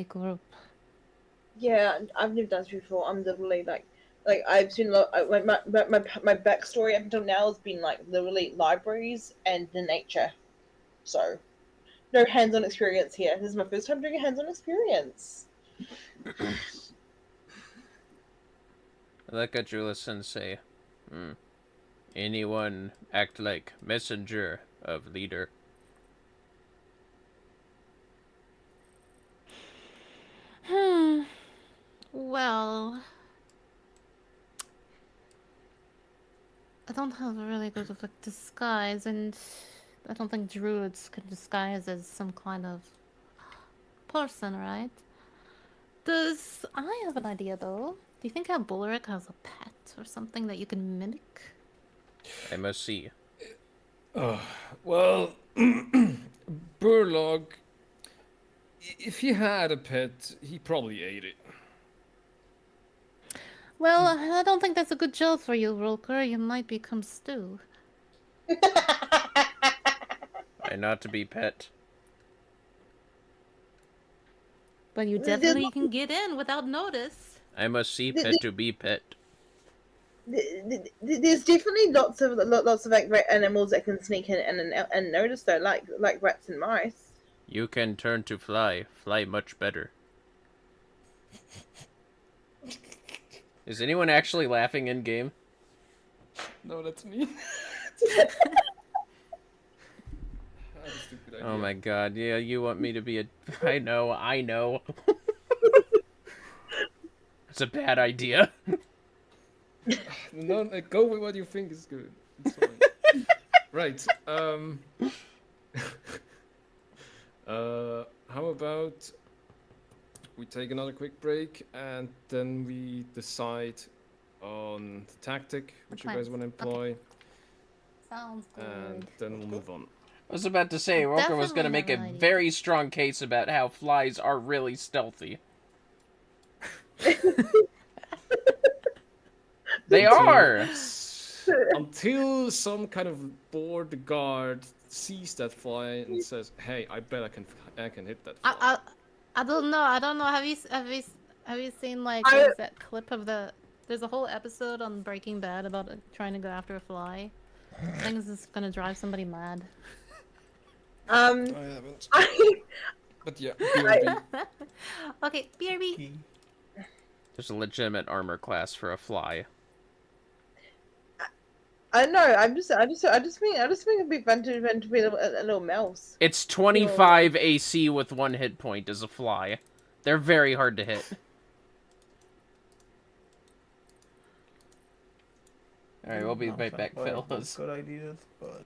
D: group.
C: Yeah, I've never done this before. I'm literally like I've seen my backstory up until now has been like literally libraries and the nature. So, no hands-on experience here. This is my first time doing a hands-on experience.
A: Look at Julius and say, Anyone act like messenger of leader?
D: Well, I don't have a really good of a disguise, and I don't think druids can disguise as some kind of person, right? I have an idea though. Do you think our Bulwark has a pet or something that you can mimic?
A: I must see.
B: Well, Burlog, if he had a pet, he probably ate it.
D: Well, I don't think that's a good job for you, Rulkur. You might become stew.
A: I not to be pet.
D: But you definitely can get in without notice.
A: I must see pet to be pet.
C: There's definitely lots of like animals that can sneak in and notice though, like rats and mice.
A: You can turn to fly. Fly much better. Is anyone actually laughing in game?
B: No, that's me.
A: Oh my god, yeah, you want me to be a... I know. It's a bad idea.
B: No, go with what you think is good. It's fine. Right. How about we take another quick break and then we decide on the tactic which you guys want to employ,
D: Sounds good.
B: and then we'll move on.
A: I was about to say, Rulkur was going to
D: definitely
A: make a
D: have an idea.
A: very strong case about how flies are really stealthy. They are!
B: Until some kind of bored guard sees that fly and says, "Hey, I bet I can hit that fly."
D: I don't know. I don't know. Have you seen like
C: I-
D: what is that clip of the? There's a whole episode on Breaking Bad about trying to go after a fly. I think this is gonna drive somebody mad.
B: I haven't. But yeah,
D: Okay, BRB.
A: There's a legitimate armor class for a fly.
C: I know. I just think it'd be fun to be a little mouse.
A: It's 25 AC with 1 hit point as a fly. They're very hard to hit. Alright, we'll be
E: Not
A: right back,
E: like
A: fellas.
E: good ideas, but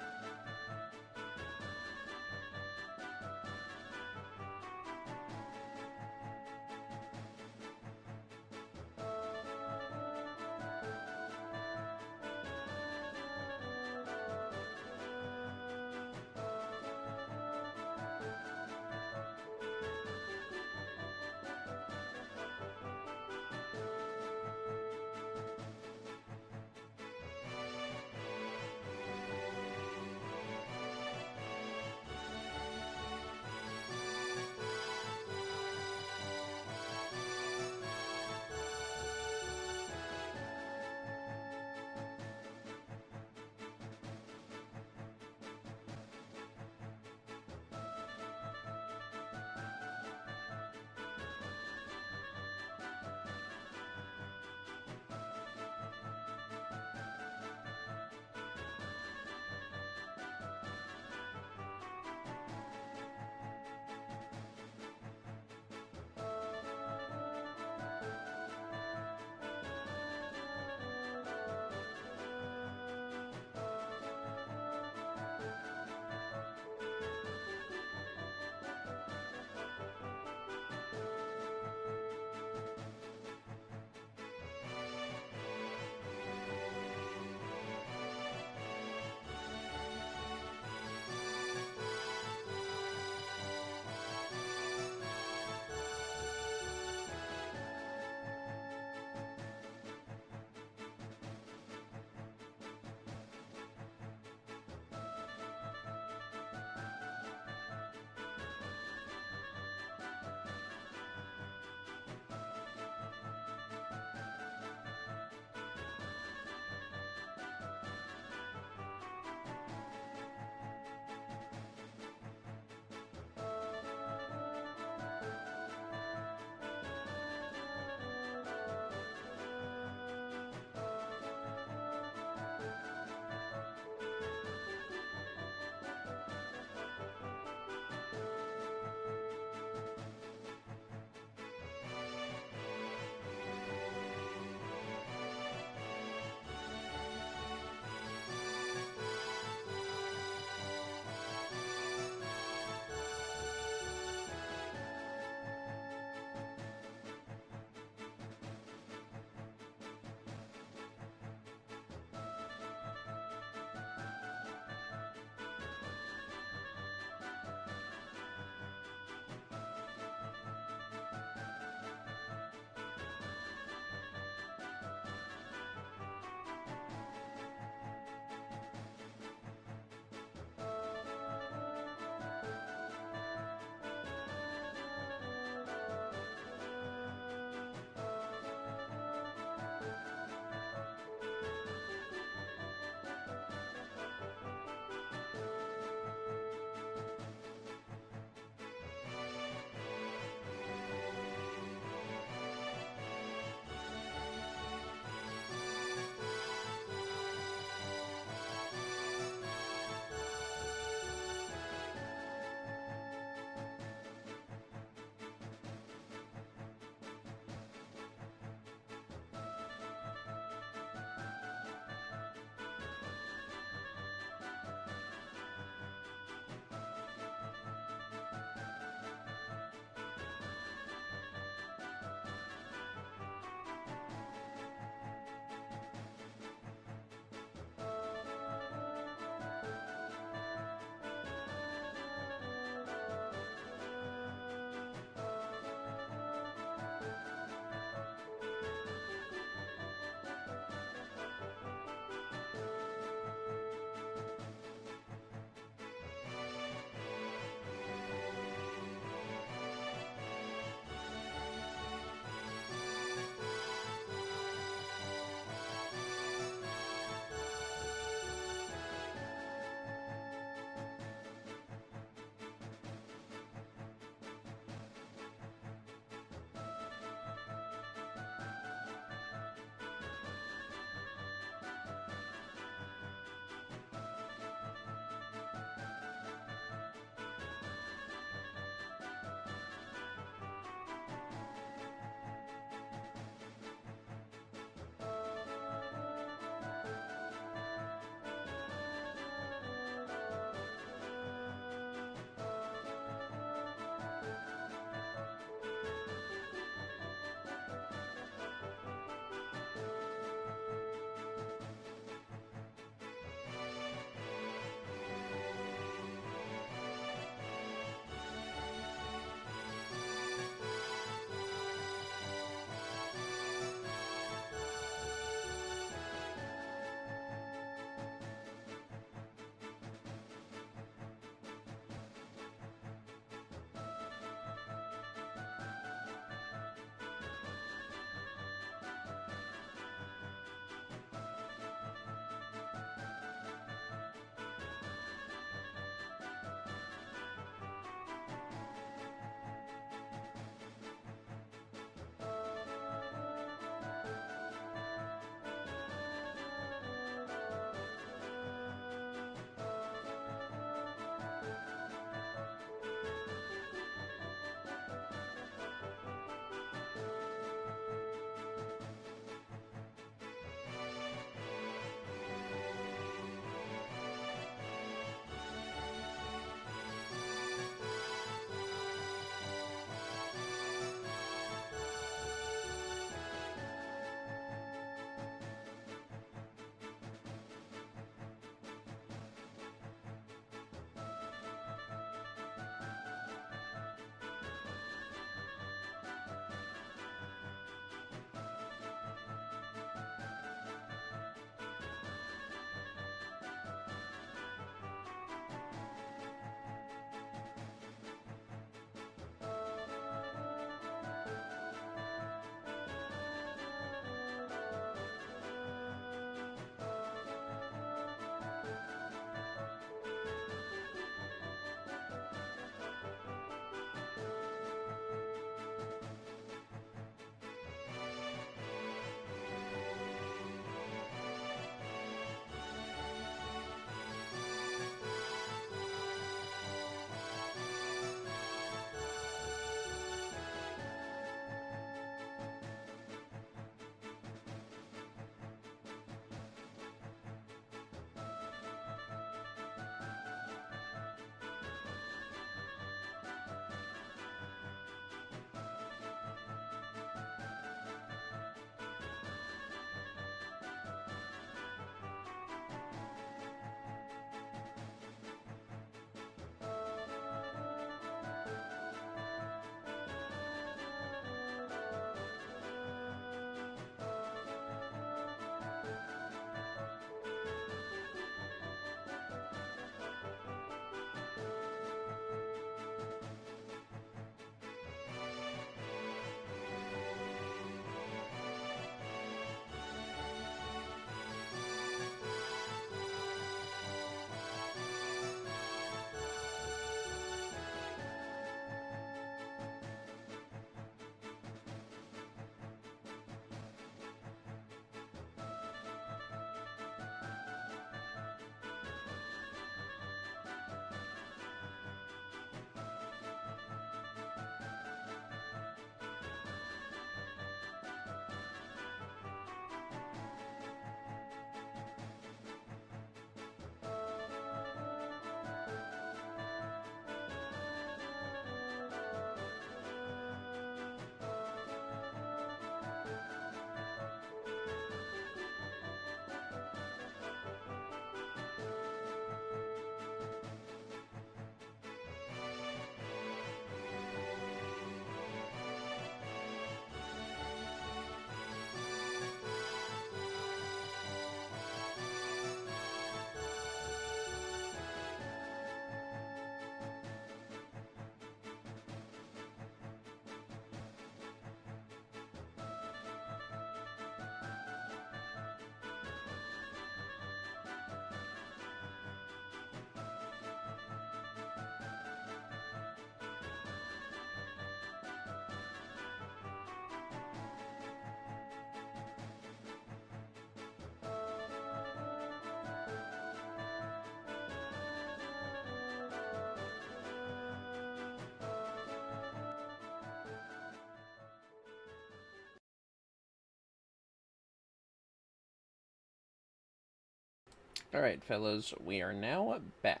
A: Alright, fellas, we are now back.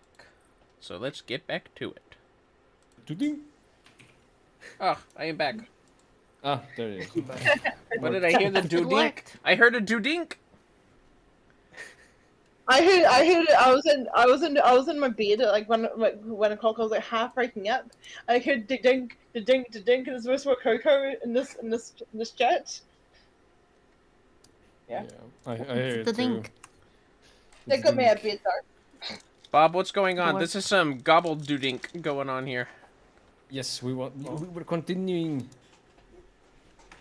A: So let's get back to it.
B: Doo-doo.
A: Oh, I am back.
B: Ah, there it is.
A: What did I hear? The
D: It
A: doo-dink?
D: worked.
A: I heard a doo-dink!
C: I heard it. I was in my bed at like 1 o'clock. I was like half waking up. I heard the dink, and it's VtuberRococo in this chat. Yeah.
B: I hear it
D: The
B: too.
D: dink.
C: They got me out of bed though.
A: Bob, what's going on?
D: What?
A: This is some gobble doo-dink going on here.
B: Yes, we were continuing.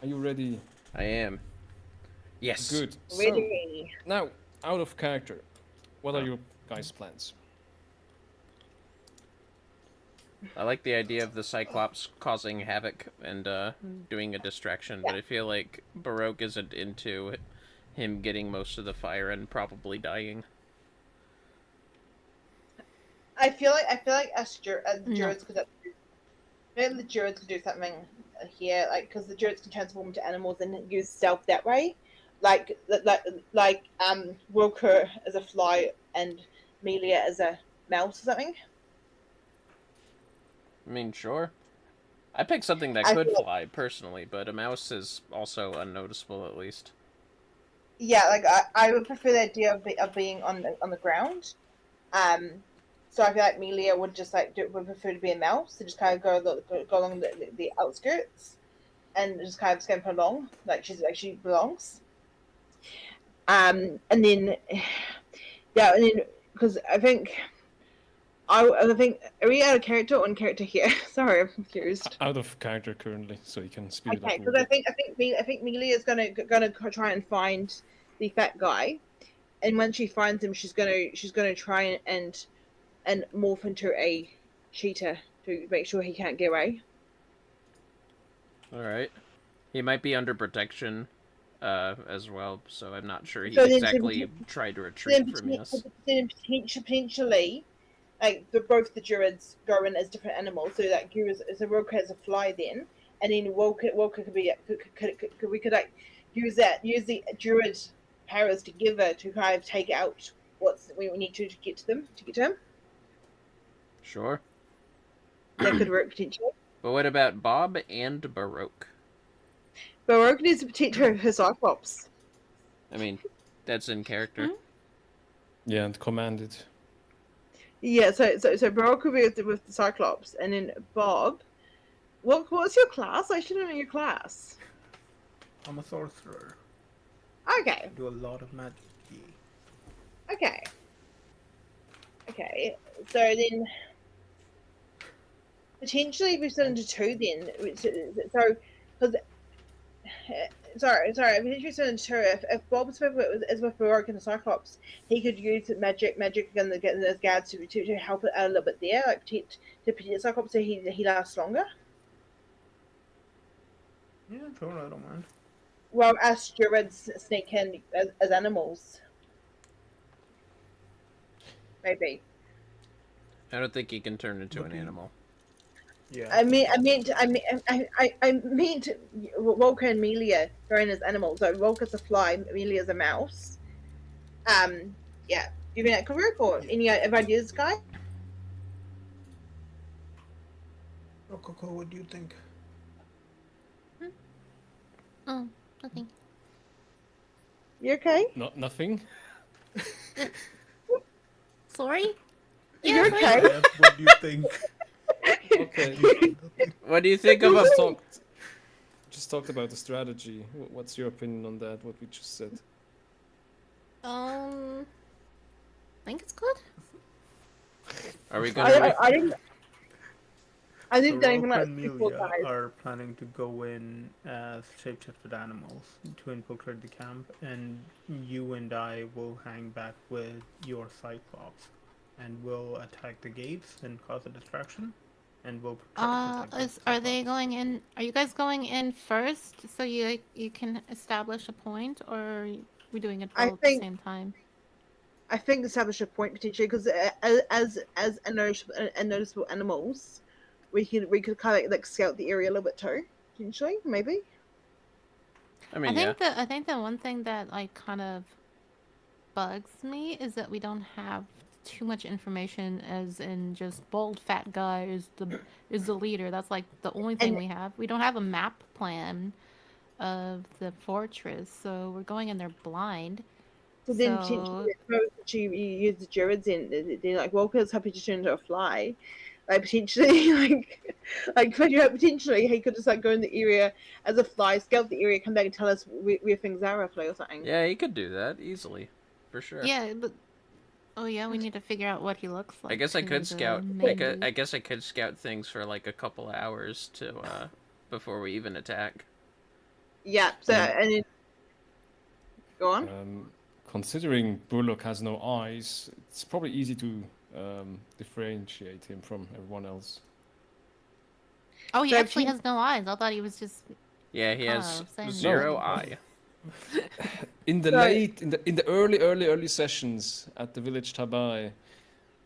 B: Are you ready?
A: I am. Yes.
B: Good. So,
C: Ready.
B: now, out of character, what are your guys' plans?
A: I like the idea of the Cyclops causing havoc and doing a distraction, but I feel like Baroque isn't into him getting most of the fire and probably dying.
C: I feel like us
D: No.
C: Druids could. Maybe the Druids could do something here, like because the Druids can transform into animals and use stealth that way, like Rulkur as a fly and Melia as a mouse or something.
A: I mean, sure. I picked something that
C: I
A: could
C: feel-
A: fly, personally, but a mouse is also unnoticeable, at least.
C: Yeah, like I would prefer the idea of being on the ground. So I feel like Melia would just would prefer to be a mouse, so just kind of go along the outskirts, and just kind of skimp along like she belongs. And then because I think are we out of character or in character here? Sorry, I'm confused.
B: Out of character currently, so you can speed it up.
C: Okay,
B: a
C: because
B: little
C: I think Melia is gonna try and find the fat guy, and when she finds him, she's gonna try and morph into a cheetah to make sure he can't get away.
A: Alright. He might be under protection as well, so I'm not sure he
C: So then-
A: exactly tried to retreat from us.
C: Then potentially, like both the druids go in as different animals. So like Rulkur has a fly then, and then Rulkur could be we could like use the druid powers together to kind of take out what we need to get to him.
A: Sure.
C: That could work potentially.
A: But what about Bob and Baroque?
C: Baroque needs to protect her Cyclops.
A: I mean, that's in character.
B: bit. Yeah, and command it.
C: Yeah, so Baroque will be with the Cyclops, and then Bob. What's your class? I should know your class.
E: I'm a sorcerer.
C: Okay,
E: I do a lot of magic.
C: okay. So then, potentially we split into two. Then, so because sorry, potentially split into two. If Bob's is with Baroque and the Cyclops, he could use magic and get those guards to help it out a little bit there, like protect the Cyclops so he lasts longer.
E: Yeah, sure, I don't mind.
C: Well, us druids sneak in as animals. Maybe.
A: I don't think he can turn into an
E: Okay.
A: animal.
E: Yeah.
C: I meant Rulkur and Melia going as animals. So Rulkur's a fly, Melia's a mouse. Yeah. Do you think that could work, or any ideas, guy?
E: Rococo, what do you think?
D: Oh, nothing.
C: You okay?
B: Nothing.
D: Sorry?
C: You're
D: sorry.
C: okay.
E: Yes, what do you think?
B: Okay.
A: What do you think of a...
B: Just talked about the strategy. What's your opinion on that? What we just said.
D: I think it's good.
A: Are we gonna...
C: I didn't
E: So
C: anything
E: Rulkur
C: like
E: and
C: people,
E: Melia
C: guys.
E: are planning to go in as shapeshifted animals to infiltrate the camp, and you and I will hang back with your Cyclops, and we'll attack the gates and cause a distraction, and we'll try to protect the
D: Are they
E: Cyclops.
D: going in? Are you guys going in first so you can establish a point, or are we doing it
C: I
D: all at
C: think-
D: the same time?
C: I think establish a point potentially because as unnoticeable animals, we could kind of like scout the area a little bit too. Potentially, maybe.
A: I mean, yeah.
D: I think the one thing that like kind of bugs me is that we don't have too much information, as in just bald fat guy is the leader. That's like the only thing
C: And-
D: we have. We don't have a map plan of the fortress, so we're going in there blind.
C: So then potentially you use the Druids in, then like Walker's happy to turn into a fly. Like potentially, potentially he could just like go in the area as a fly, scout the area, come back and tell us where things are roughly or something.
A: Yeah, he could do that easily, for sure.
D: Yeah, but oh yeah, we need to figure out what he looks like.
A: I guess I
D: to
A: could
D: the
A: scout.
D: main dude.
A: I guess I could scout things for like a couple of hours to before we even attack.
C: Yeah. So and then, go on.
B: Considering Burlock has no eyes, it's probably easy to differentiate him from everyone else.
D: Oh, he
C: So if
D: actually
C: he-
D: has no eyes. I thought he was just.
A: Yeah, he has
D: same
A: 0
D: thing.
A: eye.
B: In the
C: Right.
B: in the early sessions at the village Tabai,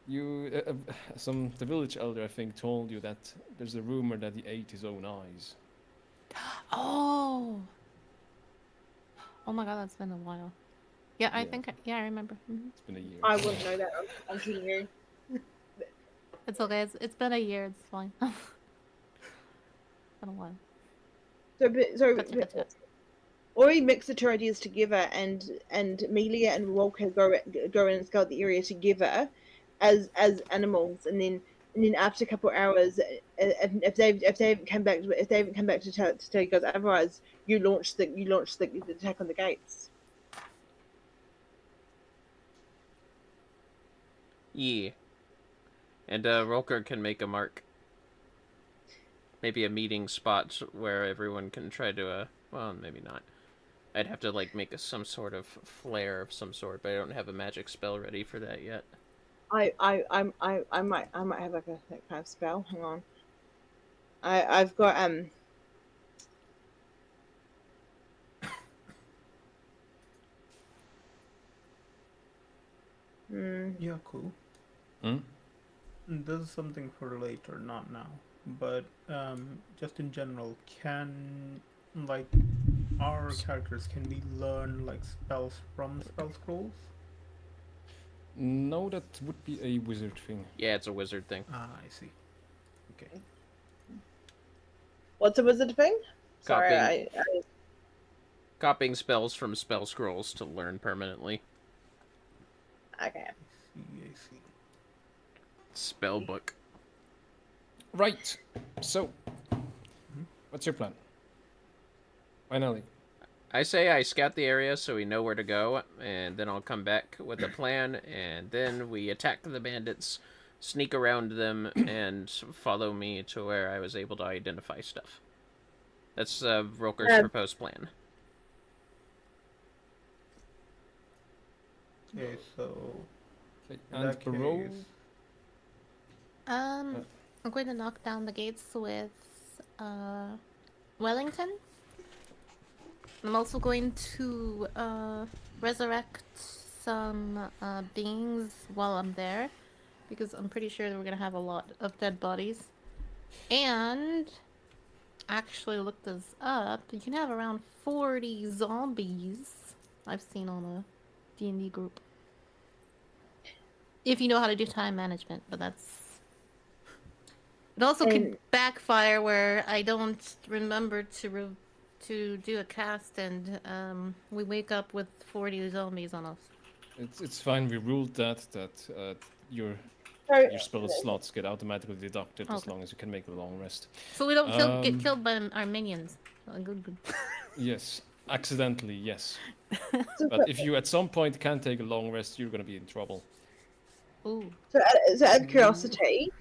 B: you the village elder I think told you that there's a rumor that he ate his own eyes.
D: Oh. Oh my god, that's been a while. Yeah, I
B: Yeah.
D: think. I remember. Mhm.
B: It's been a year.
C: I wouldn't know that. I'm kidding you.
D: It's okay. It's been a year. It's fine. Been a while.
C: So, or he mix the two ideas together, and Melia and Rulkur go in and scout the area together, as animals, and then after a couple of hours, if they haven't come back to tell you guys otherwise, you launch the attack on the gates.
A: Yeah. And Rulkur can make a mark. Maybe a meeting spot where everyone can try to well, maybe not. I'd have to like make some sort of flare of some sort, but I don't have a magic spell ready for that yet.
C: I might have like a that kind of spell. Hang on. I've got
E: Yeah, cool.
B: Hmm?
E: This is something for later, not now. But just in general, can like our characters, can we learn like spells from spell scrolls?
B: No, that would be a wizard thing.
A: Yeah, it's a wizard thing.
E: Ah, I see. Okay.
C: what's a wizard thing? Sorry,
A: Copying.
C: I
A: Copying spells from spell scrolls to learn permanently.
C: okay.
E: I see.
A: Spell book.
B: Right. So, what's your plan? Finally.
A: I say I scout the area so we know where to go, and then I'll come back with a plan, and then we attack the bandits, sneak around them, and follow me to where I was able to identify stuff. That's Rulkur's proposed plan.
E: Okay, so
B: Okay.
E: in
B: And
E: that
B: Baroque.
E: case,
D: I'm going to knock down the gates with Wellington. I'm also going to resurrect some beings while I'm there, because I'm pretty sure that we're gonna have a lot of dead bodies. And actually look this up. You can have around 40 zombies I've seen on a D&D group. If you know how to do time management, but that's... It also could
C: And-
D: backfire where I don't remember to do a cast and we wake up with 40 zombies on us.
B: It's fine. We ruled that your
C: So,
B: spell slots get automatically deducted as
D: Okay.
B: long as you can make a long rest.
D: So we don't get
B: Um,
D: killed by our minions. Oh, good.
B: Yes, accidentally, yes.
C: so,
B: But if you at some point can't take a long rest, you're gonna be in trouble.
D: Ooh.
C: out of curiosity,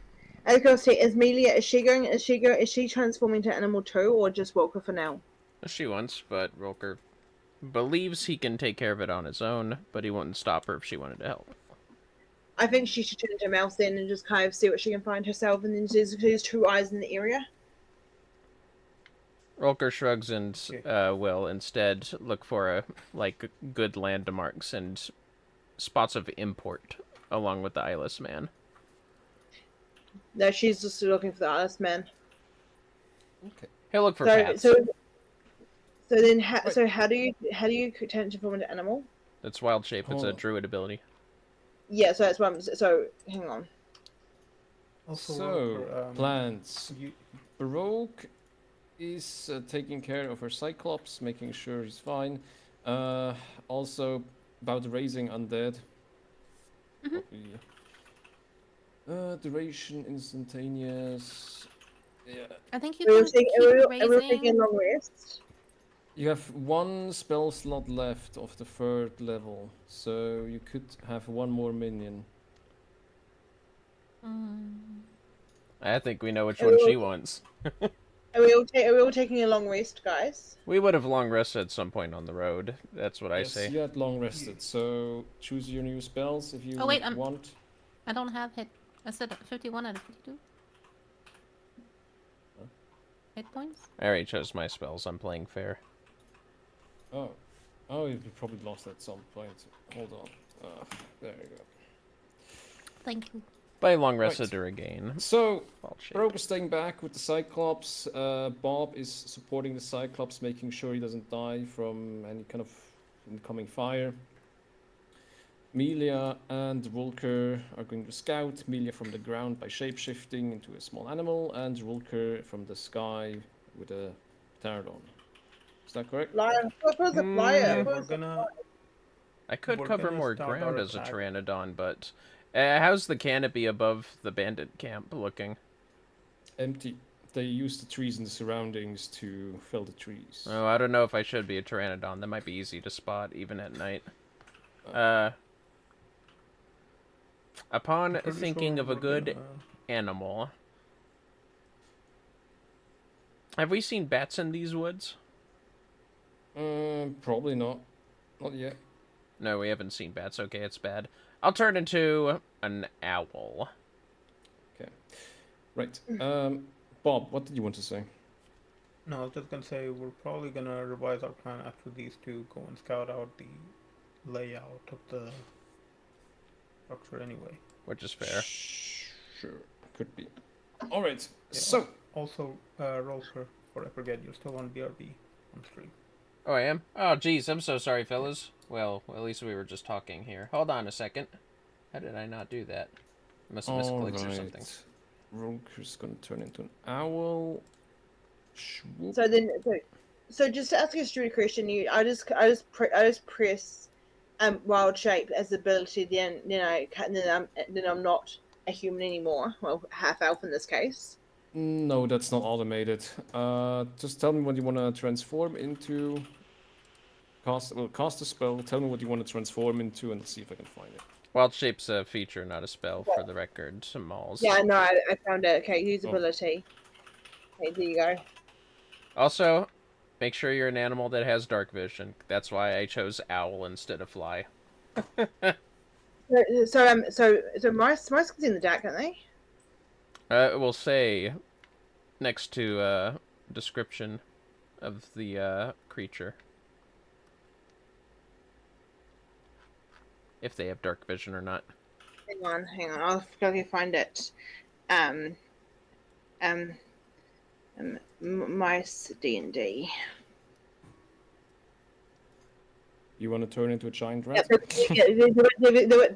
C: is Melia is she transforming into animal too, or just Walker for now?
A: She wants, but Rulkur believes he can take care of it on his own, but he wouldn't stop her if she wanted to help.
C: I think she should turn into a mouse then and just kind of see what she can find herself, and then there's two eyes in the area.
A: Rulkur shrugs and will instead look for good landmarks and spots of import along with the eyeless man.
C: No, she's just looking for the honest man.
B: Okay.
A: He'll look for
C: So
A: paths.
C: so then how do you transform into animal?
A: It's wild shape. It's a
B: Hold on.
A: druid ability.
C: Yeah, so that's what I'm. So hang on.
E: Also,
B: So,
E: Rulkur,
B: plans.
E: you,
B: Baroque is taking care of her Cyclops, making sure he's fine. Also, about raising undead.
D: Mhm.
B: Duration instantaneous. Yeah.
D: I think you
C: Are we all
D: can
C: taking,
D: keep
C: are we all taking a
D: raising.
C: long rest?
B: You have one spell slot left of the 3rd level, so you could have one more minion.
A: I think we know which
C: Are
A: one
C: we all,
A: she wants.
C: are we all taking a long rest, guys?
A: We would have long rested at some point on the road. That's what I
B: Yes,
A: say.
B: you had long rested, so choose your new spells if you
D: Oh, wait,
B: want.
D: I don't have hit. I said 51 out of 52.
B: Huh?
D: Hit points?
A: I already chose my spells. I'm playing fair.
B: Oh. Oh, you probably lost at some point. Hold on. There you go.
D: Thank you.
A: By long rested
B: Right.
A: to regain.
B: So,
A: Wild shape.
B: Baroque is staying back with the Cyclops. Bob is supporting the Cyclops, making sure he doesn't die from any kind of incoming fire. Melia and Rulkur are going to scout. Melia from the ground by shapeshifting into a small animal, and Rulkur from the sky with a pterodon. Is that correct?
C: Lion. What was a
A: Hmm.
C: flyer?
E: yeah,
C: What
E: we're
C: was
E: gonna
A: I could
E: We're
A: cover
E: gonna
A: more
E: start
A: ground
E: our
A: as a
E: attack.
A: Pteranodon, but how's the canopy above the bandit camp looking?
B: Empty. They use the trees in the surroundings to fell the trees.
A: Oh, I don't know if I should be a Pteranodon. That might be easy to spot even at night. Upon
E: I'm pretty
A: thinking
E: sure
A: of a
E: we're
A: good
E: gonna-
A: animal, have we seen bats in these woods?
B: Probably not. Not yet.
A: No, we haven't seen bats. Okay, it's bad. I'll turn into an owl.
B: Right. Bob, what did you want to say?
E: No, I was just gonna say we're probably gonna revise our plan after these two go and scout out the layout of the structure anyway.
A: Which is fair.
B: Sure, could be. All right.
E: Yeah.
B: So,
E: Also, Rulkur, before I forget, you're still on BRB on stream.
A: Oh, I am? Oh, geez, I'm so sorry, fellas. Well, at least we were just talking here. Hold on a second. How did I not do that? I must have
B: all
A: misclicked or something.
B: right. Rulkur's gonna turn into an owl. Swoop.
C: So then, so just to ask a stupid question, I just press wild shape as the ability. Then I'm not a human anymore. Well, half elf in this case.
B: No, that's not automated. Just tell me what you want to transform into. Cast a spell. Tell me what you want to transform into, and let's see if I can find it.
A: Wild shape's a feature, not a spell, for the record. Some Molls.
C: Yeah, no, I found it. Okay, usability. Okay, there you go.
A: Also, make sure you're an animal that has dark vision. That's why I chose owl instead of fly.
C: So mice can see in the dark, can't they?
A: It will say next to description of the creature if they have dark vision or not.
C: Hang on. I'll go find it. Mice D&D.
B: You want to turn into a giant
C: Yeah,
B: rat?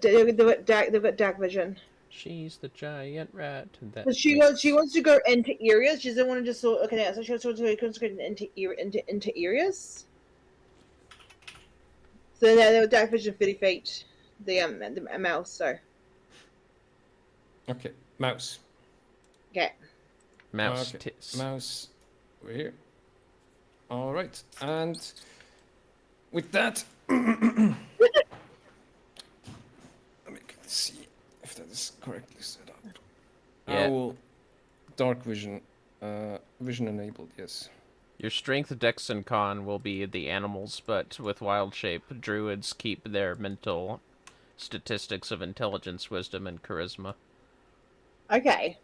C: they've got dark vision.
A: She's the giant rat. That
C: But she wants to go into areas. She doesn't want to just sort. Okay, yeah, so she wants to go into areas. So now they were dark vision 30 feet. The mouse. So
B: Okay, mouse.
C: okay.
A: mouse
B: Okay,
A: tis.
B: mouse. We're here. All right, and with that, let me see if that is correctly set up.
A: Yeah.
B: Owl, dark vision, vision enabled. Yes.
A: Your strength, dex, and con will be the animals, but with wild shape, druids keep their mental statistics of intelligence, wisdom, and charisma.
C: Okay.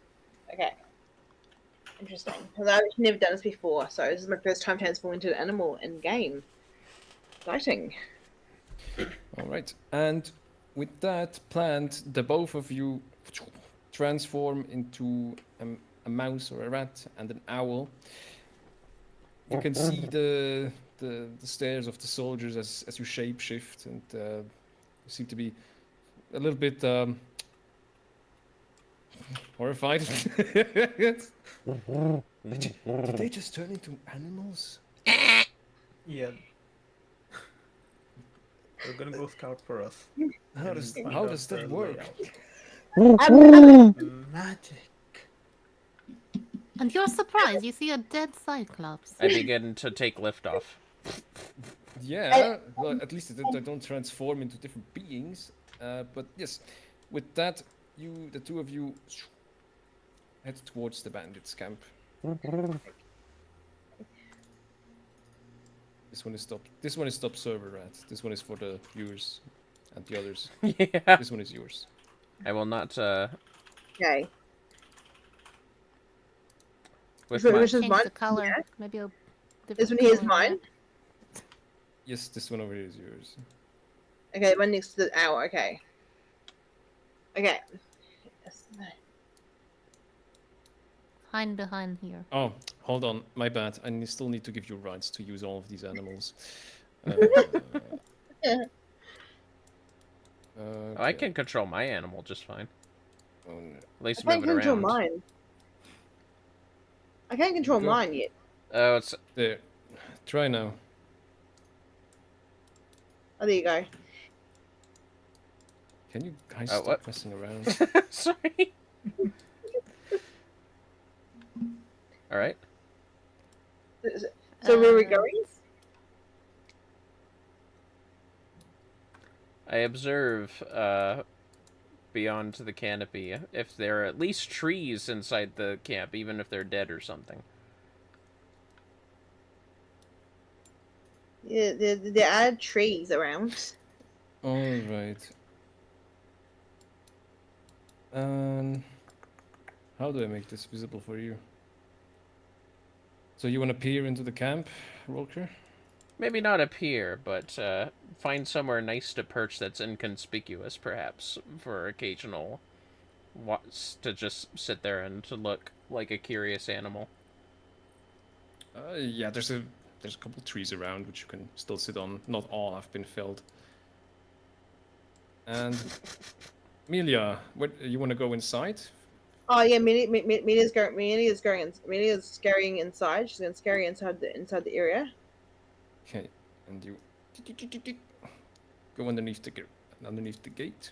C: Interesting. Because I've never done this before, so this is my first time transforming into an animal in game. Exciting.
B: All right, and with that planned, the both of you transform into a mouse or a rat and an owl. you can see the stares of the soldiers as you shapeshift, and you seem to be a little bit horrified. Did they just turn into animals?
E: Yeah. They're gonna go scout for us.
B: How
E: and
B: does
E: find
B: how
E: out
B: does that
E: the
B: work?
E: layout. Magic.
D: And you're surprised, you see a dead Cyclops.
A: I begin to take lift off.
B: Yeah, well, at least they don't transform into different beings. But yes, with that, the two of you, head towards the bandits' camp. This one is stop. This one is stop server rat. This one is for the viewers, and the others.
A: Yeah.
B: This one is yours.
A: I will not.
C: Okay.
A: With
C: So
A: my.
C: which is
D: Change
C: mine?
D: the color.
C: Yeah.
D: Maybe a different
C: This one here is
D: color
C: mine.
D: red.
B: Yes, this one over here is yours.
C: Okay, the one next to the owl. Okay. Okay. Yes.
D: Hide behind here.
B: Oh, hold on, my bad. I still need to give you rights to use all of these animals.
A: Oh, I can control my animal just fine.
B: Oh, no.
A: At least
C: I can't
A: move it
C: control
A: around.
C: mine. I can't control
B: Go.
C: mine yet.
A: Oh, it's.
B: There. Try now.
C: Oh, there you go.
B: Can you guys
A: Oh,
B: stop
A: what?
B: messing around?
A: Sorry. All right.
C: So where are we
D: Uh,
C: going?
A: I observe beyond the canopy if there are at least trees inside the camp, even if they're dead or something.
C: Yeah, there are trees around.
B: All right. How do I make this visible for you? So you want to peer into the camp, Rulkur?
A: Maybe not up here, but find somewhere nice to perch that's inconspicuous, perhaps, for occasional to just sit there and to look like a curious animal.
B: Yeah, there's a couple trees around which you can still sit on. Not all have been felled. And Melia, what you want to go inside?
C: Oh yeah, Melia's scurrying inside. She's gonna scurry inside the area.
B: Okay, and you go underneath the gate.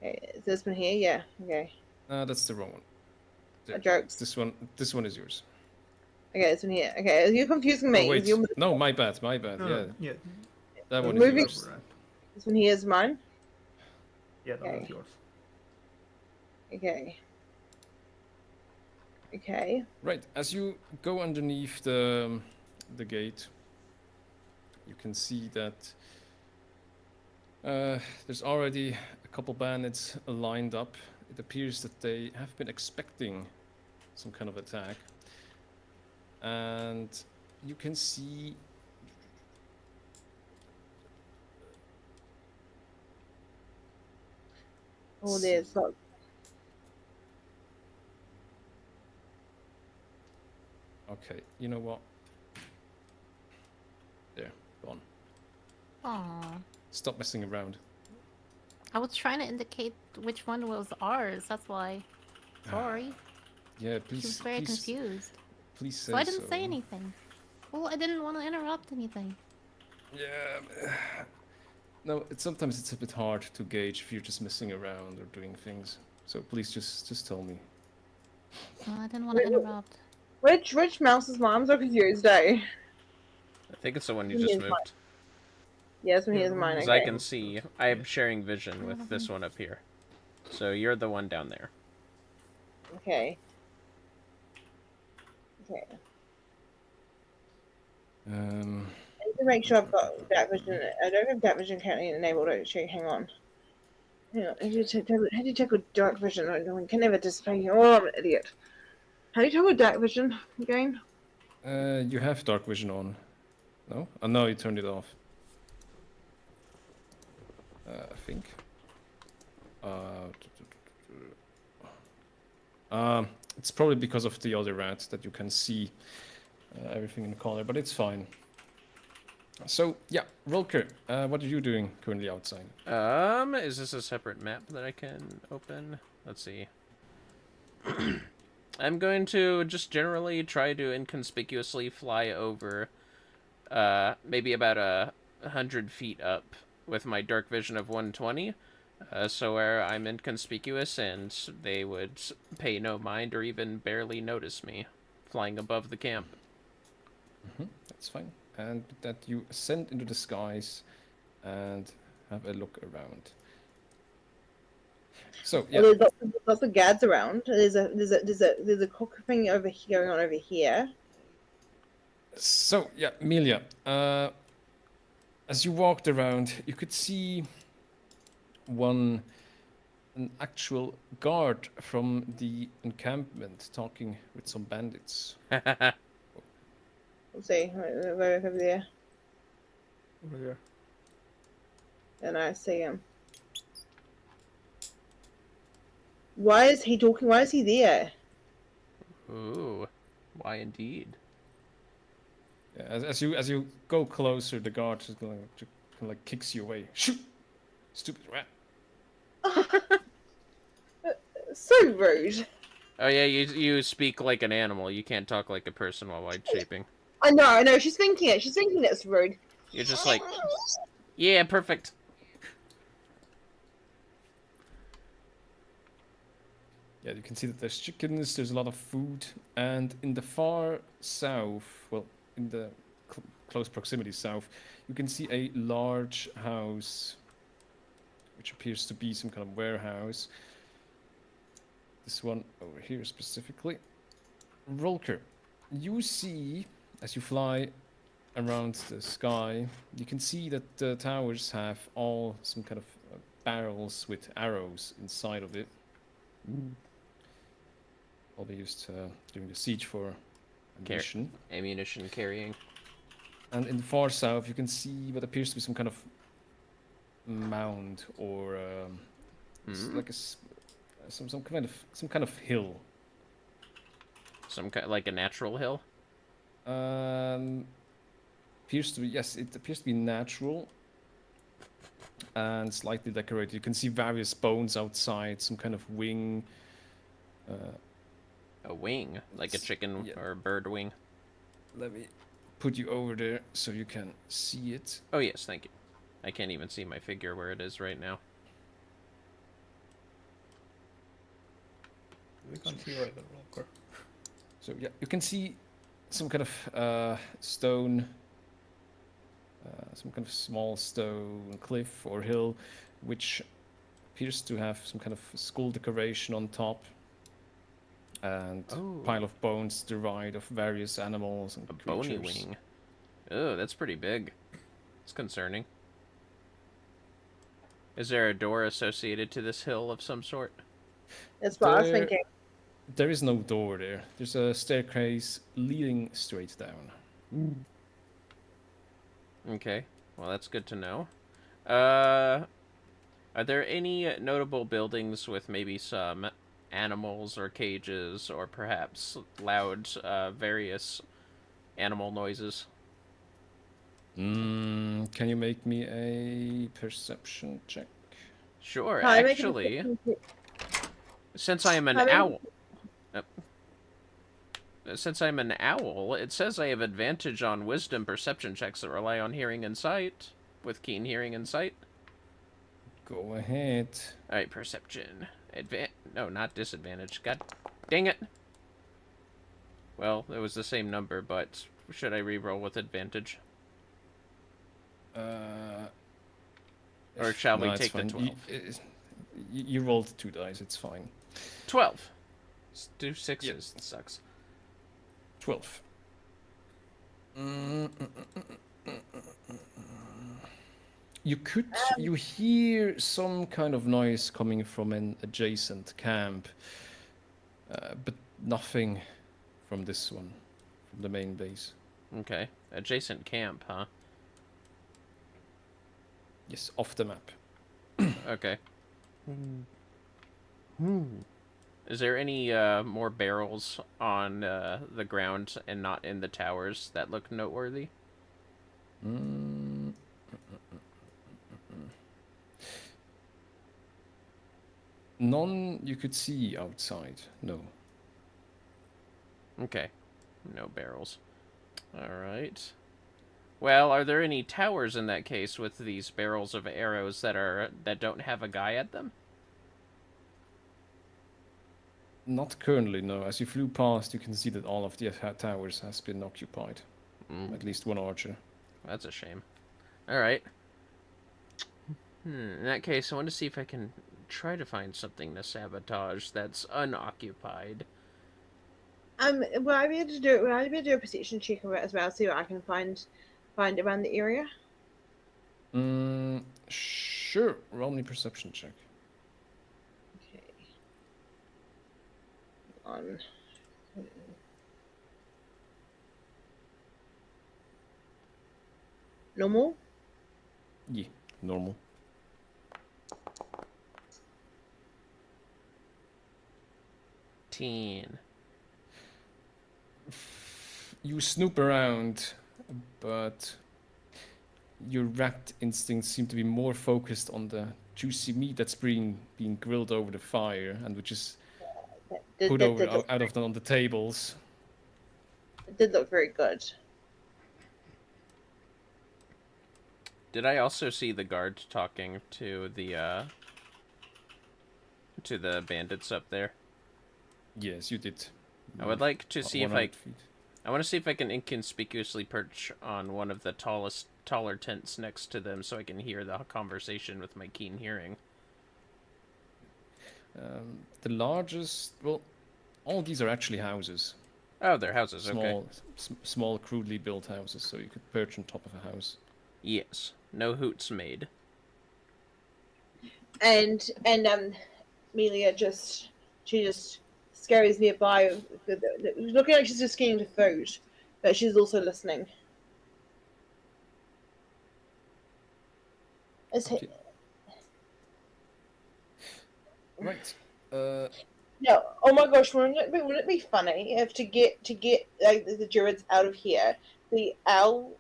C: Okay, is this one here? Yeah. Okay.
B: That's the wrong one. There.
C: Jokes.
B: This one is yours.
C: Okay, this one here. Okay, you're confusing me.
B: Oh wait,
C: You-
B: no, my bad.
E: No,
B: Yeah,
E: yeah.
B: that one
C: Moving-
B: is yours.
C: This one here is mine.
E: Yeah, that
C: Okay.
E: was yours.
C: Okay. Okay.
B: Right, as you go underneath the gate, you can see that there's already a couple bandits lined up. It appears that they have been expecting some kind of attack. And you can see
C: Oh, there's lots.
B: Okay, you know what? There, gone.
D: Aw.
B: Stop messing around.
D: I was trying to indicate which one was ours, that's why. Sorry.
B: Yeah,
D: She was
B: please,
D: very
B: please,
D: confused.
B: please say
D: So I didn't say anything. Well, I didn't want to interrupt anything.
B: Yeah. No, sometimes it's a bit hard to gauge if you're just messing around or doing things. So please just tell me.
D: Well, I didn't want to interrupt.
C: Which mouse is mine? I'm so confused, eh?
A: I think it's the one you
C: Here's
A: just
C: mine.
A: moved.
C: Yeah, this one here is mine.
A: Because
C: Okay.
A: I can see, I am sharing vision with this one up here. So you're the one down there.
C: Okay. Okay.
B: Um,
C: I need to make sure I've got dark vision. I don't have dark vision currently enabled. Actually, hang on. Hang on. How do you check with dark vision? I can never display. Oh, I'm an idiot. How do you check with dark vision again?
B: you have dark vision on. No? Oh, no, you turned it off. I think. It's probably because of the other rat that you can see everything in color, but it's fine. So yeah, Rulkur, what are you doing currently outside?
A: Is this a separate map that I can open? Let's see. I'm going to just generally try to inconspicuously fly over, maybe about 100 feet up with my dark vision of 120, so where I'm inconspicuous and they would pay no mind or even barely notice me flying above the camp.
B: That's fine. And that you ascend into the skies and have a look around. So yeah,
C: Well, there's lots of guards around. There's a cock thing over here going on over here.
B: so yeah, Melia. As you walked around, you could see an actual guard from the encampment talking with some bandits.
C: Let's see, right over there.
E: Over here.
C: And I see him. Why is he talking? Why is he there?
A: Ooh, why indeed?
B: Yeah, as you go closer, the guard is going to kind of like kicks you away. Shoot, stupid rat.
C: So rude.
A: Oh yeah, you speak like an animal. You can't talk like a person while white shaping.
C: I know. She's thinking it. She's thinking it's rude.
A: You're just like, yeah, perfect.
B: Yeah, you can see that there's chickens, there's a lot of food, and in the far south, well, in the close proximity south, you can see a large house, which appears to be some kind of warehouse. This one over here specifically. Rulkur, you see, as you fly around the sky, you can see that the towers have all some kind of barrels with arrows inside of it. All they used during the siege for ammunition.
A: Ammunition carrying.
B: And in the far south, you can see what appears to be some kind of mound or like some kind of hill.
A: Like a natural hill.
B: Appears to be, yes, it appears to be natural and slightly decorated. You can see various bones outside, some kind of wing.
A: A wing, like a chicken
B: yeah.
A: or a bird wing.
B: Let me put you over there so you can see it.
A: Oh yes, thank you. I can't even see my figure where it is right now.
E: We can't see right the Rulkur.
B: So yeah, you can see some kind of stone, some kind of small stone cliff or hill, which appears to have some kind of skull decoration on top, and pile of bones to the right of various animals and
A: a bony wing. Oh, that's pretty big. It's concerning. Is there a door associated to this hill of some sort?
C: That's what I was thinking.
B: There is no door there. There's a staircase leading straight down.
A: Okay, well that's good to know. Are there any notable buildings with maybe some animals or cages or perhaps loud various animal noises?
B: Can you make me a perception check?
A: Sure,
C: Hi,
A: actually, since I am an owl... Since I'm an owl, it says I have advantage on wisdom perception checks that rely on hearing and sight, with keen hearing and sight.
B: Go ahead.
A: Alright, perception. No, not disadvantage. God dang it. Well, it was the same number, but should I re-roll with advantage? Or shall we take the 12?
B: You rolled 2 dice, it's fine.
A: 12. Let's do 6s. Yep. It sucks.
B: 12. You hear some kind of noise coming from an adjacent camp, but nothing from this one, from the main base.
A: Okay, adjacent camp, huh?
B: Yes, off the map.
A: Okay. Is there any more barrels on the ground and not in the towers that look noteworthy?
B: Mm, none you could see outside. No.
A: Okay. No barrels. Alright. Well, are there any towers in that case with these barrels of arrows that don't have a guy at them?
B: Not currently, no. As you flew past, you can see that all of the towers has been occupied. At least one archer.
A: That's a shame. Alright. In that case, I want to see if I can try to find something to sabotage that's unoccupied.
C: Will I be able to do it? Will I be able to do a perception check of it as well? See what I can find around the area.
B: Sure. Roll me perception check.
C: Okay. On. Normal.
B: Yeah, normal.
A: Teen.
B: You snoop around, but your rat instincts seem to be more focused on the juicy meat that's being grilled over the fire and which is put out of on the tables.
C: It did look very good.
A: Did I also see the guard talking to the bandits up there?
B: Yes, you did.
A: I would like to see if
B: 100 feet.
A: I want to see if I can inconspicuously perch on one of the taller tents next to them so I can hear the conversation with my keen hearing.
B: The largest, well, all these are actually houses.
A: Oh, they're houses,
B: Small,
A: okay.
B: small, crudely built houses, so you could perch on top of a house.
A: Yes, no hoots made.
C: And Melia just scurries nearby, looking like she's just getting to food, but she's also listening.
B: Okay. Right.
C: No, oh my gosh, wouldn't it be funny if to get like the druids out of here, the owl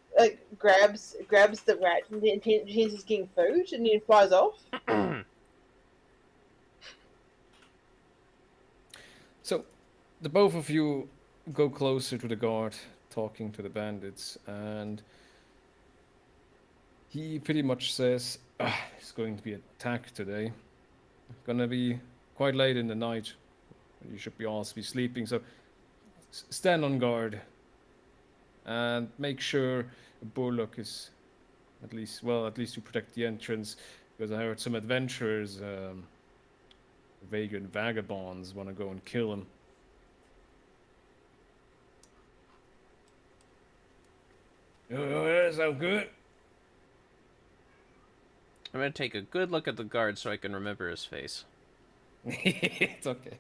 C: grabs the rat and then he's getting food and then flies off.
B: So, the both of you go closer to the guard, talking to the bandits, and he pretty much says, it's going to be an attack today. Gonna be quite late in the night. You should all be sleeping, so stand on guard and make sure Burlock is at least to protect the entrance, because I heard some adventurers, vagrant vagabonds, want to go and kill him. Oh, that sounds good.
A: I'm going to take a good look at the guard so I can remember his face.
B: It's okay.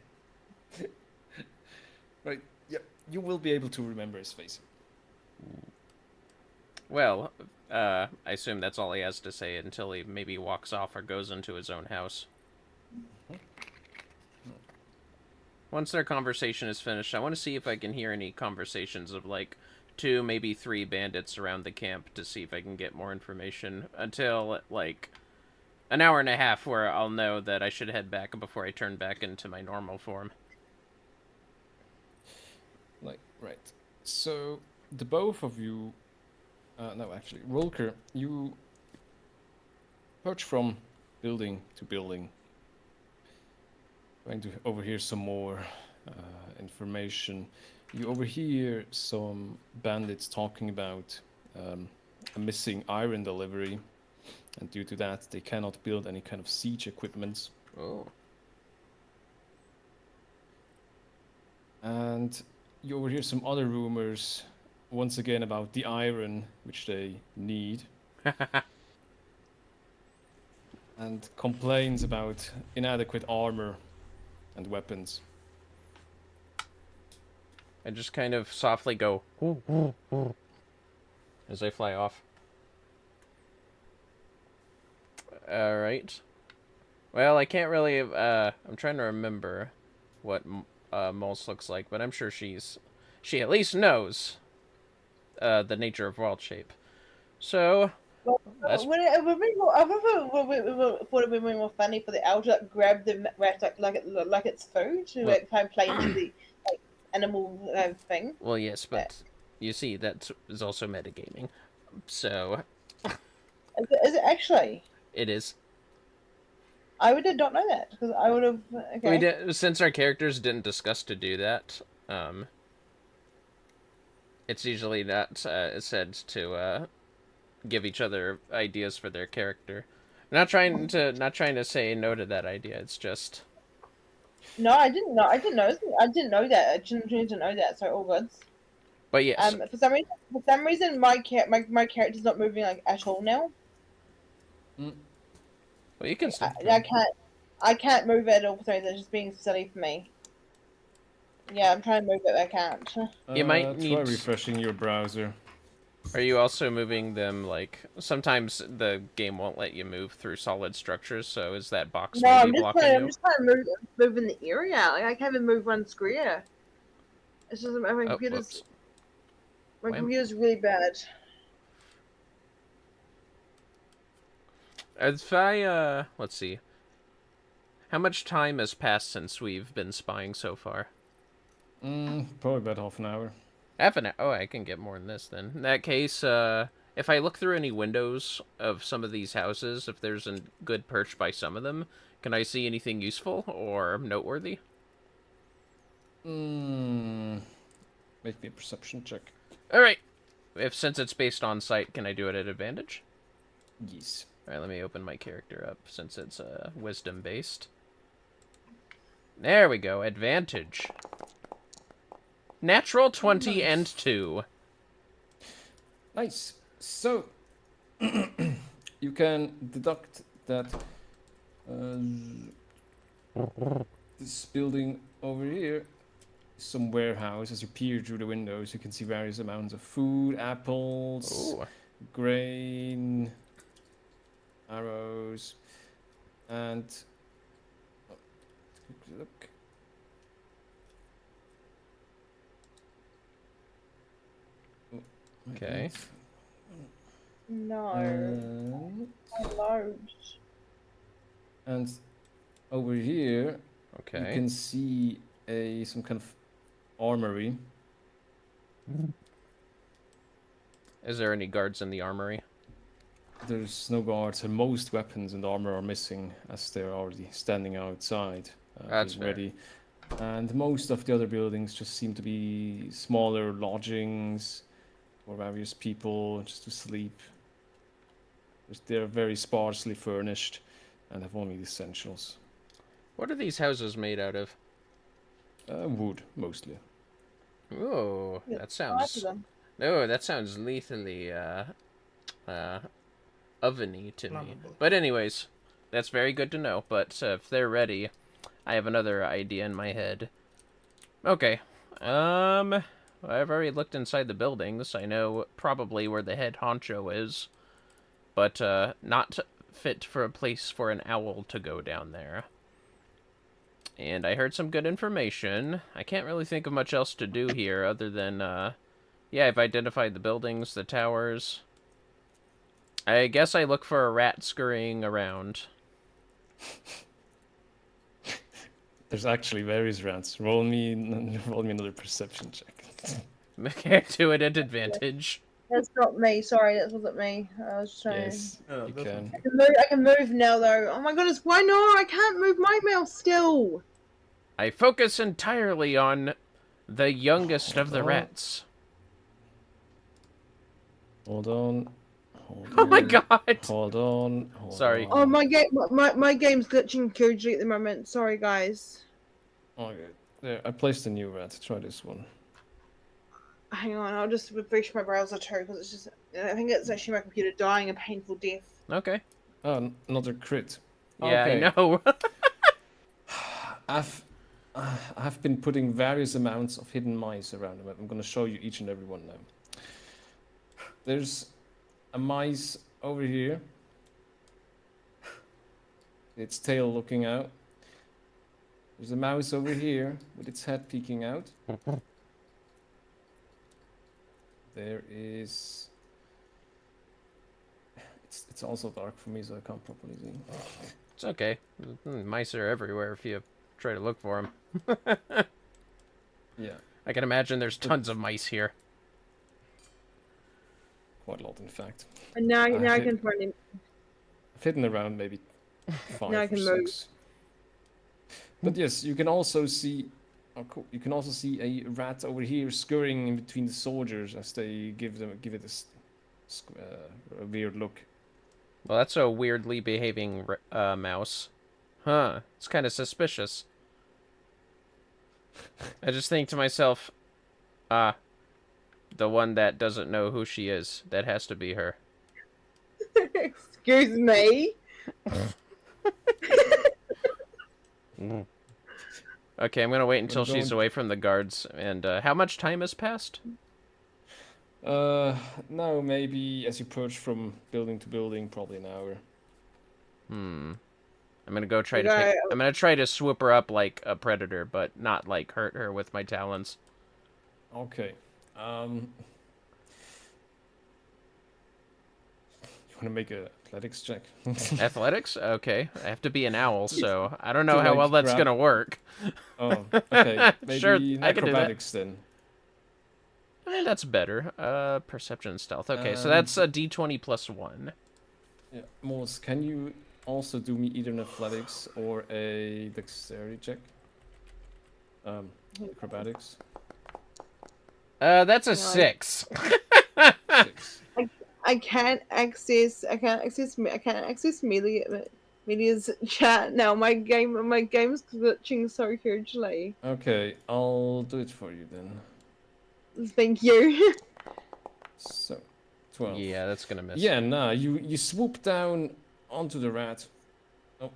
B: Right, yep, you will be able to remember his face.
A: Well, I assume that's all he has to say until he maybe walks off or goes into his own house. Once their conversation is finished, I want to see if I can hear any conversations of, like, 2, maybe 3 bandits around the camp to see if I can get more information until, like, an hour and a half where I'll know that I should head back before I turn back into my normal form.
B: Right. So, the both of you... no, actually, Rulkur, you perch from building to building, trying to overhear some more information. You overhear some bandits talking about a missing iron delivery, and due to that, they cannot build any kind of siege equipment.
A: Oh.
B: And you overhear some other rumors, once again about the iron which they need, and complaints about inadequate armor and weapons.
A: I just kind of softly go, "Ooh, ooh, ooh," as they fly off. Alright. Well, I can't really, I'm trying to remember. what Molls looks like, but I'm sure she at least knows the nature of wild shape. So
C: Well,
A: that's
C: it would be more, I thought it would be more funny for the owl to like, grab the rat like it's food to
A: Well-
C: like kind of play into the like animal thing.
A: well, yes, but you see that is also metagaming. So
C: Is it actually?
A: it is.
C: I did not know that because I would have. Okay.
A: We did, since our characters didn't discuss to do that. It's usually not said to give each other ideas for their character. Not trying to say no to that idea. It's just
C: No, I didn't know. I didn't know. I didn't know that. I didn't know that. So all good.
A: but yes.
C: For some reason, my character's not moving like at all now.
A: Well, you can still.
C: I can't move it at all. So they're just being silly for me. Yeah, I'm trying to move it. I can't.
A: You might
B: try
A: need-
B: refreshing your browser.
A: Are you also moving them like sometimes the game won't let you move through solid structures? So is that box
C: No,
A: maybe
C: I'm just
A: blocking
C: trying.
A: you?
C: I'm just trying to move in the area. Like I can't even move one square. It's just my
A: Oh,
C: computer's
A: whoops.
C: my
A: Wham.
C: computer's really bad.
A: If I let's see. How much time has passed since we've been spying so far?
B: Probably about half an hour.
A: Half an hour. Oh, I can get more than this then. In that case, if I look through any windows of some of these houses, if there's a good perch by some of them, can I see anything useful or noteworthy?
B: Make me a perception check.
A: Alright. Since it's based on sight, can I do it at advantage?
B: Yes.
A: Alright, let me open my character up since it's wisdom based. There we go, advantage. Natural 20
B: Nice.
A: and 2.
B: Nice. So, you can deduct that this building over here is some warehouse. As you peer through the windows, you can see various amounts of food, apples,
A: Ooh.
B: grain, arrows, and let's quickly look.
A: Okay.
C: No,
B: And,
C: loads.
B: and over here, you
A: Okay.
B: can see some kind of armory.
A: Is there any guards in the armory?
B: There's no guards, and most weapons and armor are missing as they're already standing outside,
A: That's
B: being
A: fair.
B: ready. And most of the other buildings just seem to be smaller lodgings for various people just to sleep. They're very sparsely furnished and have only the essentials.
A: What are these houses made out of?
B: Wood, mostly.
A: Oh,
C: Yeah,
A: that
C: Lots of
A: sounds...
C: them.
A: Oh, that sounds lethally, oveny to me.
E: Flammable.
A: But anyways, that's very good to know. But if they're ready, I have another idea in my head. Okay. I've already looked inside the buildings. I know probably where the head honcho is. But, not fit for a place for an owl to go down there. And I heard some good information. I can't really think of much else to do here other than, yeah, I've identified the buildings, the towers. I guess I look for a rat scurrying around.
B: There's actually various rats. Roll me another perception check.
A: Do it at advantage.
C: That's not me. Sorry, that wasn't me. I was trying.
B: Yes,
E: Oh,
B: you
E: that's
B: can.
C: I can move now though. Oh my goodness, why not? I can't move my mouse still.
A: I focus entirely on the youngest of the
B: Oh.
A: rats.
B: Hold on.
A: Oh my god!
B: Hold on.
A: Sorry.
C: Oh my game's glitching hugely at the moment. Sorry guys.
B: Okay. There, I placed a new rat. Try this one.
C: Hang on, I'll just refresh my browser too because it's just. I think it's actually my computer dying a painful death.
A: Okay.
B: Oh, another crit.
A: Yeah,
B: Okay.
A: I know.
B: I've been putting various amounts of hidden mice around the map. I'm going to show you each and every one now. There's a mice over here. Its tail looking out. There's a mouse over here with its head peeking out. There is... It's also dark for me, so I can't properly see.
A: It's okay. Mice are everywhere if you try to look for them.
B: Yeah,
A: I can imagine there's tons of mice here.
B: quite a lot, in fact.
C: And now I
B: hit-
C: can find him.
B: I've hidden around maybe 5
C: Now I
B: or
C: can move.
B: 6. But yes, you can also see... Oh, cool. You can also see a rat over here scurrying in between the soldiers as they give it a weird look.
A: Well, that's a weirdly behaving mouse. Huh. It's kind of suspicious. I just think to myself, the one that doesn't know who she is. That has to be her.
C: Excuse me.
A: Okay, I'm gonna wait until she's
B: going-
A: away from the guards. And how much time has passed?
B: Now maybe as you approach from building to building, probably an hour.
A: I'm gonna go try to
C: Okay.
A: I'm gonna try to swoop her up like a predator, but not like hurt her with my talons.
B: Okay. You want to make a athletics check?
A: Athletics? Okay. I have to be an owl, so I don't know
B: To,
A: how
B: like,
A: well that's
B: grab-
A: gonna work.
B: Oh, okay. Maybe
A: Sure, I can do that.
B: acrobatics then.
A: I mean, that's better. Perception and stealth. Okay, so
B: Um,
A: that's a d20 plus 1.
B: Yeah. Molls, can you also do me either an athletics or a dexterity check? Acrobatics.
A: That's a
C: No,
A: 6.
B: 6.
C: I can't access Melia's chat now. My game's glitching so hugely.
B: Okay, I'll do it for you then.
C: Thank you.
B: So, 12.
A: Yeah, that's gonna miss.
B: Yeah, nah, you swoop down onto the rat. Oh.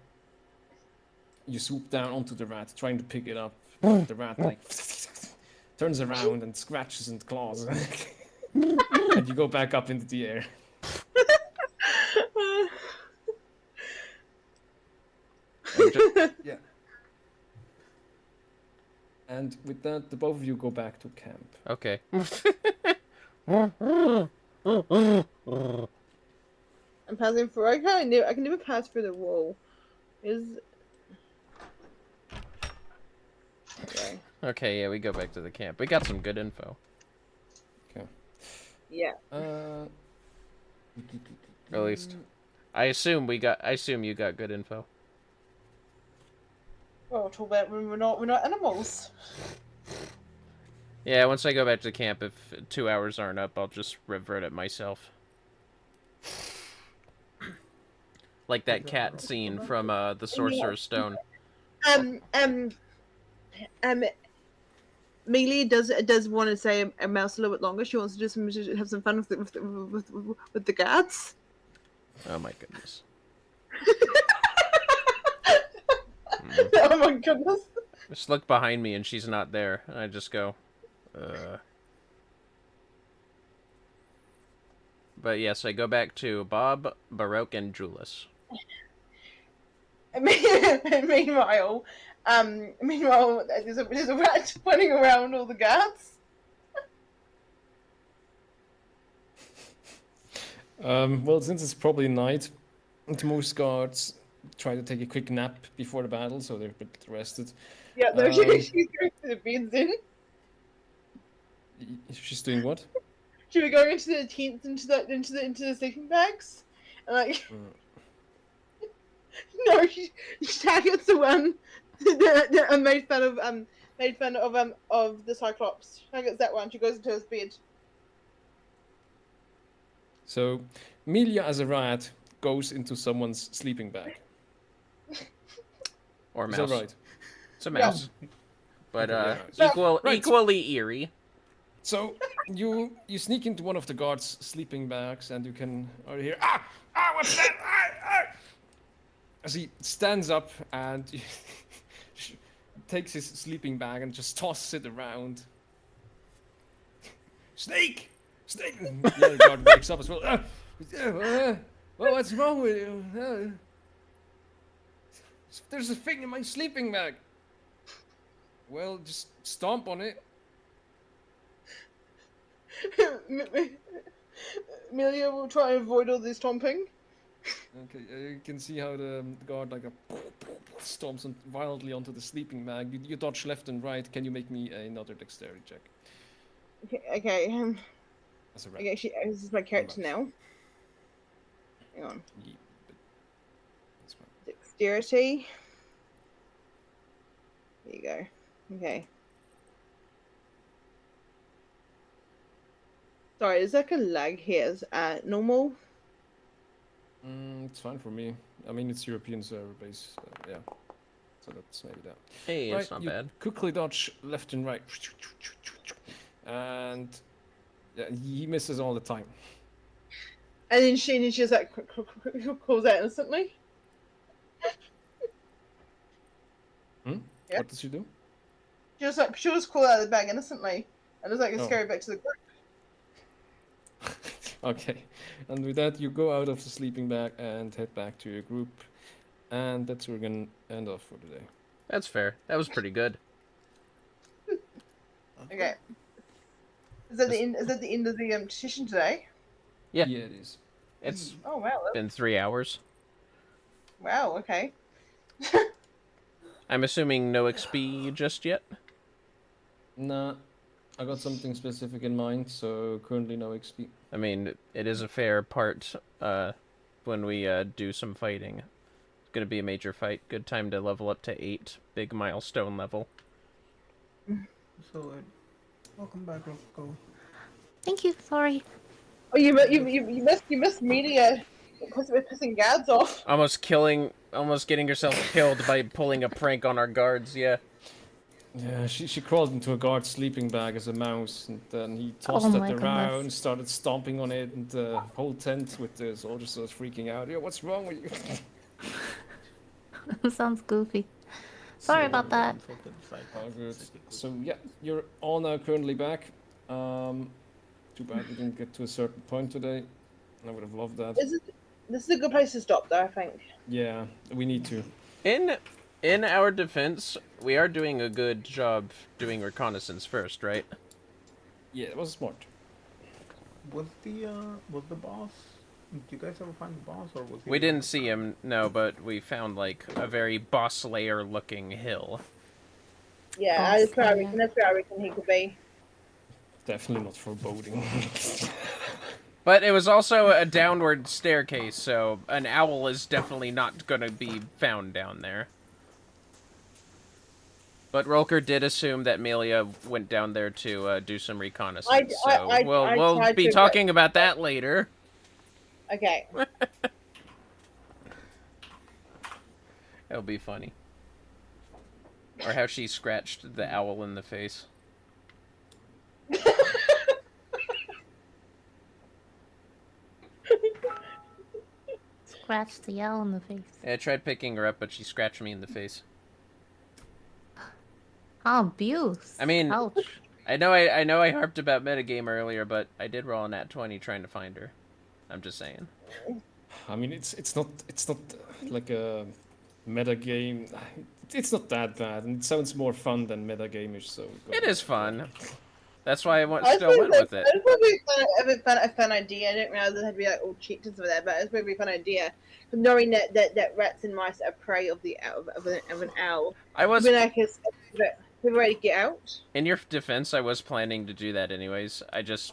B: You swoop down onto the rat, trying to pick it up. The rat, like, turns around and scratches and claws. And you go back up into the air. Yeah. And with that, the both of you go back to camp.
A: Okay.
C: I'm passing through. I can never pass through the wall. Okay.
A: Okay, yeah, we go back to the camp. We got some good info.
C: Yeah.
A: Or at least, I assume you got good info.
C: Well, too bad we're not animals.
A: Yeah, once I go back to camp, if 2 hours aren't up, I'll just revert it myself. Like that cat scene from the Sorcerer's Stone.
C: Melia does want to say a mouse a little bit longer. She wants to just have some fun with the guards.
A: Oh my goodness.
C: Oh my goodness.
A: Just look behind me and she's not there. And I just go, But yes, I go back to Bob, Baroque, and Julius.
C: Meanwhile, there's a rat running around all the guards.
B: Well, since it's probably night, most guards try to take a quick nap before the battle, so they're a bit rested.
C: Yeah, no,
B: Um,
C: she's going to the beds in.
B: She's doing what?
C: She would go into the tents, into the sleeping bags, and like. No, she targets the one that made fun of the Cyclops. Targets that one. She goes into his bed.
B: So, Melia as a rat goes into someone's sleeping bag.
A: Or
B: Is
A: mouse.
B: that right?
A: It's a mouse. But
B: Okay, yeah, right.
A: equally eerie.
B: So, you sneak into one of the guards' sleeping bags, and you can already hear, what's that? As he stands up and takes his sleeping bag and just tosses it around. Snake! Snake! The other guard wakes up as well. Well, what's wrong with you? There's a thing in my sleeping bag. Well, just stomp on it.
C: Melia will try and avoid all this stomping.
B: Okay, you can see how the guard like stomps violently onto the sleeping bag. You dodge left and right. Can you make me another dexterity check?
C: Okay,
B: As a rat.
C: okay, this is my character now. Hang on.
B: Yeah, but that's fine.
C: Dexterity. There you go. Okay. Sorry, there's like a lag here. Normal.
B: It's fine for me. I mean, it's European server base, yeah. So that's maybe that.
A: Hey,
B: Right,
A: it's not
B: you
A: bad.
B: quickly dodge left and right, and yeah, he misses all the time.
C: And then she just like calls out instantly. Yeah.
B: What does she do?
C: She'll just call out of the bag innocently, and it's like a
B: Oh.
C: scary back to the group.
B: Okay, and with that you go out of the sleeping bag and head back to your group, and that's where we're gonna end off for today.
A: That's fair. That was pretty good.
C: Okay. Is that the end? Is that the end of the session today?
A: Yeah.
B: Yeah, it is.
A: It's
C: Oh wow!
A: been 3 hours.
C: Wow. Okay.
A: I'm assuming no XP just yet?
B: Nah, I got something specific in mind, so currently no XP.
A: I mean, it is a fair part when we do some fighting. It's going to be a major fight. Good time to level up to 8. Big milestone level.
E: So, welcome back, Rococo.
D: Thank you. Sorry.
C: Oh, you missed Melia because we're pissing guards off.
A: Almost getting herself killed by pulling a prank on our guards, yeah.
B: Yeah, she crawled into a guard's sleeping bag as a mouse, and then he tossed
D: my
B: it around,
D: goodness.
B: started stomping on it, and the whole tent with the soldiers started freaking out. Yeah, what's wrong with you?
D: Sounds goofy. Sorry about that.
B: Oh, good. So yeah, you're all now currently back. Too bad we didn't get to a certain point today. I would have loved that.
C: This is a good place to stop, though. I think.
B: Yeah, we need to.
A: In our defense, we are doing a good job doing reconnaissance first, right?
B: Yeah, it was smart.
E: Was the boss? Did you guys ever find the boss, or was he?
A: We didn't see him, no, but we found like a very boss layer looking hill.
C: Yeah,
D: Boss
C: that's where I
D: layer.
C: reckon. That's where I reckon he could be.
B: Definitely not foreboding.
A: But it was also a downward staircase, so an owl is definitely not going to be found down there. But Rulkur did assume that Melia went down there to do some reconnaissance, so we'll
C: tried
A: be
C: to,
A: talking about that later.
C: Okay.
A: It'll be funny. Or how she scratched the owl in the face.
D: Scratch the L in the face.
A: Yeah, I tried picking her up, but she scratched me in the face.
D: Abuse.
A: I mean,
D: Ouch.
A: I know I harped about metagame earlier, but I did roll a nat 20 trying to find her. I'm just saying.
B: I mean, it's not like a meta game. It's not that bad, and it sounds more fun than meta game-ish. So
A: It is fun. That's why
C: I
A: still went with it.
C: It's probably a fun idea. I didn't realize it had to be like all cheats and stuff like that, but it's probably a fun idea. Knowing that rats and mice are prey of an owl.
A: I was,
C: Be like we're ready to get out.
A: in your defense, I was planning to do that anyways. I just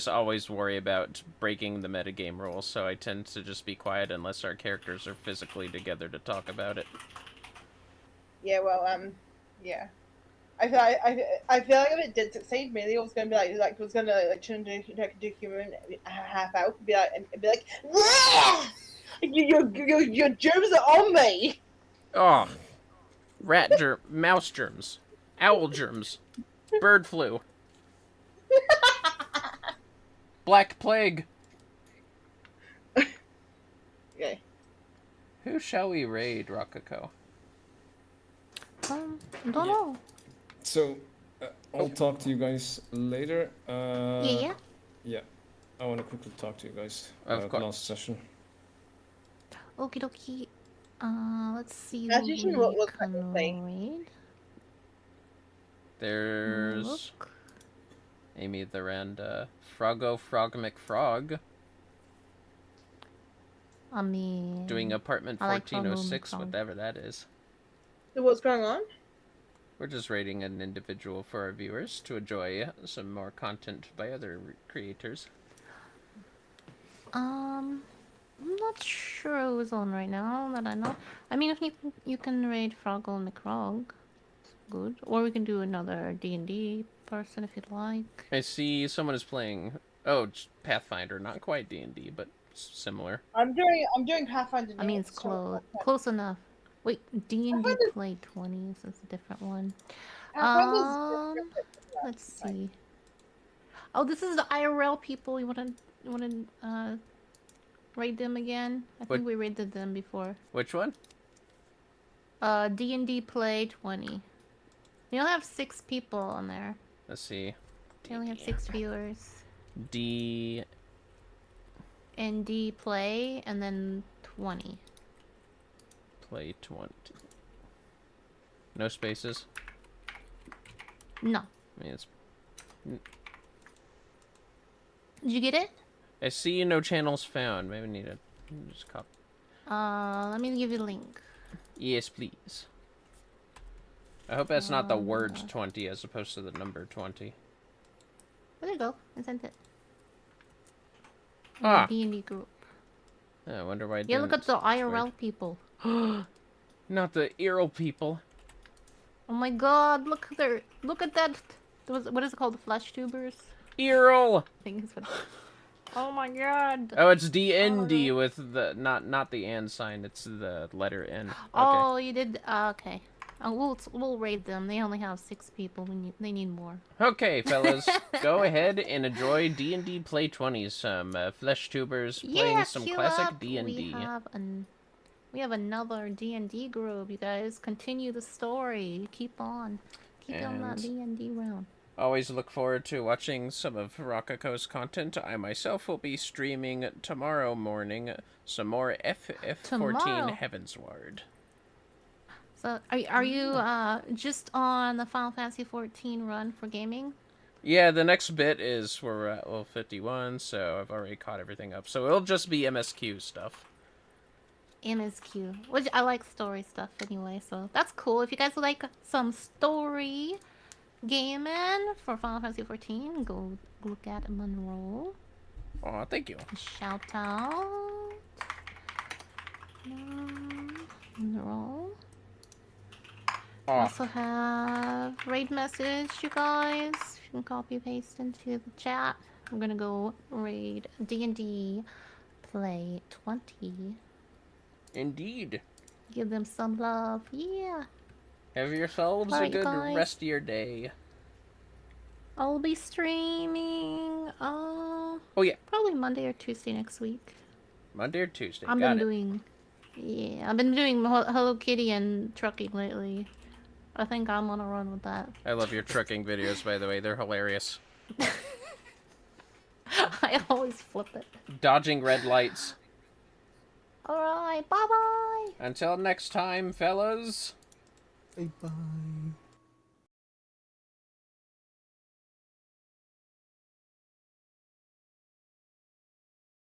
A: always worry about breaking the metagame rules, so I tend to just be quiet unless our characters are physically together to talk about it.
C: Yeah, well, yeah. I feel like if it did succeed, Melia was gonna be trying to do human half out, be like, your germs are on me.
A: Oh, mouse germs, owl germs, bird flu, black plague.
C: Okay.
A: Who shall we raid, Rococo?
D: Don't know.
B: So, I'll talk to you guys later.
D: Yeah.
B: Yeah, I want to quickly talk to you guys
A: Of
B: about
A: course.
B: last session.
D: Okie dokie. Let's see.
C: That
D: who
C: session
D: we
C: was
D: can
C: like the same.
D: raid.
A: There's
D: Look.
A: Amy the Rand, Froggo Frog McFrog
D: I mean,
A: doing apartment
D: I like Froggo
A: 1406,
D: McFrog.
A: whatever that is.
C: So what's going on?
A: We're just rating an individual for our viewers to enjoy some more content by other creators.
D: I'm not sure who's on right now that I know. I mean, if you can raid Froggle McFrog, it's good. Or we can do another D&D person if you'd like.
A: I see someone is playing. Oh, it's Pathfinder, not quite D&D, but similar.
C: I'm doing Pathfinder.
D: I mean, it's close enough. Wait, D&D
C: Pathfinder's-
D: play 20s. That's a different one.
C: Pathfinder's
D: Let's see. Oh, this is the IRL people. You wanna raid them again? I
A: What?
D: think we raided them before.
A: Which one?
D: D&D play 20. We only have 6 people on there.
A: Let's see.
D: We only have 6 viewers.
A: D.
D: And D play and then 20.
A: Play 20. No spaces.
D: No.
A: I mean, it's.
D: Did you get it?
A: I see no channels found. Maybe need to just copy.
D: Let me give you the link.
A: Yes, please. I hope that's not the word 20 as opposed to the number 20.
D: There you go. I sent it.
A: Ah.
D: D&D group.
A: I wonder why.
D: Yeah, look at the IRL people.
A: Not the Earl people.
D: Oh my god, look at that. What is it called? The flesh tubers?
A: Earl.
D: I think it's what. Oh my god.
A: Oh, it's DND with the not the and sign. It's the letter N. Okay.
D: Oh, you did. Okay. We'll raid them. They only have 6 people. They need more.
A: Okay, fellas, go ahead and enjoy D&D Play 20. Some flesh tubers playing
D: Yeah,
A: some
D: queue
A: classic
D: up.
A: D&D.
D: We have another D&D group. You guys continue the story. Keep on that D&D round.
A: Always look forward to watching some of Rococo's content. I myself will be streaming tomorrow morning some more FF14
D: Tomorrow?
A: Heavensward.
D: So, are you just on the Final Fantasy 14 run for gaming?
A: Yeah, the next bit is we're at level 51, so I've already caught everything up. So it'll just be MSQ stuff.
D: MSQ, which I like story stuff anyway, so that's cool. If you guys like some story gaming for Final Fantasy 14, go look at Monroe.
A: Aw, thank you.
D: Shout out. Monroe.
A: Aw.
D: Also have raid message, you guys. You can copy paste into the chat. I'm gonna go raid D&D play 20.
A: Indeed.
D: Give them some love. Yeah.
A: Have yourselves a
D: Alright,
A: good
D: guys.
A: rest of your day.
D: I'll be streaming.
A: Oh yeah,
D: Probably Monday or Tuesday next week.
A: Monday or Tuesday.
D: I've
A: Got
D: been
A: it.
D: doing. Yeah, I've been doing Hello Kitty and trucking lately. I think I'm gonna run with that.
A: I love your trucking videos, by the way. They're hilarious.
D: I always flip it.
A: Dodging red lights.
D: Alright, bye bye!
A: Until next time, fellas.
F: Bye bye.